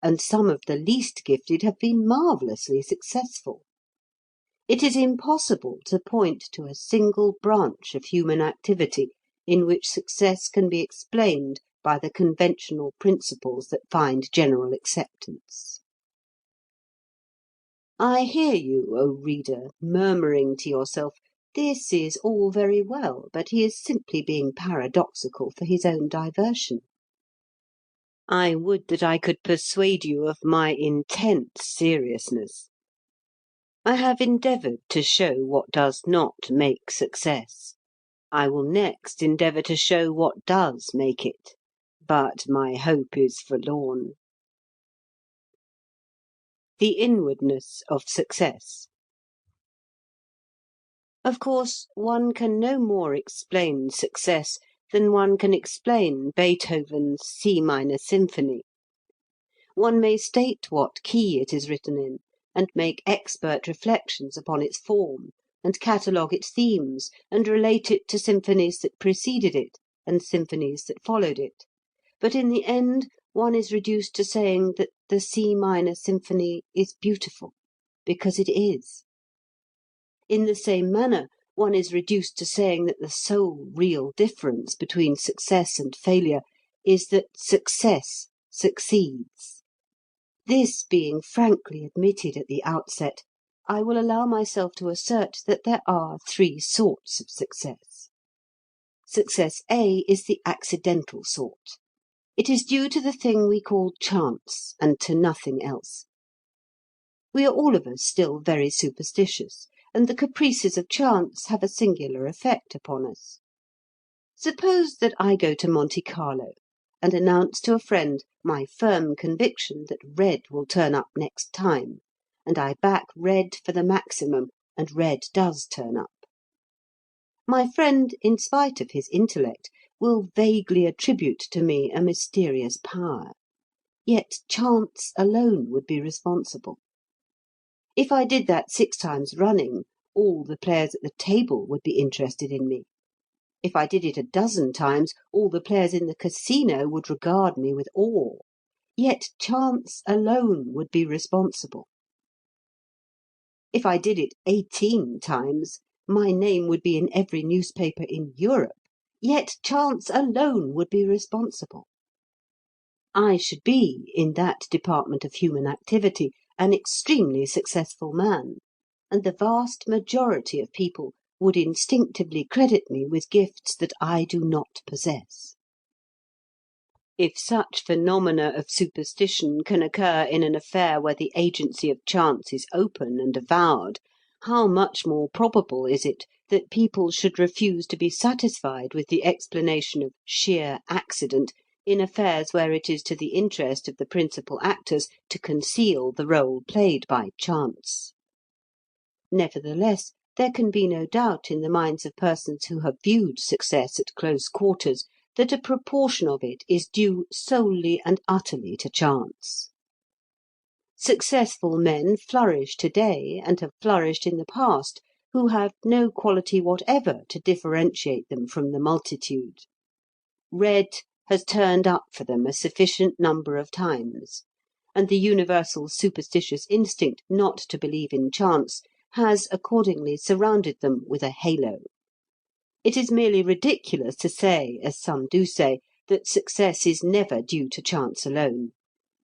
And some of the least gifted have been marvellously successful. It is impossible to point to a single branch of human activity in which success can be explained by the conventional principles that find general acceptance. I hear you, O reader, murmuring to yourself, "This is all very well, but he is simply being paradoxical for his own diversion." I would that I could persuade you of my intense seriousness. I have endeavoured to show what does not make success. I will next endeavour to show what does make it. But my hope is forlorn. The inwardness of success. Of course, one can no more explain success than one can explain Beethoven's C minor symphony. One may state what key it is written in, and make expert reflections upon its form, and catalogue its themes, and relate it to symphonies that preceded it, and symphonies that followed it. But in the end one is reduced to saying that the C minor symphony is beautiful, because it is. In the same manner, one is reduced to saying that the sole real difference between success and failure is that success succeeds. This being frankly admitted at the outset, I will allow myself to assert that there are three sorts of success. Success A is the accidental sort. It is due to the thing we call chance, and to nothing else. We are all of us still very superstitious, and the caprices of chance have a singular effect upon us. Suppose that I go to Monte Carlo, and announce to a friend my firm conviction that red will turn up next time, and I back red for the maximum, and red does turn up. My friend, in spite of his intellect, will vaguely attribute to me a mysterious power. Yet chance alone would be responsible. If I did that 6 times running, all the players at the table would be interested in me. If I did it a dozen times, all the players in the casino would regard me with awe. Yet chance alone would be responsible. If I did it 18 times, my name would be in every newspaper in Europe, yet chance alone would be responsible. I should be, in that department of human activity, an extremely successful man, and the vast majority of people would instinctively credit me with gifts that I do not possess. If such phenomena of superstition can occur in an affair where the agency of chance is open and avowed, how much more probable is it that people should refuse to be satisfied with the explanation of sheer accident in affairs where it is to the interest of the principal actors to conceal the role played by chance. Nevertheless, there can be no doubt in the minds of persons who have viewed success at close quarters that a proportion of it is due solely and utterly to chance. Successful men flourish today, and have flourished in the past, who have no quality whatever to differentiate them from the multitude. Red has turned up for them a sufficient number of times, and the universal superstitious instinct not to believe in chance has accordingly surrounded them with a halo. It is merely ridiculous to say, as some do say, that success is never due to chance alone,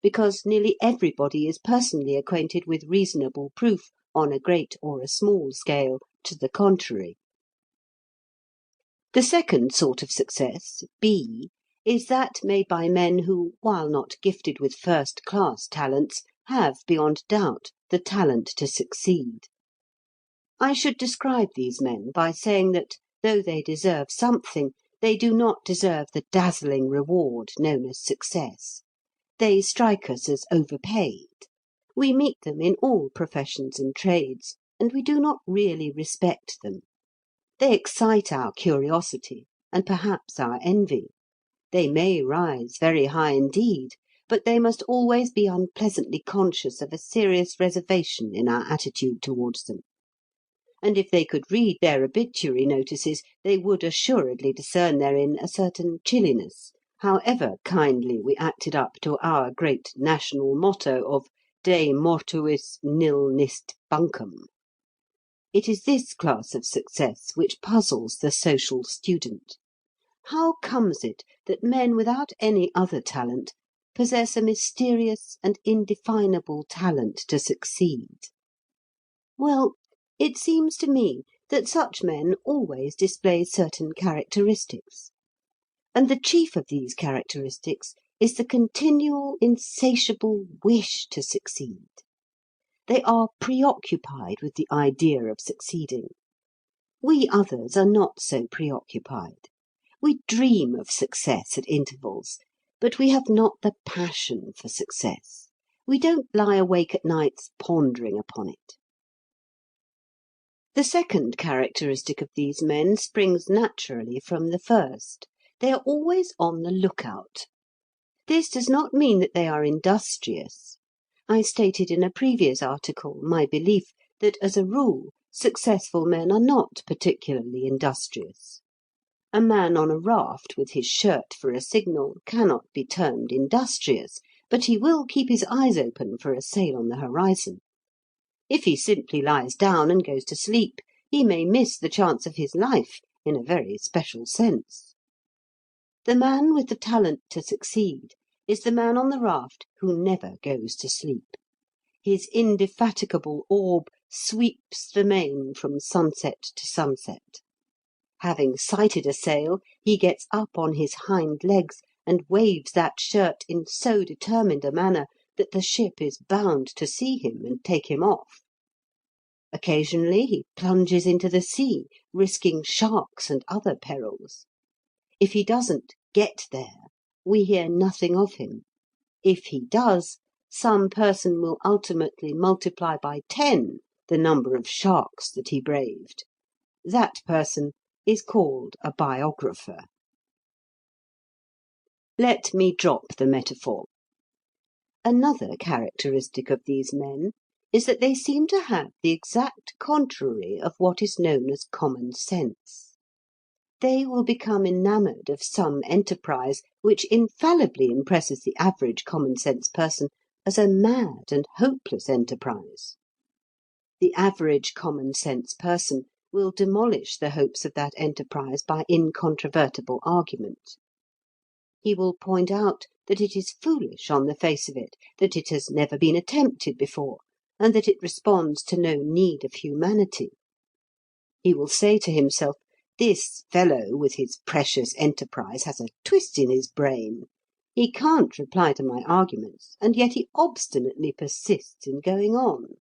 because nearly everybody is personally acquainted with reasonable proof, on a great or a small scale, to the contrary. The second sort of success, B, is that made by men who, while not gifted with first-class talents, have, beyond doubt, the talent to succeed. I should describe these men by saying that, though they deserve something, they do not deserve the dazzling reward known as success. They strike us as overpaid. We meet them in all professions and trades, and we do not really respect them. They excite our curiosity, and perhaps our envy. They may rise very high indeed, but they must always be unpleasantly conscious of a serious reservation in our attitude towards them. And if they could read their obituary notices, they would assuredly discern therein a certain chilliness, however kindly we acted up to our great national motto of De mortuis nil nist bunkum. It is this class of success which puzzles the social student. How comes it that men without any other talent possess a mysterious and indefinable talent to succeed? Well, it seems to me that such men always display certain characteristics. And the chief of these characteristics is the continual, insatiable wish to succeed. They are preoccupied with the idea of succeeding. We others are not so preoccupied. We dream of success at intervals, but we have not the passion for success. We don't lie awake at nights pondering upon it. The second characteristic of these men springs naturally from the first. They are always on the lookout. This does not mean that they are industrious. I stated in a previous article my belief that, as a rule, successful men are not particularly industrious. A man on a raft with his shirt for a signal cannot be termed industrious, but he will keep his eyes open for a sail on the horizon. If he simply lies down and goes to sleep, he may miss the chance of his life in a very special sense. The man with the talent to succeed is the man on the raft who never goes to sleep. His indefatigable orb sweeps the main from sunset to sunset. Having sighted a sail, he gets up on his hind legs and waves that shirt in so determined a manner that the ship is bound to see him and take him off. Occasionally he plunges into the sea, risking sharks and other perils. If he doesn't get there, we hear nothing of him. If he does, some person will ultimately multiply by 10 the number of sharks that he braved. That person is called a biographer. Let me drop the metaphor. Another characteristic of these men is that they seem to have the exact contrary of what is known as common sense. They will become enamoured of some enterprise which infallibly impresses the average common-sense person as a mad and hopeless enterprise. The average common-sense person will demolish the hopes of that enterprise by incontrovertible argument. He will point out that it is foolish on the face of it, that it has never been attempted before, and that it responds to no need of humanity. He will say to himself, "This fellow with his precious enterprise has a twist in his brain. He can't reply to my arguments, and yet he obstinately persists in going on."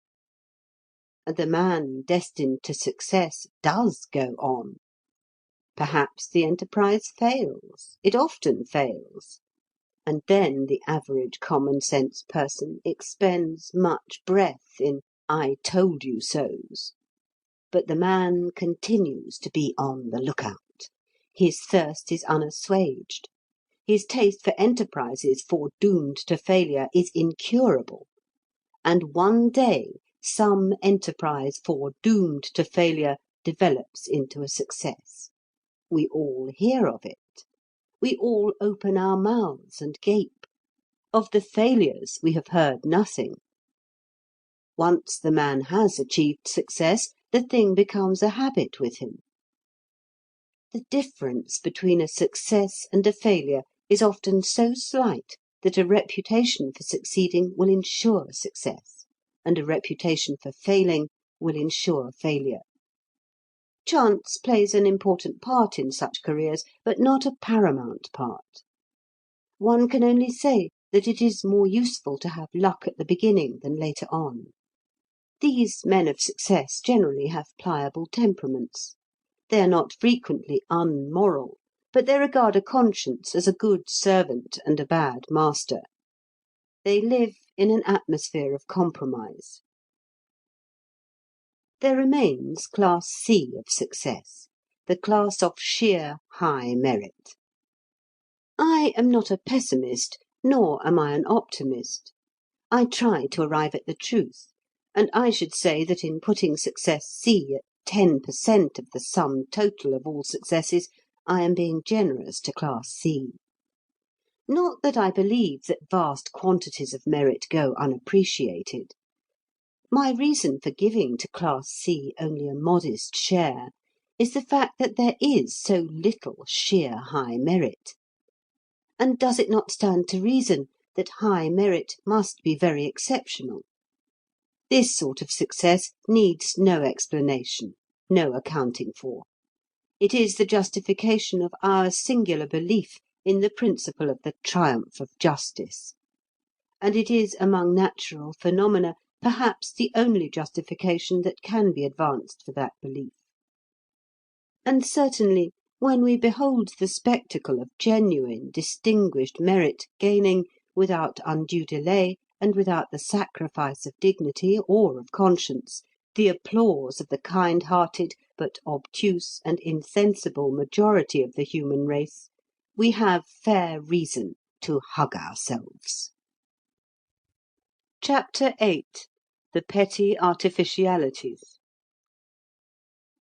And the man destined to success does go on. Perhaps the enterprise fails. It often fails. And then the average common-sense person expends much breath in "I told you so's." But the man continues to be on the lookout. His thirst is unassuaged. His taste for enterprises foredoomed to failure is incurable. And one day some enterprise foredoomed to failure develops into a success. We all hear of it. We all open our mouths and gape. Of the failures we have heard nothing. Once the man has achieved success, the thing becomes a habit with him. The difference between a success and a failure is often so slight that a reputation for succeeding will ensure success, and a reputation for failing will ensure failure. Chance plays an important part in such careers, but not a paramount part. One can only say that it is more useful to have luck at the beginning than later on. These men of success generally have pliable temperaments. They are not frequently unmoral, but they regard a conscience as a good servant and a bad master. They live in an atmosphere of compromise. There remains class C of success, the class of sheer high merit. I am not a pessimist, nor am I an optimist. I try to arrive at the truth. And I should say that in putting success C at 10% of the sum total of all successes, I am being generous to class C. Not that I believe that vast quantities of merit go unappreciated. My reason for giving to class C only a modest share is the fact that there is so little sheer high merit. And does it not stand to reason that high merit must be very exceptional? This sort of success needs no explanation, no accounting for. It is the justification of our singular belief in the principle of the triumph of justice. And it is among natural phenomena perhaps the only justification that can be advanced for that belief. And certainly, when we behold the spectacle of genuine, distinguished merit gaining, without undue delay, and without the sacrifice of dignity or of conscience, the applause of the kind-hearted but obtuse and insensible majority of the human race, we have fair reason to hug ourselves. Chapter 8. The Petty Artificialities.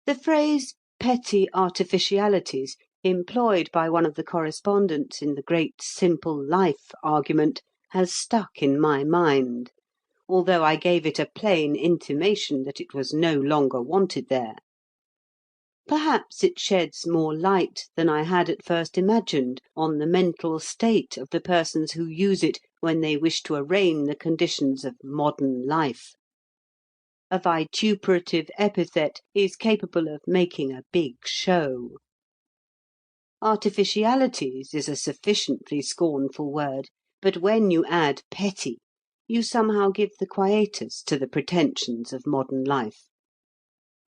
The phrase petty artificialities employed by one of the correspondents in the great simple life argument, has stuck in my mind, although I gave it a plain intimation that it was no longer wanted there. Perhaps it sheds more light than I had at first imagined on the mental state of the persons who use it when they wish to arraign the conditions of modern life. A vituperative epithet is capable of making a big show. Artificialities is a sufficiently scornful word, but when you add petty, you somehow give the quietus to the pretensions of modern life.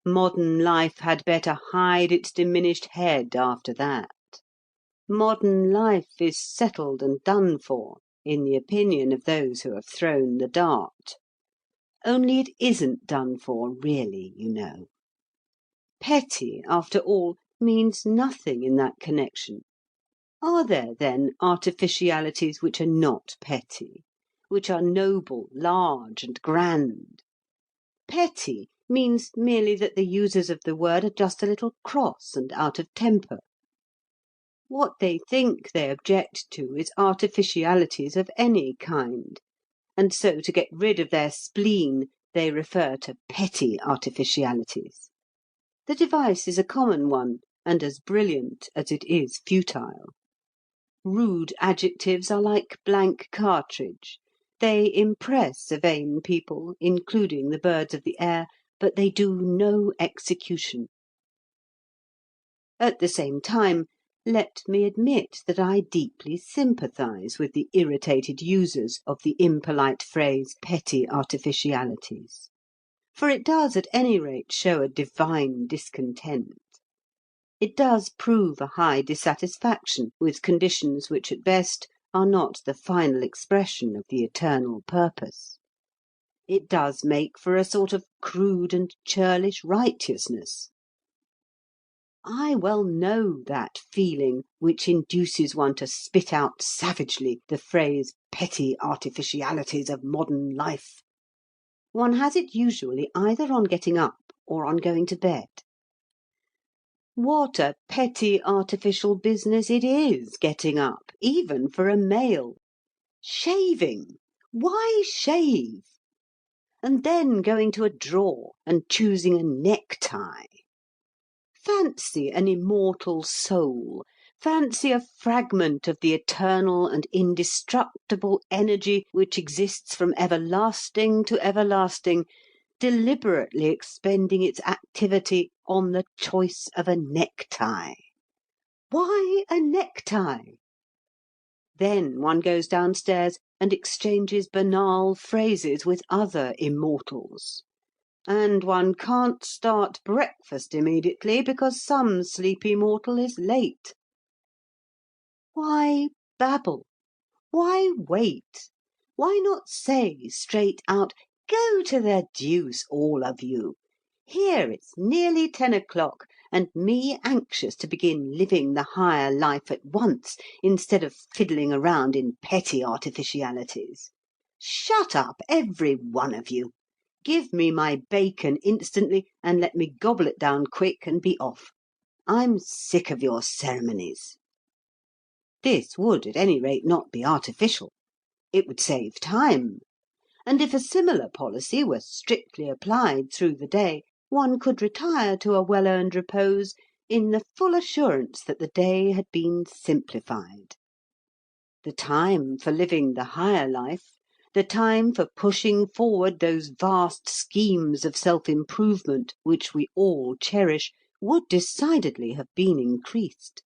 Modern life had better hide its diminished head after that. Modern life is settled and done for, in the opinion of those who have thrown the dart. Only it isn't done for really, you know. Petty, after all, means nothing in that connection. Are there, then, artificialities which are not petty, which are noble, large, and grand? Petty means merely that the users of the word are just a little cross and out of temper. What they think they object to is artificialities of any kind, and so to get rid of their spleen they refer to petty artificialities. The device is a common one, and as brilliant as it is futile. Rude adjectives are like blank cartridge. They impress a vain people, including the birds of the air, but they do no execution. At the same time, let me admit that I deeply sympathise with the irritated users of the impolite phrase petty artificialities, for it does at any rate show a divine discontent. It does prove a high dissatisfaction with conditions which at best are not the final expression of the eternal purpose. It does make for a sort of crude and churlish righteousness. I well know that feeling which induces one to spit out savagely the phrase petty artificialities of modern life. One has it usually either on getting up or on going to bed. What a petty artificial business it is getting up, even for a male. Shaving! Why shave? And then going to a drawer and choosing a necktie. Fancy an immortal soul, fancy a fragment of the eternal and indestructible energy which exists from everlasting to everlasting, deliberately expending its activity on the choice of a necktie. Why a necktie? Then one goes downstairs and exchanges banal phrases with other immortals. And one can't start breakfast immediately because some sleepy mortal is late. Why babble? Why wait? Why not say straight out, "Go to the deuce, all of you. Here it's nearly 10 o'clock, and me anxious to begin living the higher life at once, instead of fiddling around in petty artificialities. Shut up, every one of you. Give me my bacon instantly, and let me gobble it down quick and be off. I'm sick of your ceremonies." This would, at any rate, not be artificial. It would save time. And if a similar policy were strictly applied through the day, one could retire to a well-earned repose in the full assurance that the day had been simplified. The time for living the higher life, the time for pushing forward those vast schemes of self-improvement which we all cherish, would decidedly have been increased.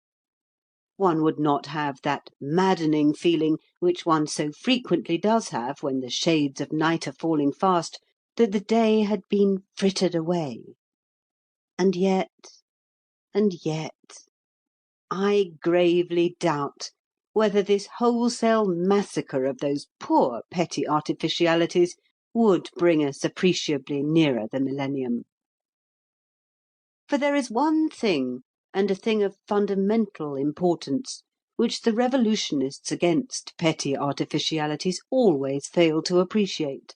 One would not have that maddening feeling which one so frequently does have when the shades of night are falling fast, that the day had been frittered away. And yet, I gravely doubt whether this wholesale massacre of those poor petty artificialities would bring us appreciably nearer the millennium. For there is one thing, and a thing of fundamental importance, which the revolutionists against petty artificialities always fail to appreciate,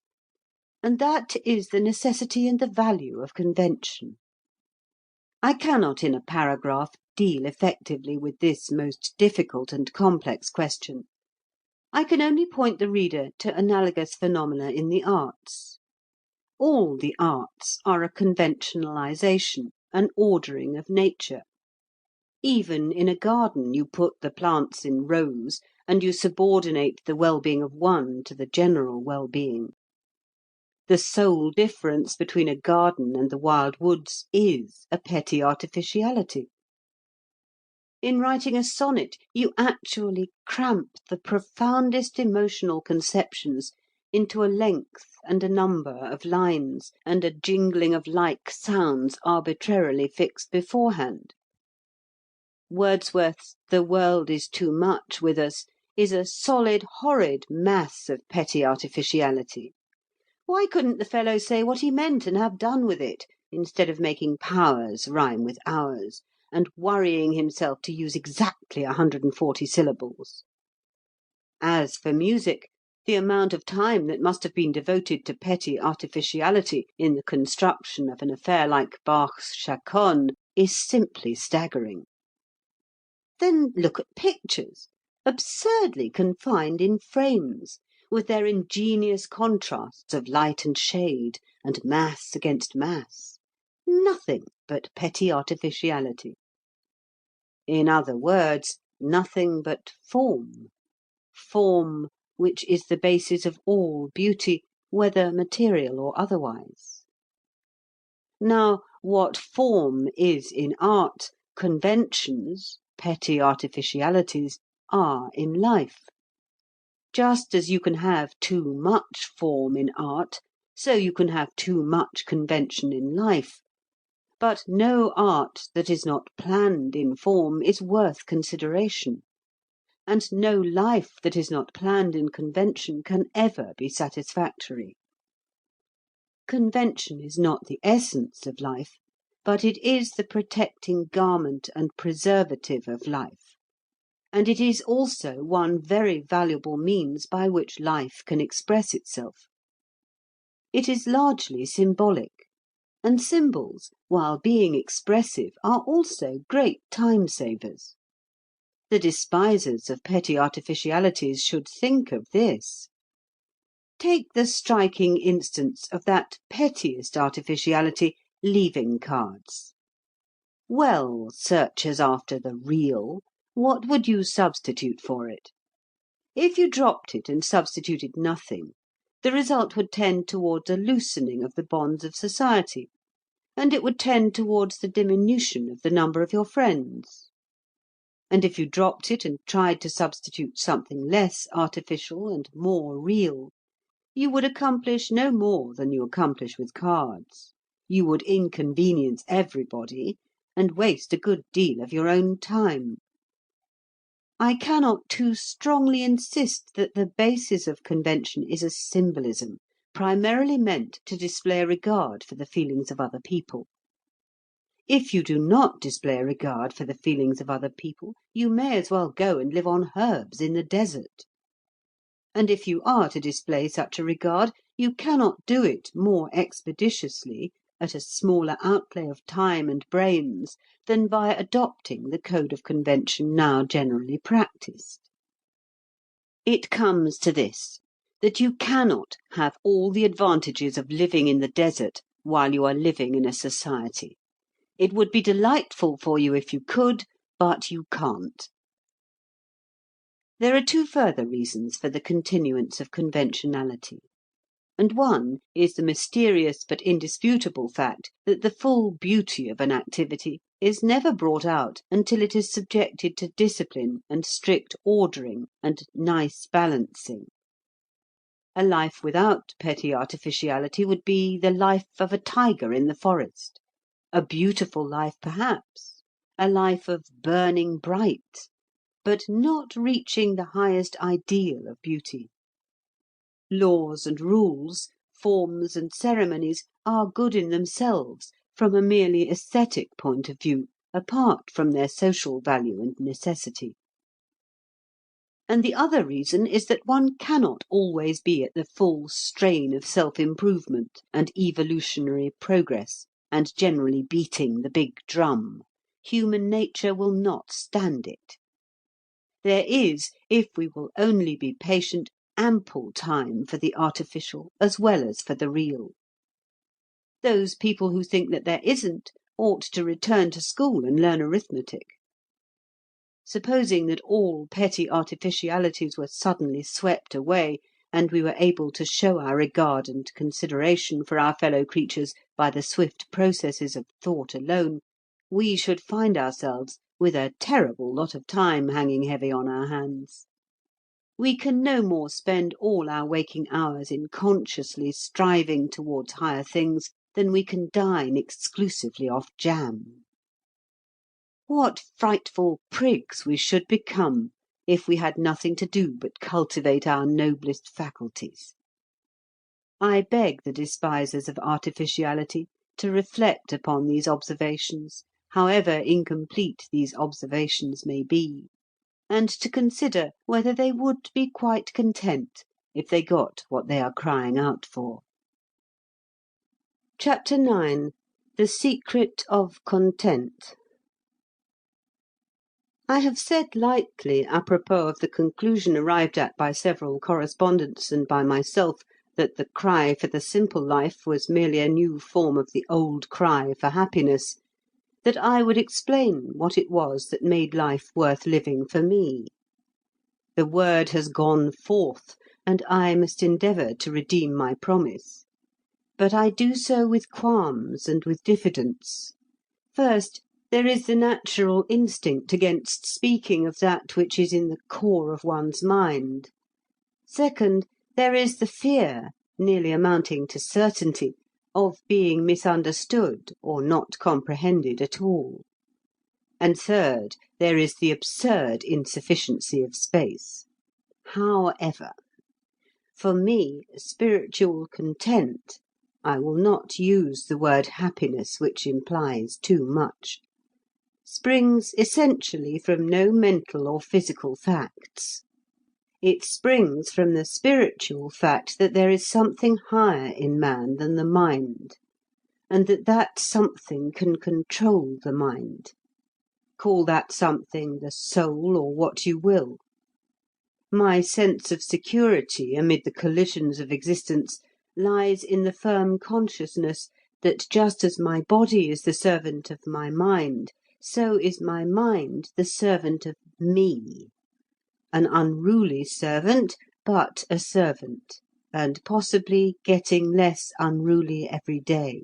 and that is the necessity and the value of convention. I cannot in a paragraph deal effectively with this most difficult and complex question. I can only point the reader to analogous phenomena in the arts. All the arts are a conventionalization, an ordering of nature. Even in a garden you put the plants in rows, and you subordinate the well-being of one to the general well-being. The sole difference between a garden and the wild woods is a petty artificiality. In writing a sonnet, you actually cramp the profoundest emotional conceptions into a length and a number of lines, and a jingling of like sounds arbitrarily fixed beforehand. Wordsworth's "The world is too much with us" is a solid, horrid mass of petty artificiality. Why couldn't the fellow say what he meant and have done with it, instead of making powers rhyme with hours, and worrying himself to use exactly 140 syllables? As for music, the amount of time that must have been devoted to petty artificiality in the construction of an affair like Bach's Chaconne is simply staggering. Then look at pictures, absurdly confined in frames, with their ingenious contrasts of light and shade, and mass against mass. Nothing but petty artificiality. In other words, nothing but form. Form, which is the basis of all beauty, whether material or otherwise. Now, what form is in art, conventions, petty artificialities, are in life. Just as you can have too much form in art, so you can have too much convention in life. But no art that is not planned in form is worth consideration, and no life that is not planned in convention can ever be satisfactory. Convention is not the essence of life, but it is the protecting garment and preservative of life, and it is also one very valuable means by which life can express itself. It is largely symbolic, and symbols, while being expressive, are also great time-savers. The despisers of petty artificialities should think of this. Take the striking instance of that pettiest artificiality, leaving cards. Well, searchers after the real, what would you substitute for it? If you dropped it and substituted nothing, the result would tend towards a loosening of the bonds of society, and it would tend towards the diminution of the number of your friends. And if you dropped it and tried to substitute something less artificial and more real, you would accomplish no more than you accomplish with cards. You would inconvenience everybody, and waste a good deal of your own time. I cannot too strongly insist that the basis of convention is a symbolism, primarily meant to display a regard for the feelings of other people. If you do not display a regard for the feelings of other people, you may as well go and live on herbs in the desert. And if you are to display such a regard, you cannot do it more expeditiously, at a smaller outlay of time and brains, than by adopting the code of convention now generally practised. It comes to this, that you cannot have all the advantages of living in the desert while you are living in a society. It would be delightful for you if you could, but you can't. There are two further reasons for the continuance of conventionality, and one is the mysterious but indisputable fact that the full beauty of an activity is never brought out until it is subjected to discipline and strict ordering and nice balancing. A life without petty artificiality would be the life of a tiger in the forest, a beautiful life perhaps, a life of burning bright, but not reaching the highest ideal of beauty. Laws and rules, forms and ceremonies are good in themselves from a merely aesthetic point of view, apart from their social value and necessity. And the other reason is that one cannot always be at the full strain of self-improvement and evolutionary progress, and generally beating the big drum, human nature will not stand it. There is, if we will only be patient, ample time for the artificial as well as for the real. Those people who think that there isn't ought to return to school and learn arithmetic. Supposing that all petty artificialities were suddenly swept away, and we were able to show our regard and consideration for our fellow creatures by the swift processes of thought alone, we should find ourselves with a terrible lot of time hanging heavy on our hands. We can no more spend all our waking hours in consciously striving towards higher things than we can dine exclusively off jam. What frightful prigs we should become if we had nothing to do but cultivate our noblest faculties! I beg the despisers of artificiality to reflect upon these observations, however incomplete these observations may be, and to consider whether they would be quite content if they got what they are crying out for. Chapter 9. The Secret of Content. I have said lightly, apropos of the conclusion arrived at by several correspondents and by myself, that the cry for the simple life was merely a new form of the old cry for happiness, that I would explain what it was that made life worth living for me. The word has gone forth, and I must endeavour to redeem my promise. But I do so with qualms and with diffidence. First, there is the natural instinct against speaking of that which is in the core of one's mind. Second, there is the fear, nearly amounting to certainty, of being misunderstood or not comprehended at all. And third, there is the absurd insufficiency of space. However, for me, spiritual content, I will not use the word happiness, which implies too much, springs essentially from no mental or physical facts. It springs from the spiritual fact that there is something higher in man than the mind, and that that something can control the mind. Call that something the soul or what you will. My sense of security amid the collisions of existence lies in the firm consciousness that just as my body is the servant of my mind, so is my mind the servant of me. An unruly servant, but a servant, and possibly getting less unruly every day.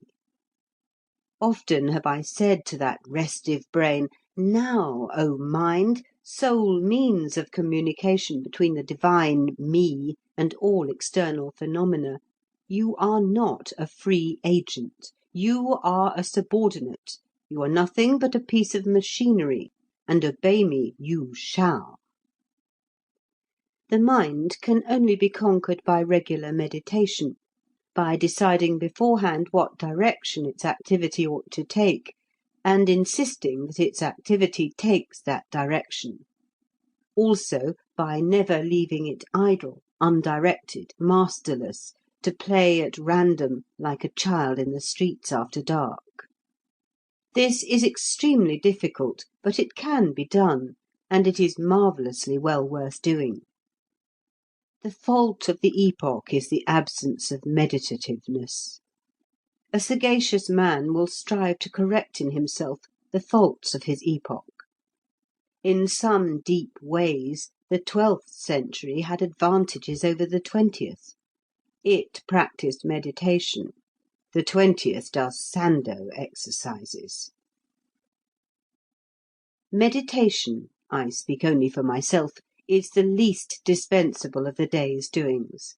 Often have I said to that restive brain, "Now, O mind, sole means of communication between the divine me and all external phenomena, you are not a free agent. You are a subordinate. You are nothing but a piece of machinery, and obey me you shall." The mind can only be conquered by regular meditation, by deciding beforehand what direction its activity ought to take, and insisting that its activity takes that direction; also by never leaving it idle, undirected, masterless, to play at random like a child in the streets after dark. This is extremely difficult, but it can be done, and it is marvellously well worth doing. The fault of the epoch is the absence of meditativeness. A sagacious man will strive to correct in himself the faults of his epoch. In some deep ways, the 12th century had advantages over the 20th. It practised meditation. The 20th does Sandow exercises. Meditation, I speak only for myself, is the least dispensable of the day's doings.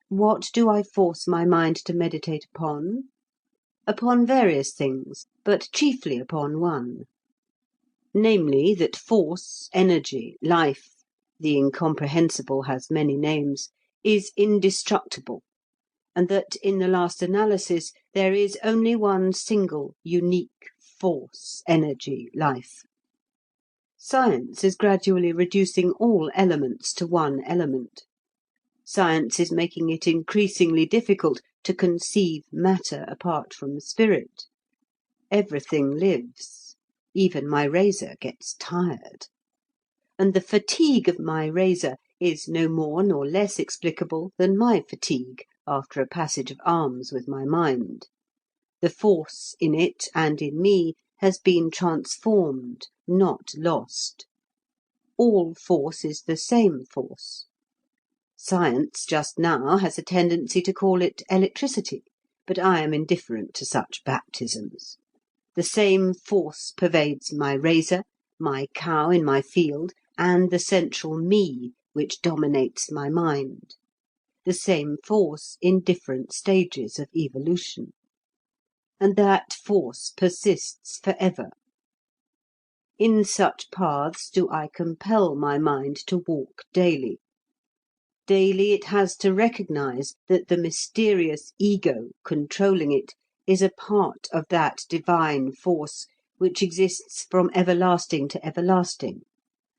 What do I force my mind to meditate upon? Upon various things, but chiefly upon one. Namely, that force, energy, life, the incomprehensible has many names, is indestructible, and that, in the last analysis, there is only one single, unique force, energy, life. Science is gradually reducing all elements to one element. Science is making it increasingly difficult to conceive matter apart from spirit. Everything lives. Even my razor gets tired. And the fatigue of my razor is no more nor less explicable than my fatigue after a passage of arms with my mind. The force in it and in me has been transformed, not lost. All force is the same force. Science just now has a tendency to call it electricity, but I am indifferent to such baptisms. The same force pervades my razor, my cow in my field, and the central me which dominates my mind. The same force in different stages of evolution. And that force persists forever. In such paths do I compel my mind to walk daily. Daily it has to recognize that the mysterious ego controlling it is a part of that divine force which exists from everlasting to everlasting,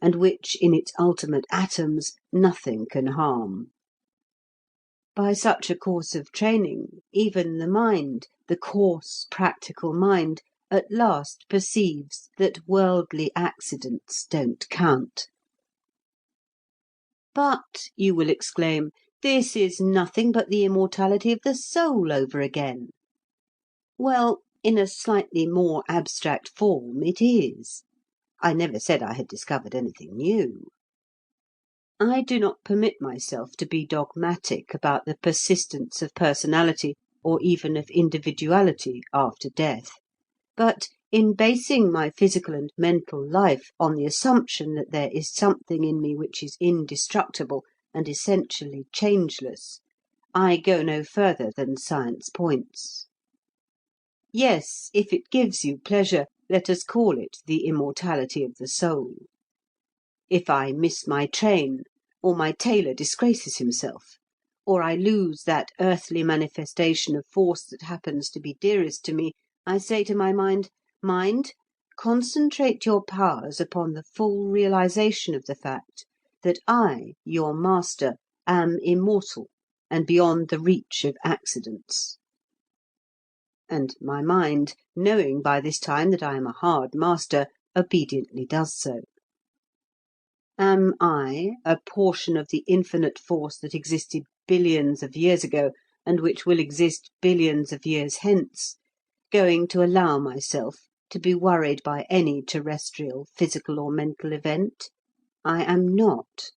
and which in its ultimate atoms nothing can harm. By such a course of training, even the mind, the coarse, practical mind, at last perceives that worldly accidents don't count. But, you will exclaim, this is nothing but the immortality of the soul over again. Well, in a slightly more abstract form, it is. I never said I had discovered anything new. I do not permit myself to be dogmatic about the persistence of personality, or even of individuality, after death. But in basing my physical and mental life on the assumption that there is something in me which is indestructible and essentially changeless, I go no further than science points. Yes, if it gives you pleasure, let us call it the immortality of the soul. If I miss my train, or my tailor disgraces himself, or I lose that earthly manifestation of force that happens to be dearest to me, I say to my mind, Mind, concentrate your powers upon the full realization of the fact that I, your master, am immortal and beyond the reach of accidents. And my mind, knowing by this time that I am a hard master, obediently does so. Am I, a portion of the infinite force that existed billions of years ago, and which will exist billions of years hence, going to allow myself to be worried by any terrestrial, physical or mental event? I am not.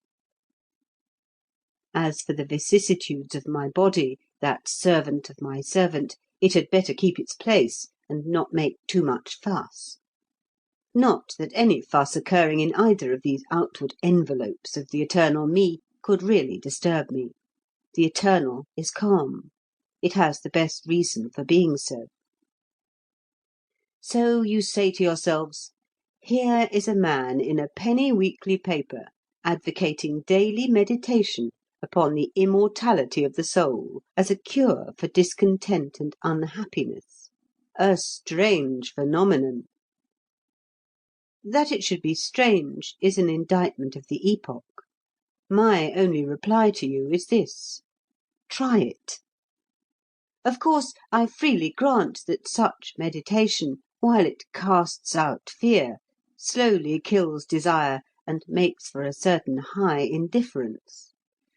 As for the vicissitudes of my body, that servant of my servant, it had better keep its place, and not make too much fuss. Not that any fuss occurring in either of these outward envelopes of the eternal me could really disturb me. The eternal is calm. It has the best reason for being so. So you say to yourselves, here is a man in a penny weekly paper advocating daily meditation upon the immortality of the soul as a cure for discontent and unhappiness. A strange phenomenon. That it should be strange is an indictment of the epoch. My only reply to you is this: try it. Of course, I freely grant that such meditation, while it casts out fear, slowly kills desire and makes for a certain high indifference,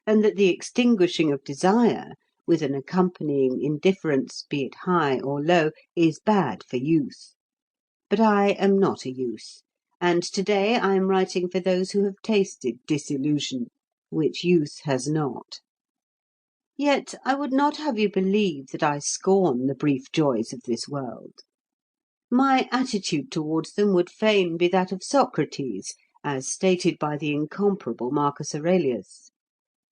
and that the extinguishing of desire, with an accompanying indifference, be it high or low, is bad for youth. But I am not a youth, and to-day I am writing for those who have tasted disillusion, which youth has not. Yet I would not have you believe that I scorn the brief joys of this world. My attitude towards them would fain be that of Socrates, as stated by the incomparable Marcus Aurelius.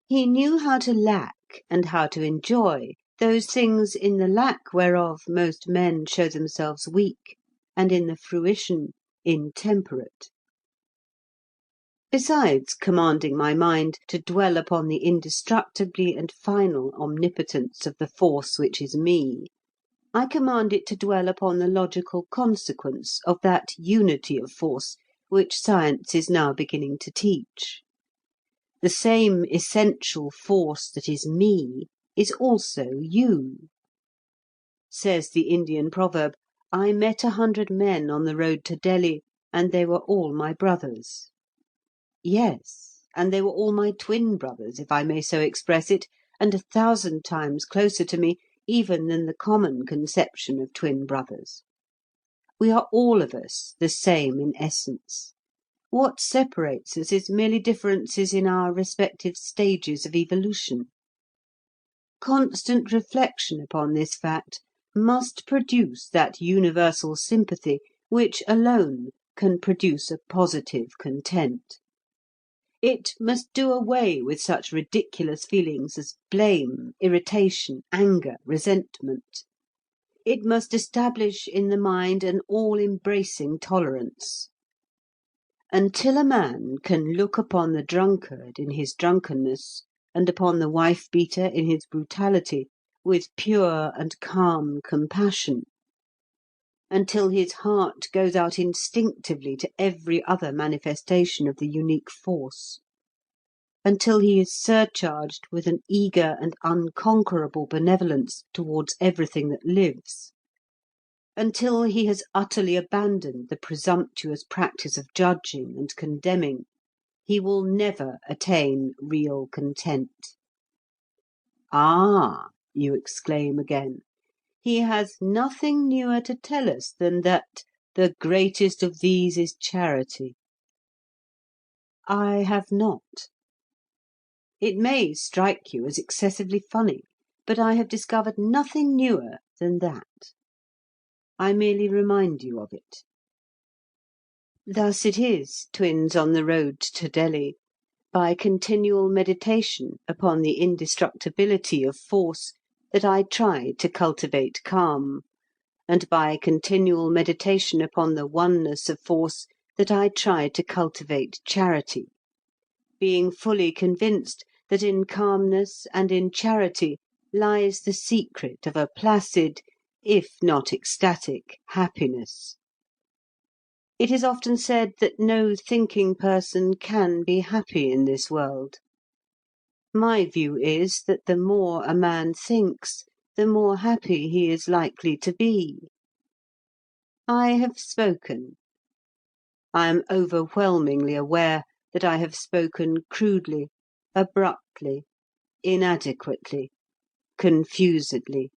He knew how to lack and how to enjoy those things in the lack whereof most men show themselves weak, and in the fruition intemperate. Besides commanding my mind to dwell upon the indestructibly and final omnipotence of the force which is me, I command it to dwell upon the logical consequence of that unity of force which science is now beginning to teach. The same essential force that is me is also you. Says the Indian proverb, "I met 100 men on the road to Delhi, and they were all my brothers." Yes, and they were all my twin brothers, if I may so express it, and 1,000 times closer to me even than the common conception of twin brothers. We are all of us the same in essence. What separates us is merely differences in our respective stages of evolution. Constant reflection upon this fact must produce that universal sympathy which alone can produce a positive content. It must do away with such ridiculous feelings as blame, irritation, anger, resentment. It must establish in the mind an all-embracing tolerance. Until a man can look upon the drunkard in his drunkenness, and upon the wife-beater in his brutality, with pure and calm compassion, until his heart goes out instinctively to every other manifestation of the unique force, until he is surcharged with an eager and unconquerable benevolence towards everything that lives, until he has utterly abandoned the presumptuous practice of judging and condemning, he will never attain real content. Ah, you exclaim again, he has nothing newer to tell us than that the greatest of these is charity. I have not. It may strike you as excessively funny, but I have discovered nothing newer than that. I merely remind you of it. Thus it is, twins on the road to Delhi, by continual meditation upon the indestructibility of force, that I try to cultivate calm, and by continual meditation upon the oneness of force, that I try to cultivate charity, being fully convinced that in calmness and in charity lies the secret of a placid, if not ecstatic, happiness. It is often said that no thinking person can be happy in this world. My view is that the more a man thinks, the more happy he is likely to be. I have spoken. I am overwhelmingly aware that I have spoken crudely, abruptly, inadequately, confusedly.